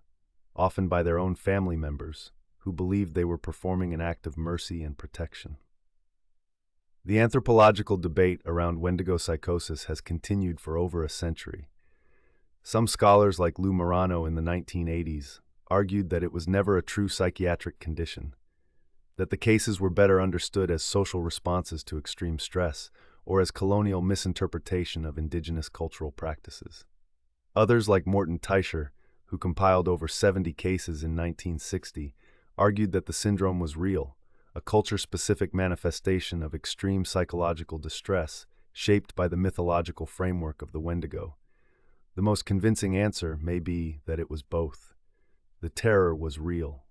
often by their own family members, who believed they were performing an act of mercy and protection. The anthropological debate around Wendigo psychosis has continued for over a century. Some scholars like Lou Marano in the 1980s argued that it was never a true psychiatric condition, that the cases were better understood as social responses to extreme stress or as colonial misinterpretation of indigenous cultural practices. Others, like Morton Teicher, who compiled over 70 cases in 1960, argued that the syndrome was real, a culture-specific manifestation of extreme psychological distress shaped by the mythological framework of the Wendigo. The most convincing answer may be that it was both. The terror was real.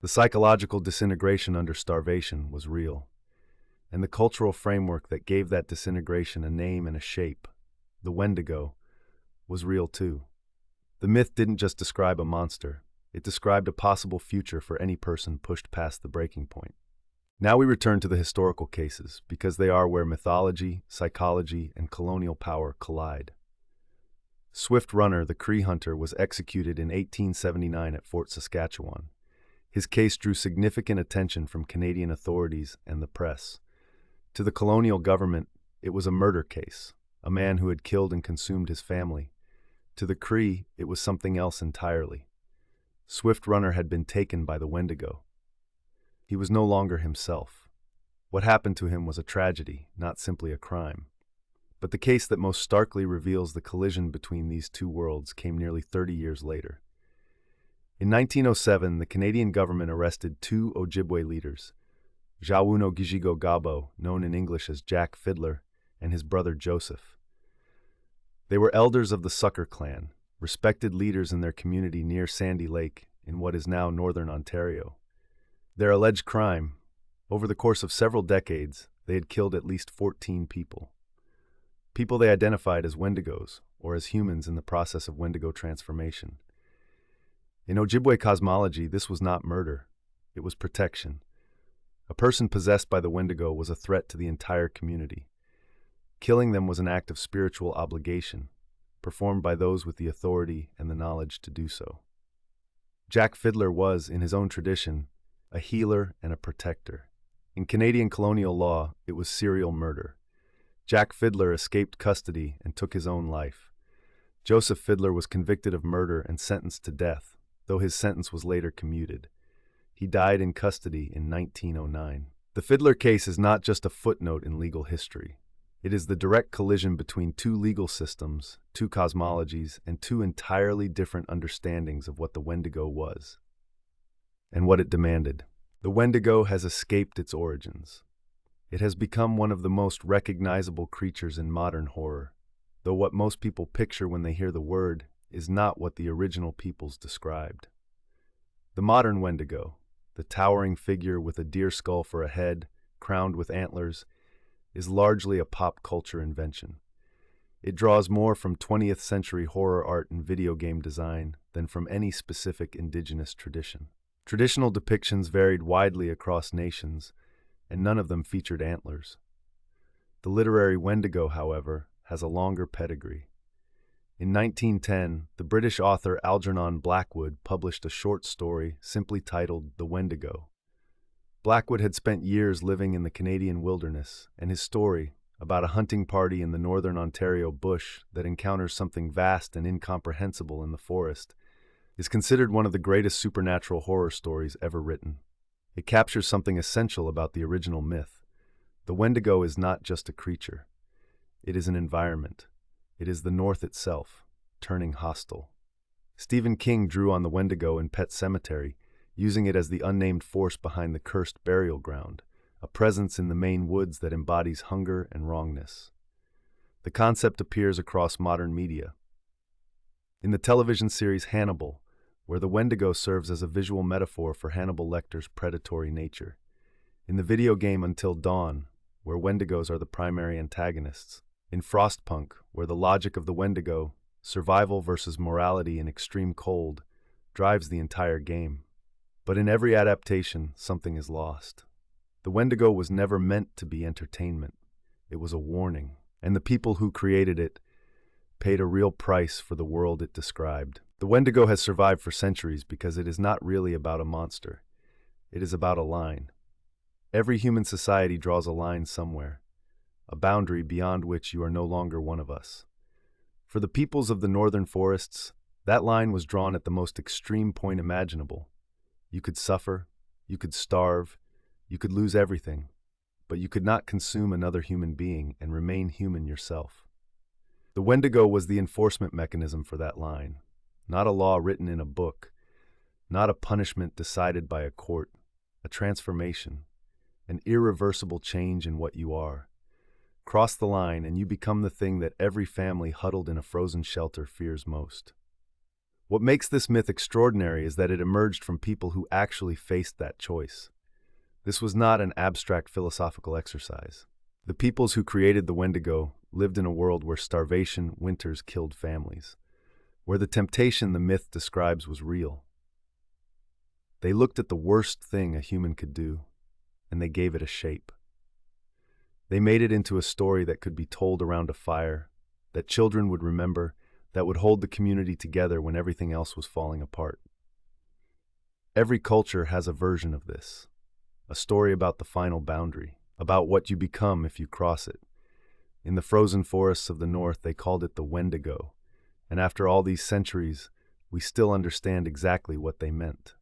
The psychological disintegration under starvation was real. And the cultural framework that gave that disintegration a name and a shape, the Wendigo, was real too. The myth didn't just describe a monster, it described a possible future for any person pushed past the breaking point. Now we return to the historical cases, because they are where mythology, psychology, and colonial power collide. Swift Runner, the Cree hunter, was executed in 1879 at Fort Saskatchewan. His case drew significant attention from Canadian authorities and the press. To the colonial government, it was a murder case, a man who had killed and consumed his family. To the Cree, it was something else entirely. Swift Runner had been taken by the Wendigo. He was no longer himself. What happened to him was a tragedy, not simply a crime. But the case that most starkly reveals the collision between these two worlds came nearly 30 years later. In 1907, the Canadian government arrested two Ojibwe leaders, Jawuno Gijigo Gabo, known in English as Jack Fiddler, and his brother Joseph. They were elders of the Sucker clan, respected leaders in their community near Sandy Lake in what is now northern Ontario. Their alleged crime: over the course of several decades, they had killed at least 14 people. People they identified as Wendigos, or as humans in the process of Wendigo transformation. In Ojibwe cosmology, this was not murder, it was protection. A person possessed by the Wendigo was a threat to the entire community. Killing them was an act of spiritual obligation, performed by those with the authority and the knowledge to do so. Jack Fiddler was, in his own tradition, a healer and a protector. In Canadian colonial law, it was serial murder. Jack Fiddler escaped custody and took his own life. Joseph Fiddler was convicted of murder and sentenced to death, though his sentence was later commuted. He died in custody in 1909. The Fiddler case is not just a footnote in legal history. It is the direct collision between two legal systems, two cosmologies, and two entirely different understandings of what the Wendigo was and what it demanded. The Wendigo has escaped its origins. It has become one of the most recognizable creatures in modern horror, though what most people picture when they hear the word is not what the original peoples described. The modern Wendigo, the towering figure with a deer skull for a head, crowned with antlers, is largely a pop culture invention. It draws more from 20th century horror art and video game design than from any specific indigenous tradition. Traditional depictions varied widely across nations, and none of them featured antlers. The literary Wendigo, however, has a longer pedigree. In 1910, the British author Algernon Blackwood published a short story simply titled The Wendigo. Blackwood had spent years living in the Canadian wilderness, and his story, about a hunting party in the northern Ontario bush that encounters something vast and incomprehensible in the forest, is considered one of the greatest supernatural horror stories ever written. It captures something essential about the original myth. The Wendigo is not just a creature. It is an environment. It is the North itself, turning hostile. Stephen King drew on the Wendigo in Pet Sematary, using it as the unnamed force behind the cursed burial ground, a presence in the Maine woods that embodies hunger and wrongness. The concept appears across modern media. In the television series Hannibal, where the Wendigo serves as a visual metaphor for Hannibal Lecter's predatory nature. In the video game Until Dawn, where Wendigos are the primary antagonists. In Frostpunk, where the logic of the Wendigo, survival versus morality in extreme cold, drives the entire game. But in every adaptation, something is lost. The Wendigo was never meant to be entertainment. It was a warning, and the people who created it paid a real price for the world it described. The Wendigo has survived for centuries because it is not really about a monster. It is about a line. Every human society draws a line somewhere, a boundary beyond which you are no longer one of us. For the peoples of the northern forests, that line was drawn at the most extreme point imaginable. You could suffer, you could starve, you could lose everything, but you could not consume another human being and remain human yourself. The Wendigo was the enforcement mechanism for that line, not a law written in a book, not a punishment decided by a court, a transformation, an irreversible change in what you are. Cross the line and you become the thing that every family huddled in a frozen shelter fears most. What makes this myth extraordinary is that it emerged from people who actually faced that choice. This was not an abstract philosophical exercise. The peoples who created the Wendigo lived in a world where starvation winters killed families, where the temptation the myth describes was real. They looked at the worst thing a human could do, and they gave it a shape. They made it into a story that could be told around a fire, that children would remember, that would hold the community together when everything else was falling apart. Every culture has a version of this, a story about the final boundary, about what you become if you cross it. In the frozen forests of the north, they called it the Wendigo, and after all these centuries, we still understand exactly what they meant.